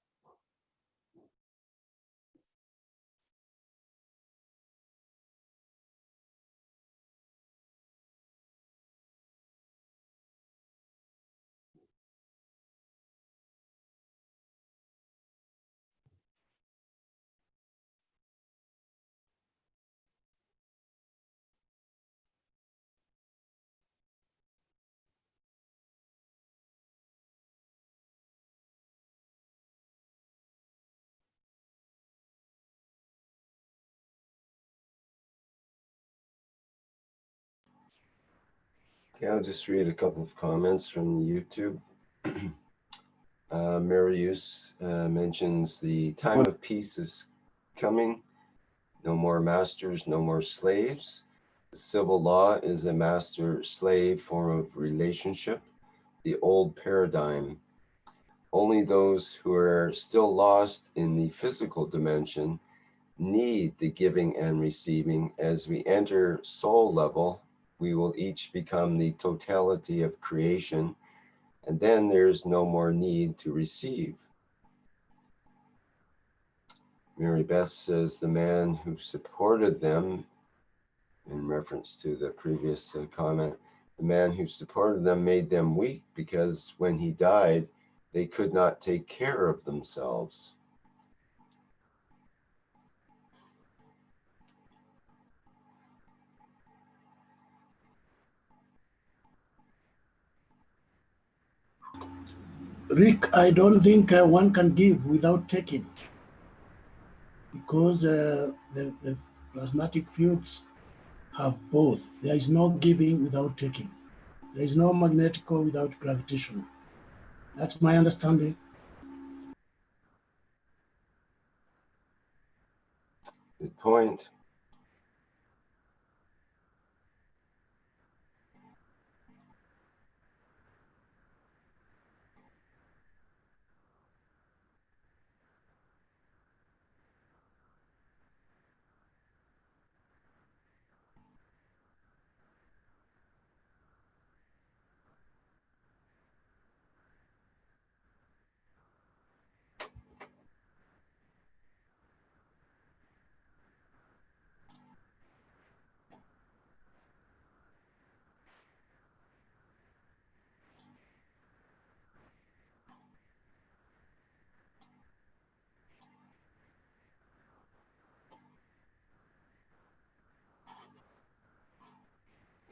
Okay, I'll just read a couple of comments from the YouTube. Marius mentions the time of peace is coming. No more masters, no more slaves. The civil law is a master-slave form of relationship, the old paradigm. Only those who are still lost in the physical dimension need the giving and receiving. As we enter soul level, we will each become the totality of creation, and then there's no more need to receive. Mary Beth says the man who supported them, in reference to the previous comment, the man who supported them made them weak because when he died, they could not take care of themselves. Rick, I don't think one can give without taking, because Plasmatic fields have both. There is no giving without taking. There is no magnetical without gravitational. That's my understanding. Good point.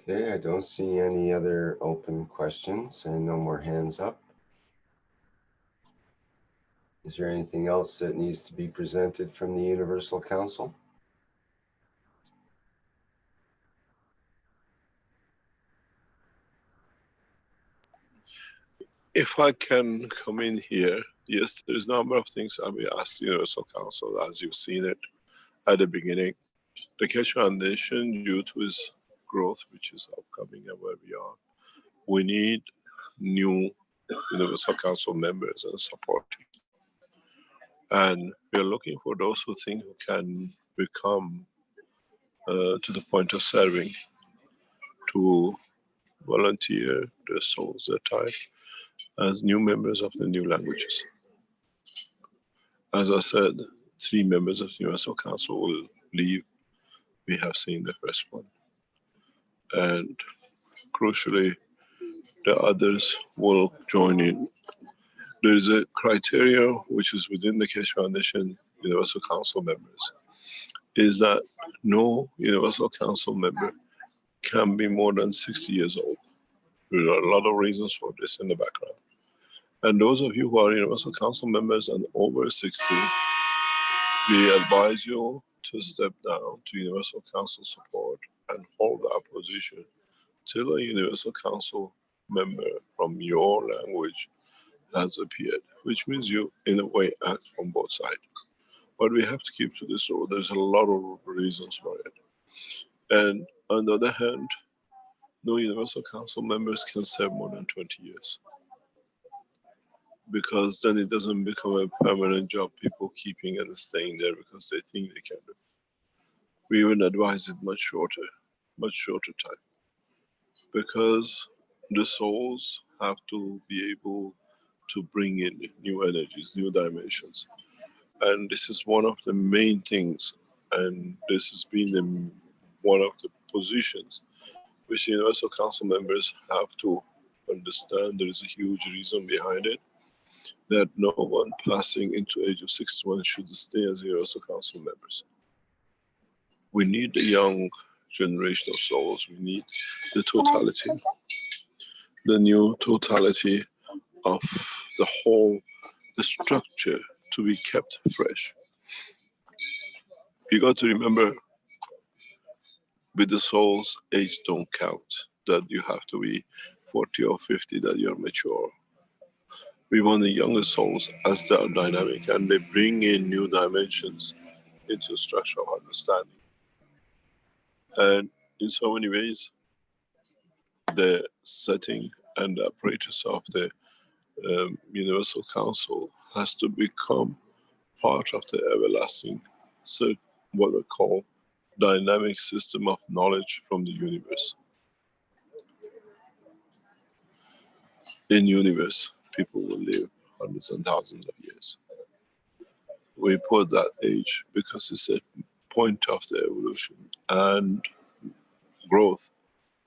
Okay, I don't see any other open questions and no more hands up. Is there anything else that needs to be presented from the Universal Council? If I can come in here, yes, there's a number of things I'll be asked the Universal Council, as you've seen it at the beginning. The Keshe Foundation, due to its growth, which is upcoming and where we are, we need new Universal Council members and support. And we are looking for those who think who can become to the point of serving, to volunteer their souls, their time, as new members of the new languages. As I said, 3 members of the Universal Council will leave. We have seen the first one. And crucially, the others will join in. There is a criteria which is within the Keshe Foundation Universal Council members, is that no Universal Council member can be more than 60 years old. There are a lot of reasons for this in the background. And those of you who are Universal Council members and over 60, we advise you to step down to Universal Council support and hold that position till a Universal Council member from your language has appeared, which means you, in a way, act from both sides. But we have to keep to this rule. There's a lot of reasons for it. And on the other hand, no Universal Council members can serve more than 20 years. Because then it doesn't become a permanent job, people keeping and staying there because they think they can do. We even advise it much shorter time. Because the souls have to be able to bring in new energies, new dimensions. And this is one of the main things, and this has been one of the positions which the Universal Council members have to understand. There is a huge reason behind it, that no one passing into age of 61 should stay as Universal Council members. We need the young generation of souls. We need the totality, the new totality of the whole, the structure to be kept fresh. You got to remember, with the souls, age don't count, that you have to be 40 or 50, that you're mature. We want the younger souls as they are dynamic and they bring in new dimensions into structure of understanding. And in so many ways, the setting and the apparatus of the Universal Council has to become part of the everlasting, so what we call dynamic system of knowledge from the universe. In universe, people will live hundreds and thousands of years. We put that age because it's a point of the evolution and growth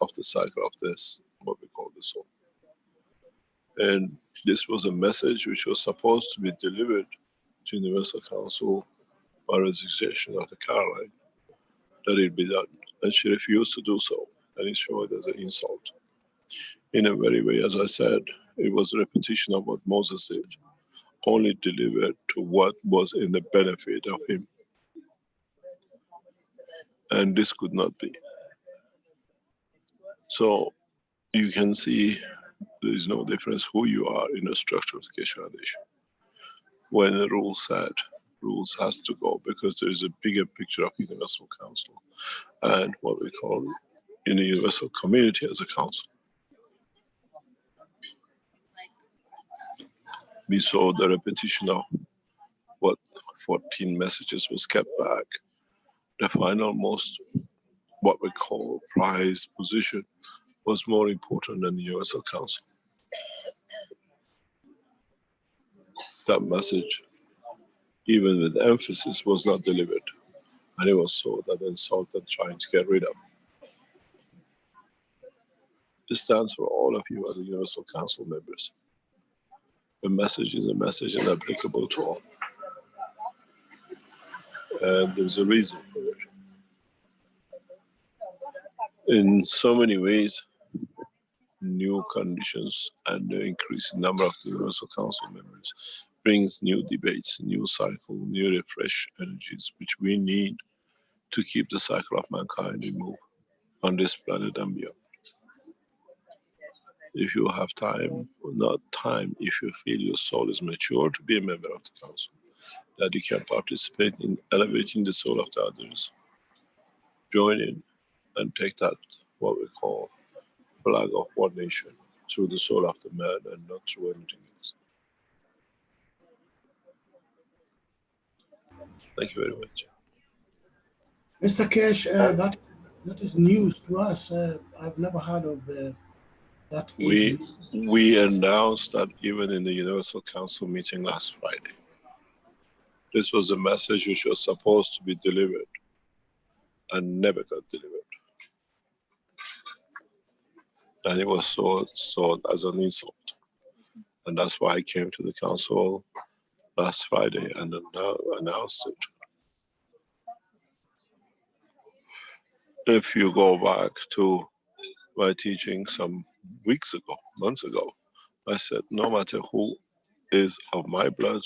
of the cycle of this, what we call the soul. And this was a message which was supposed to be delivered to Universal Council by resignation of the Caroline, that it be done. And she refused to do so, and it showed as an insult. In a very way, as I said, it was a repetition of what Moses did, only delivered to what was in the benefit of him. And this could not be. So you can see there is no difference who you are in the structure of the Keshe Foundation. When the rules said, rules has to go because there is a bigger picture of Universal Council and what we call in the Universal Community as a council. We saw the repetition of what 14 messages was kept back. The final most, what we call prize position, was more important than the Universal Council. That message, even with emphasis, was not delivered. And it was so that insult and trying to get rid of. This stands for all of you as the Universal Council members. The message is a message and applicable to all. And there's a reason for it. In so many ways, new conditions and the increasing number of the Universal Council members brings new debates, new cycle, new refresh energies, which we need to keep the cycle of mankind in move on this planet and beyond. If you have time, or not time, if you feel your soul is mature to be a member of the council, that you can participate in elevating the soul of the others, join in and take that, what we call flag of one nation, through the soul of the man and not through anything else. Thank you very much. Mr. Keshe, that is news to us. I've never heard of that. We announced that even in the Universal Council meeting last Friday. This was a message which was supposed to be delivered and never got delivered. And it was sought as an insult. And that's why I came to the council last Friday and announced it. If you go back to my teaching some weeks ago, months ago, I said, no matter who is of my blood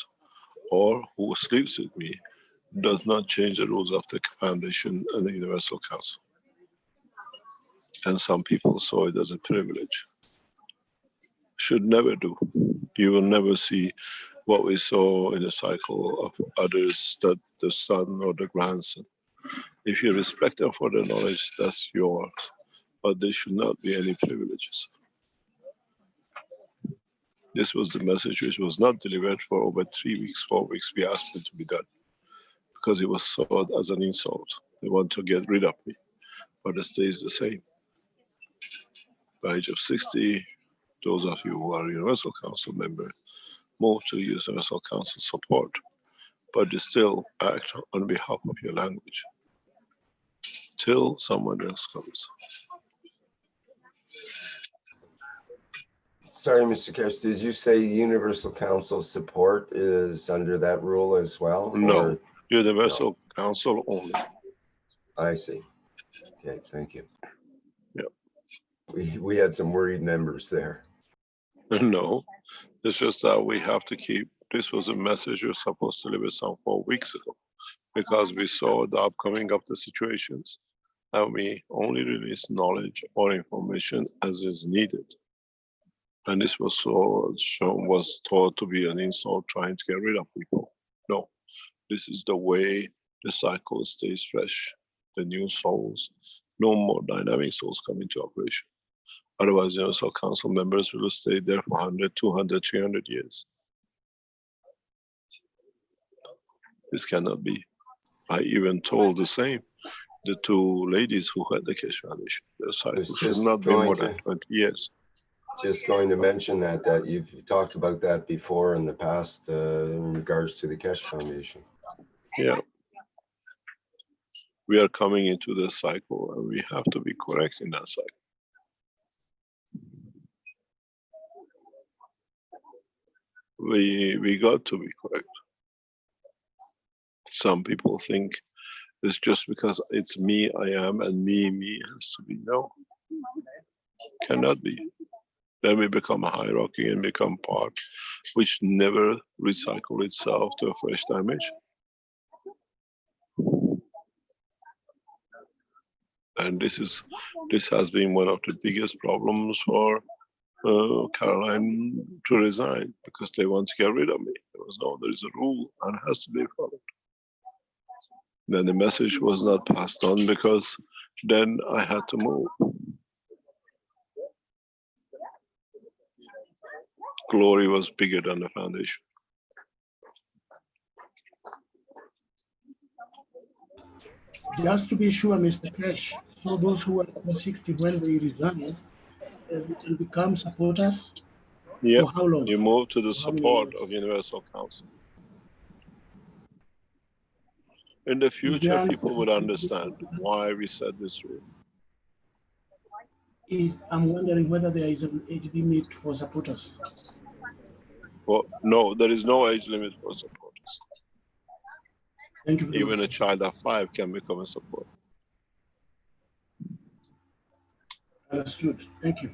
or who sleeps with me, does not change the rules of the foundation and the Universal Council. And some people saw it as a privilege. Should never do. You will never see what we saw in the cycle of others, that the son or the grandson. If you respect them for their knowledge, that's yours. But there should not be any privileges. This was the message which was not delivered for over 3 weeks, 4 weeks. We asked it to be done because it was sought as an insult. They want to get rid of me, but it stays the same. By age of 60, those of you who are Universal Council members move to Universal Council support, but they still act on behalf of your language till someone else comes. Sorry, Mr. Keshe, did you say Universal Council support is under that rule as well? No, Universal Council only. I see. Okay, thank you. Yeah. We had some worried members there. No, it's just that we have to keep, this was a message we were supposed to deliver some 4 weeks ago because we saw the upcoming of the situations and we only release knowledge or information as is needed. And this was was thought to be an insult trying to get rid of people. No, this is the way the cycle stays fresh. The new souls, no more dynamic souls come into operation. Otherwise, Universal Council members will stay there for 100, 200, 300 years. This cannot be. I even told the same, the 2 ladies who had the Keshe Foundation. Their cycle should not be more than 20 years. Just going to mention that you've talked about that before in the past in regards to the Keshe Foundation. Yeah. We are coming into the cycle and we have to be correct in that cycle. We got to be correct. Some people think it's just because it's me, I am, and me has to be. No, cannot be. Then we become a hierarchy and become part, which never recycle itself to a fresh dimension. And this has been one of the biggest problems for Caroline to resign, because they want to get rid of me. There is a rule and it has to be followed. Then the message was not passed on, because then I had to move. Glory was bigger than the foundation. Just to be sure, Mr. Keshe, so those who are over 60 when they resign, they can become supporters. Yep. For how long? You move to the For how many support years? of Universal Council. In the Is future, there an- people would understand why we set this rule. I'm wondering whether there is an age limit for supporters. Well, no, there is no age limit for supporters. Thank you very Even much. a child of 5 can become a supporter. Understood. Thank you.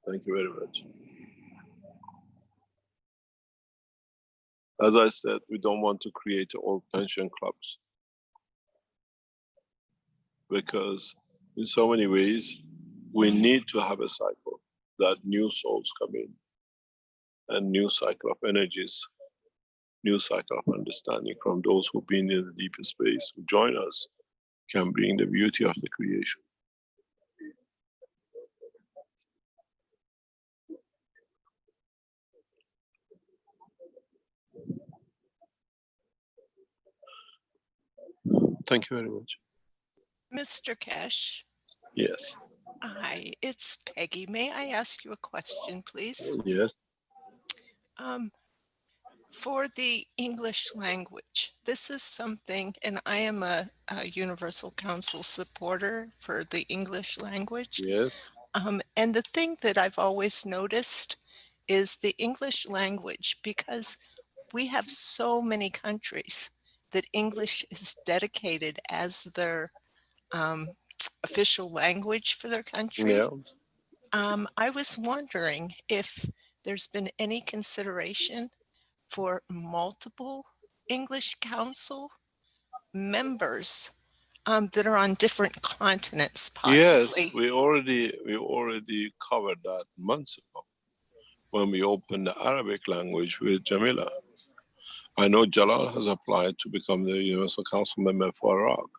Thank you very much. As I said, we don't want to create old pension clubs, because in so many ways, we need to have a cycle that new souls come in, and new cycle of energies, new cycle of understanding from those who've been in the deeper space, who join us, can bring the beauty of the creation. Thank you very much. Mr. Keshe. Yes. Hi, it's Peggy. May I ask you a question, please? Yes. For the English language, this is something, and I am a Universal Council supporter for the English language. Yes. And the thing that I've always noticed is the English language, because we have so many countries that English is dedicated as their official language for their country. Yeah. I was wondering if there's been any consideration for multiple English Council members that are on different continents, possibly. Yes, we already covered that months ago when we opened the Arabic language with Jamila. I know Jalal has applied to become the Universal Council member for Iraq.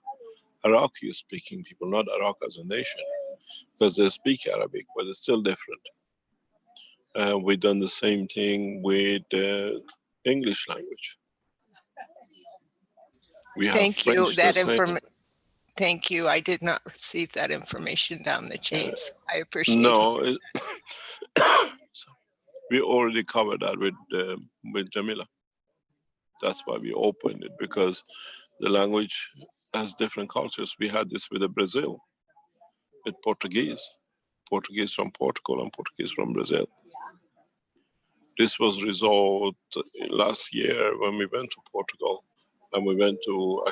Iraqi speaking people, not Iraq as a nation, because they speak Arabic, but it's still different. We've done the same thing with the English language. We have Thank you. French translated. Thank you. I did not receive that information down the chains. I appreciate No, it. we already covered that with Jamila. That's why we opened it, because the language has different cultures. We had this with Brazil, with Portuguese from Portugal and Portuguese from Brazil. This was resolved last year when we went to Portugal, and we went to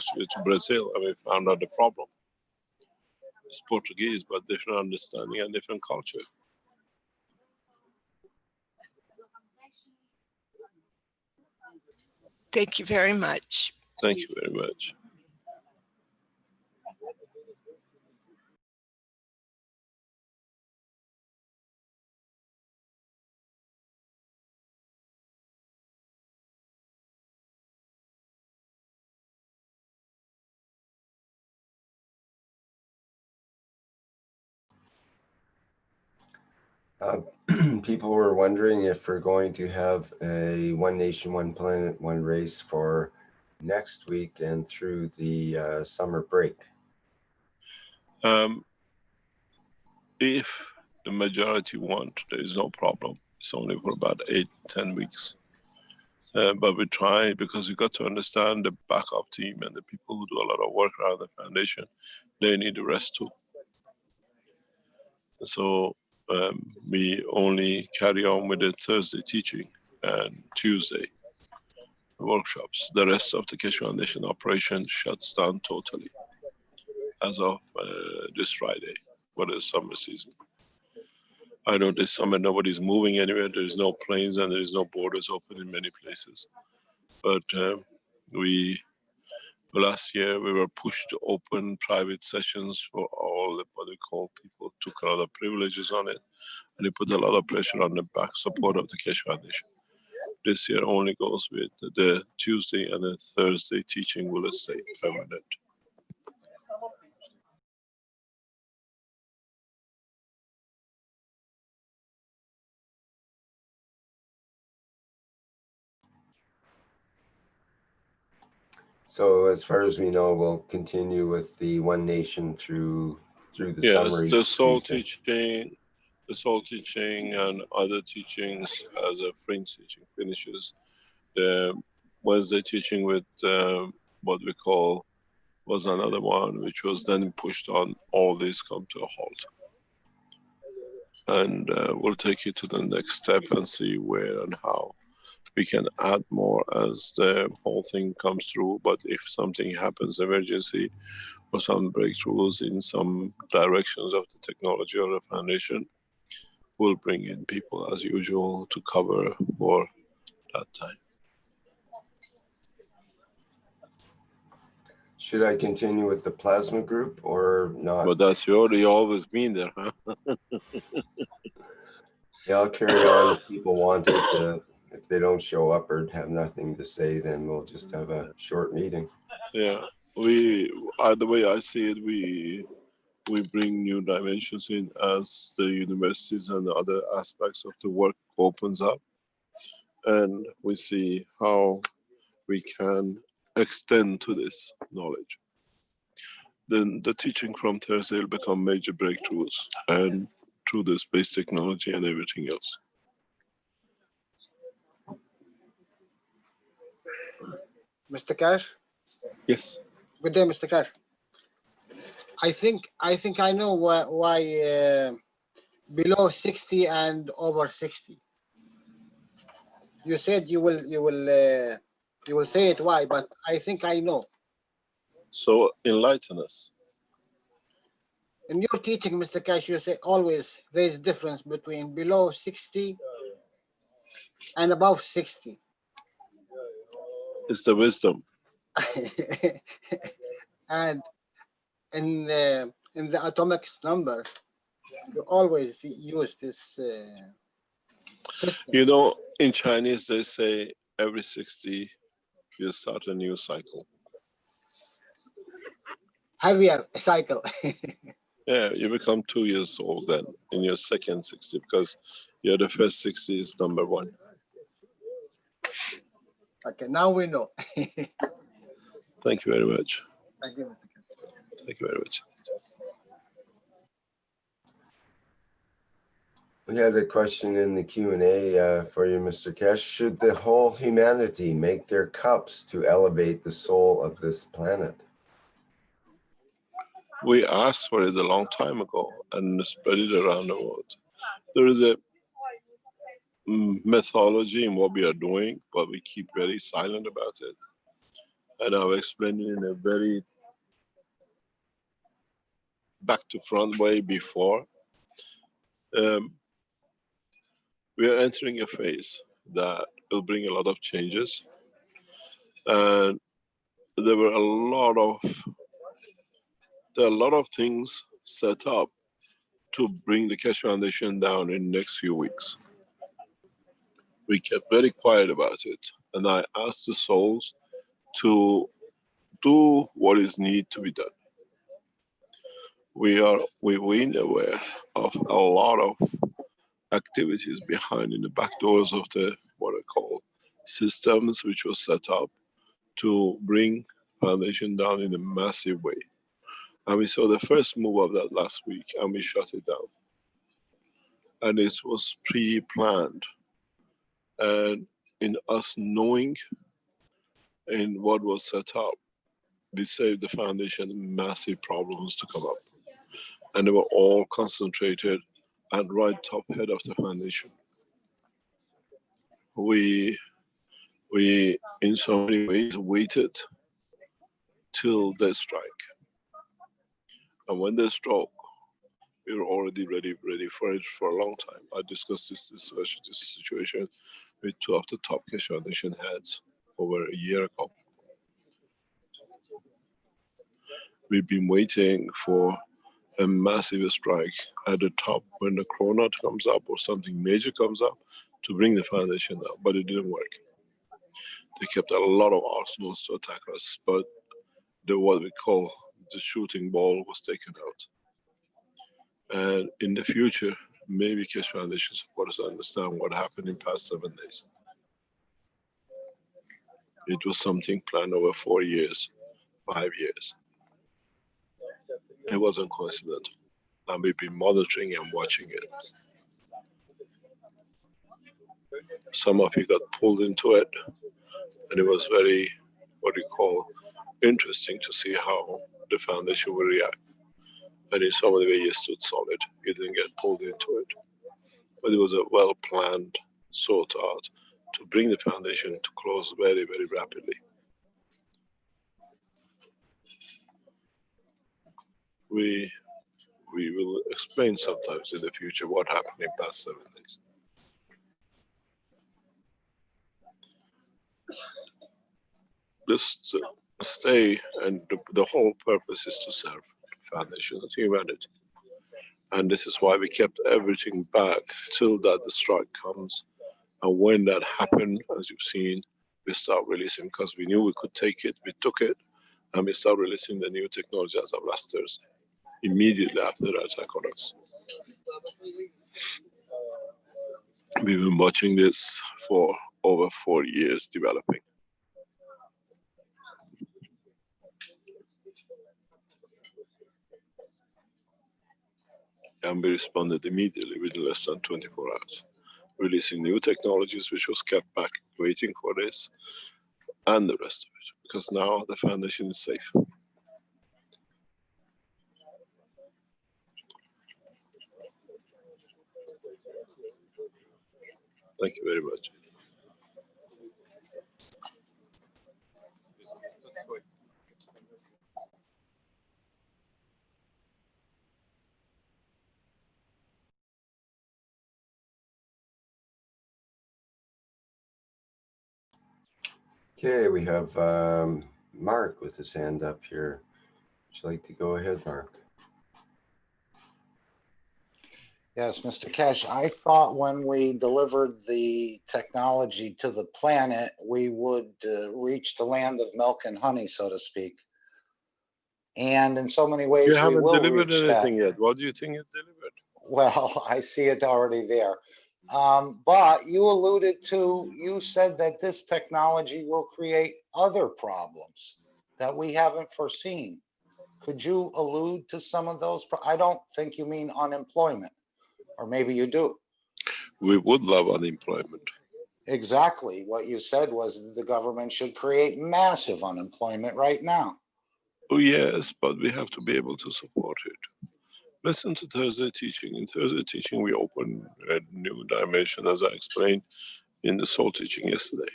Brazil, and we found out the problem. It's Portuguese, but different understanding and different culture. Thank you very much. Thank you very much. People were wondering if we're going to have a One Nation, One Planet, One Race for next week and through the summer break. If the majority want, there is no problem. It's only for about 8-10 weeks. But we try, because you got to understand the backup team and the people who do a lot of work around the foundation, they need the rest too. So we only carry on with the Thursday teaching and Tuesday workshops. The rest of the Keshe Foundation operation shuts down totally as of this Friday for the summer season. I know this summer nobody's moving anywhere. There is no planes and there is no borders open in many places. But last year we were pushed to open private sessions for all all the, what we call, people took a lot of privileges on it, and it put a lot of pressure on the back support of the Keshe Foundation. This year only goes with the Tuesday and the Thursday teaching will stay permanent. So as far as we know, we'll continue with the One Nation through the Yes, summary. the soul teaching and other teachings as a fringe teaching finishes. The Wednesday teaching with what we call was another one, which was then pushed on. All these come to a halt. And we'll take you to the next step and see where and how we can add more as the whole thing comes through. But if something happens, emergency, or some breakthroughs in some directions of the technology or the foundation, we'll bring in people as usual to cover for that time. Should I continue with the plasma group or not? But that's you always been there, huh? Yeah, I'll carry on if people want it. If they don't show up or have nothing to say, then we'll just have a short meeting. Yeah, the way I see it, we bring new dimensions in as the universities and the other aspects of the work opens up, and we see how we can extend to this knowledge. Then the teaching from Thursday will become major breakthroughs, and through the space technology and everything else. Mr. Cash? Yes. Good day, Mr. Cash. I think I know why below 60 and over 60. You said you will say it why, but I think I know. So enlighten us. In your teaching, Mr. Cash, you say always there is difference between below 60 and above 60. It's the wisdom. And in the atomic number, you always use this system. You know, in Chinese, they say every 60 you start a new cycle. Heavier cycle. Yeah, you become 2 years old then in your second 60 because your the first 60 is number 1. Okay, now we know. Thank you very much. Thank you, Mr. Cash. Thank you very much. We had a question in the Q&A for you, Mr. Kesh. Should the whole humanity make their cups to elevate the soul of this planet? We asked for it a long time ago and spread it around the world. There is a methodology in what we are doing, but we keep very silent about it. And I've explained it in a very back to front way before. We are entering a phase that will bring a lot of changes. And there are a lot of things set up to bring the Keshe Foundation down in the next few weeks. We kept very quiet about it. And I asked the souls to do what is needed to be done. We're aware of a lot of activities behind in the back doors of the what I call systems, which was set up to bring foundation down in a massive way. And we saw the first move of that last week and we shut it down. And it was pre-planned. And in us knowing in what was set up, we saved the foundation massive problems to come up. And they were all concentrated at right top head of the foundation. We in so many ways waited till they strike. And when they struck, we were already ready for it for a long time. I discussed this situation with 2 of the top Keshe Foundation heads over a year ago. We've been waiting for a massive strike at the top when the corona comes up or something major comes up to bring the foundation down, but it didn't work. They kept a lot of arsenals to attack us, but what we call the shooting ball was taken out. And in the future, maybe Keshe Foundation supporters understand what happened in past 7 days. It was something planned over 4 years, 5 years. It wasn't coincidental. And we've been monitoring and watching it. Some of you got pulled into it, and it was very, interesting to see how the foundation will react. And in some of the way, you stood solid. You didn't get pulled into it. But it was a well-planned, sought out to bring the foundation to close very, very rapidly. We will explain sometimes in the future what happened in past 7 days. Just stay, and the whole purpose is to serve the foundation of humanity. And this is why we kept everything back till that the strike comes. And when that happened, as you've seen, we start releasing because we knew we could take it. We took it, and we start releasing the new technology as of last Thursday, immediately after the attack on us. We've been watching this for over 4 years developing. And we responded immediately within less than 24 hours, releasing new technologies which was kept back waiting for this and the rest of it, because now the foundation is safe. Thank you very much. Okay, we have Mark with his hand up here. Would you like to go ahead, Mark? Yes, Mr. Keshe, I thought when we delivered the technology to the planet, we would reach the land of milk and honey, so to speak. And in so many ways, You we haven't will delivered reach anything that. yet. What do you think you delivered? Well, I see it already there. But you alluded to, you said that this technology will create other problems that we haven't foreseen. Could you allude to some of those? I don't think you mean unemployment, or maybe you do. We would love unemployment. Exactly. What you said was the government should create massive unemployment right now. Oh yes, but we have to be able to support it. Listen to Thursday teaching. In Thursday teaching, we open a new dimension, as I explained in the soul teaching yesterday.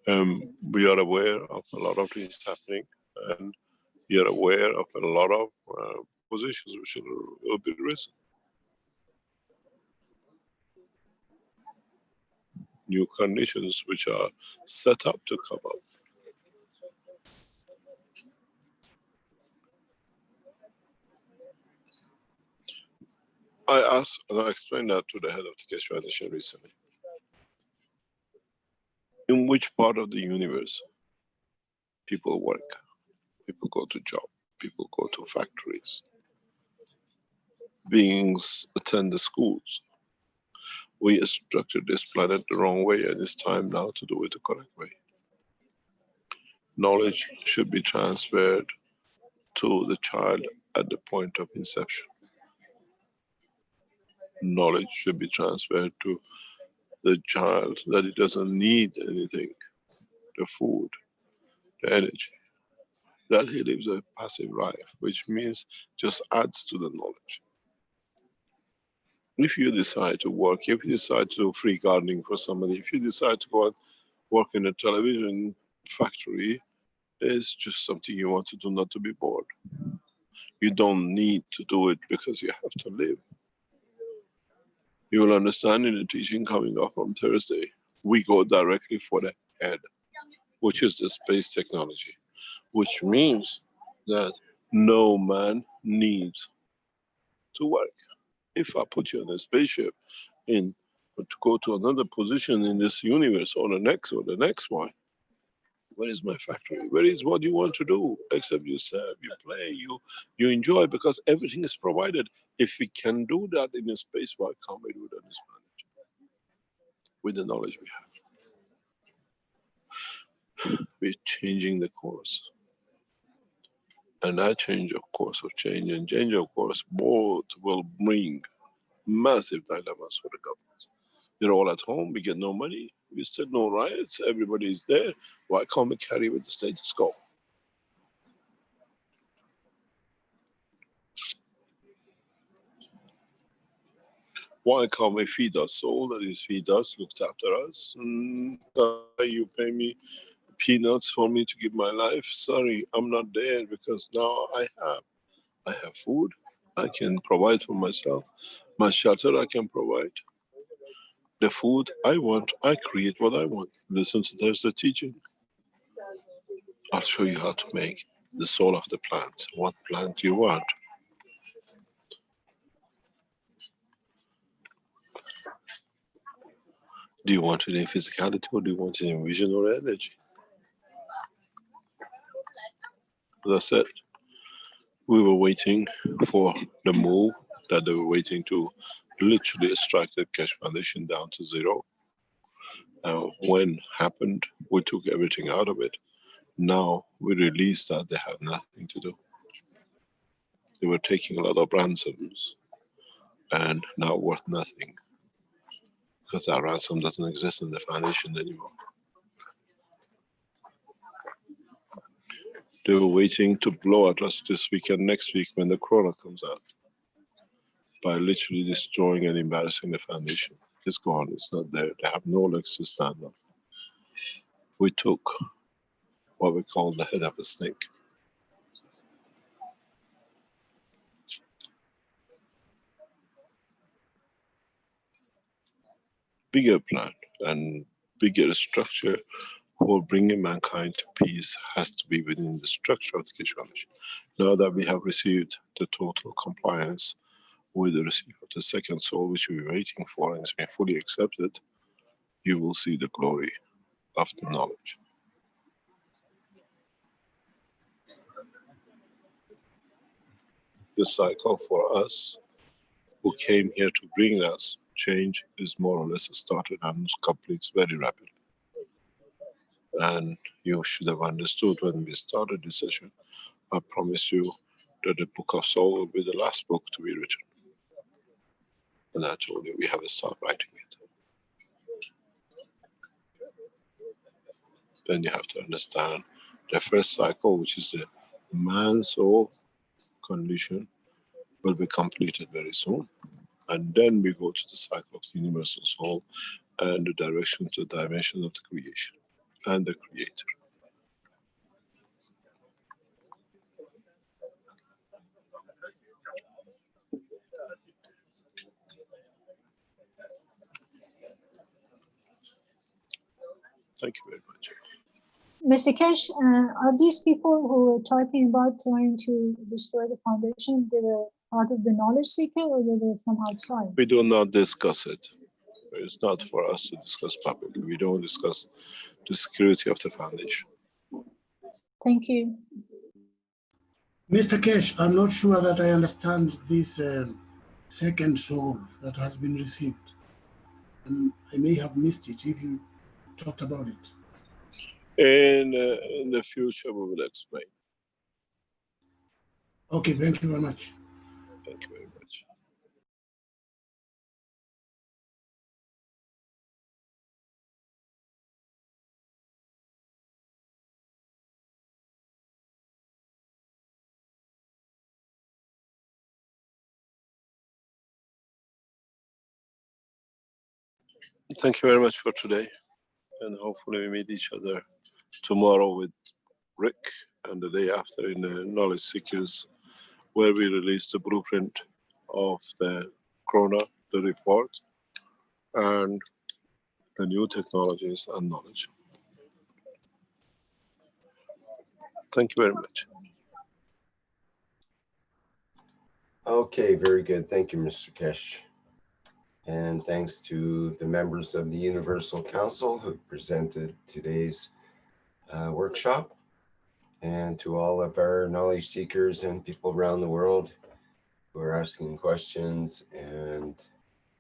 We are aware of a lot of things happening, and we are aware of a lot of positions which will be risen. New conditions which are set up to come up. I asked, and I explained that to the head of the Keshe Foundation recently. In which part of the universe people work, people go to job, people go to factories, beings attend the schools. We structured this planet the wrong way, and it's time now to do it the correct way. Knowledge should be transferred to the child at the point of inception. Knowledge should be transferred to the child that it doesn't need anything, the food, the energy, that he lives a passive life, which means just adds to the knowledge. If you decide to work, if you decide to do free gardening for somebody, if you decide to go and work in a television factory, it's just something you want to do not to be bored. You don't need to do it because you have to live. You will understand in the teaching coming up on Thursday, we go directly for the head, which is the space technology, which means that no man needs to work. If I put you in a spaceship to go to another position in this universe or the next one, where is my factory? Where is what you want to do? Except you serve, you play, you enjoy, because everything is provided. If we can do that in space, why can't we do that on this planet? With the knowledge we have. We're changing the course. And that change of course of change and change of course both will bring massive dilemmas for the governments. They're all at home, we get no money, we still no riots, everybody is there. Why can't we carry with the status quo? Why can't we feed our soul that is feed us, looked after us? You pay me peanuts for me to give my life. Sorry, I'm not there, because now I have food, I can provide for myself. My shelter I can provide. The food I want, I create what I want. Listen to there's the teaching. I'll show you how to make the soul of the plant. What plant do you want? Do you want it in physicality, or do you want it in vision or energy? As I said, we were waiting for the move that they were waiting to literally strike the Keshe Foundation down to zero. When happened, we took everything out of it. Now we released that they have nothing to do. They were taking a lot of ransoms and now worth nothing, because that ransom doesn't exist in the foundation anymore. They were waiting to blow at us this week and next week when the corona comes out, by literally destroying and embarrassing the foundation. It's gone, it's not there. They have no legs to stand on. We took what we call the head of a snake. Bigger plan and bigger structure for bringing mankind to peace has to be within the structure of the Keshe Foundation. Now that we have received the total compliance with the receipt of the second soul, which we were waiting for, and it's been fully accepted, you will see the glory of the knowledge. The cycle for us who came here to bring us change is more or less started and completes very rapidly. And you should have understood when we started this session, I promised you that the Book of Soul will be the last book to be written. And I told you we have to start writing it. Then you have to understand the first cycle, which is the man-soul condition, will be completed very soon. And then we go to the cycle of the universal soul and the direction to the dimension of the creation and the creator. Thank you very much. Mr. Keshe, are these people who are talking about trying to destroy the foundation, they were part of the knowledge seeker, or they were from outside? We do not discuss it. It's not for us to discuss publicly. We don't discuss the security of the foundation. Thank you. Mr. Keshe, I'm not sure that I understand this second soul that has been received. And I may have missed it if you talked about it. In the future, we will explain. Okay, thank you very much. Thank you very much. Thank you very much for today. And hopefully we meet each other tomorrow with Rick, and the day after in the Knowledge Seekers, where we release the blueprint of the Corona, the report, and the new technologies and knowledge. Thank you very much. Okay, very good. Thank you, Mr. Keshe. And thanks to the members of the Universal Council who presented today's workshop, and to all of our knowledge seekers and people around the world who are asking questions and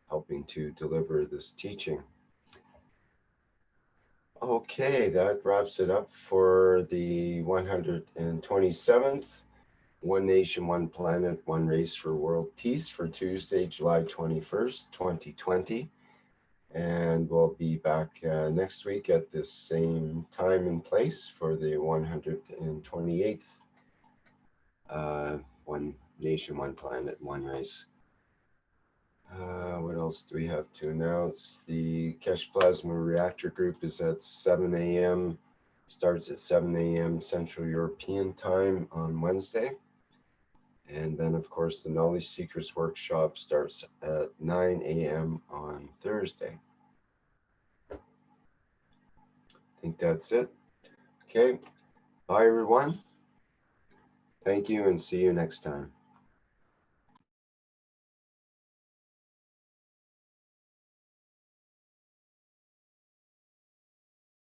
helping to deliver this teaching. Okay, that wraps it up for the 127th One Nation, One Planet, One Race for World Peace for Tuesday, July 21st, 2020. And we'll be back next week at this same time and place for the 128th One Nation, One Planet, One Race. What else do we have to announce? The Keshe Plasma Reactor group is at 7 a.m. Starts at 7 a.m. Central European Time on Wednesday. And then, of course, the Knowledge Seekers Workshop starts at 9 a.m. on Thursday. I think that's it. Okay. Bye, everyone. Thank you, and see you next time.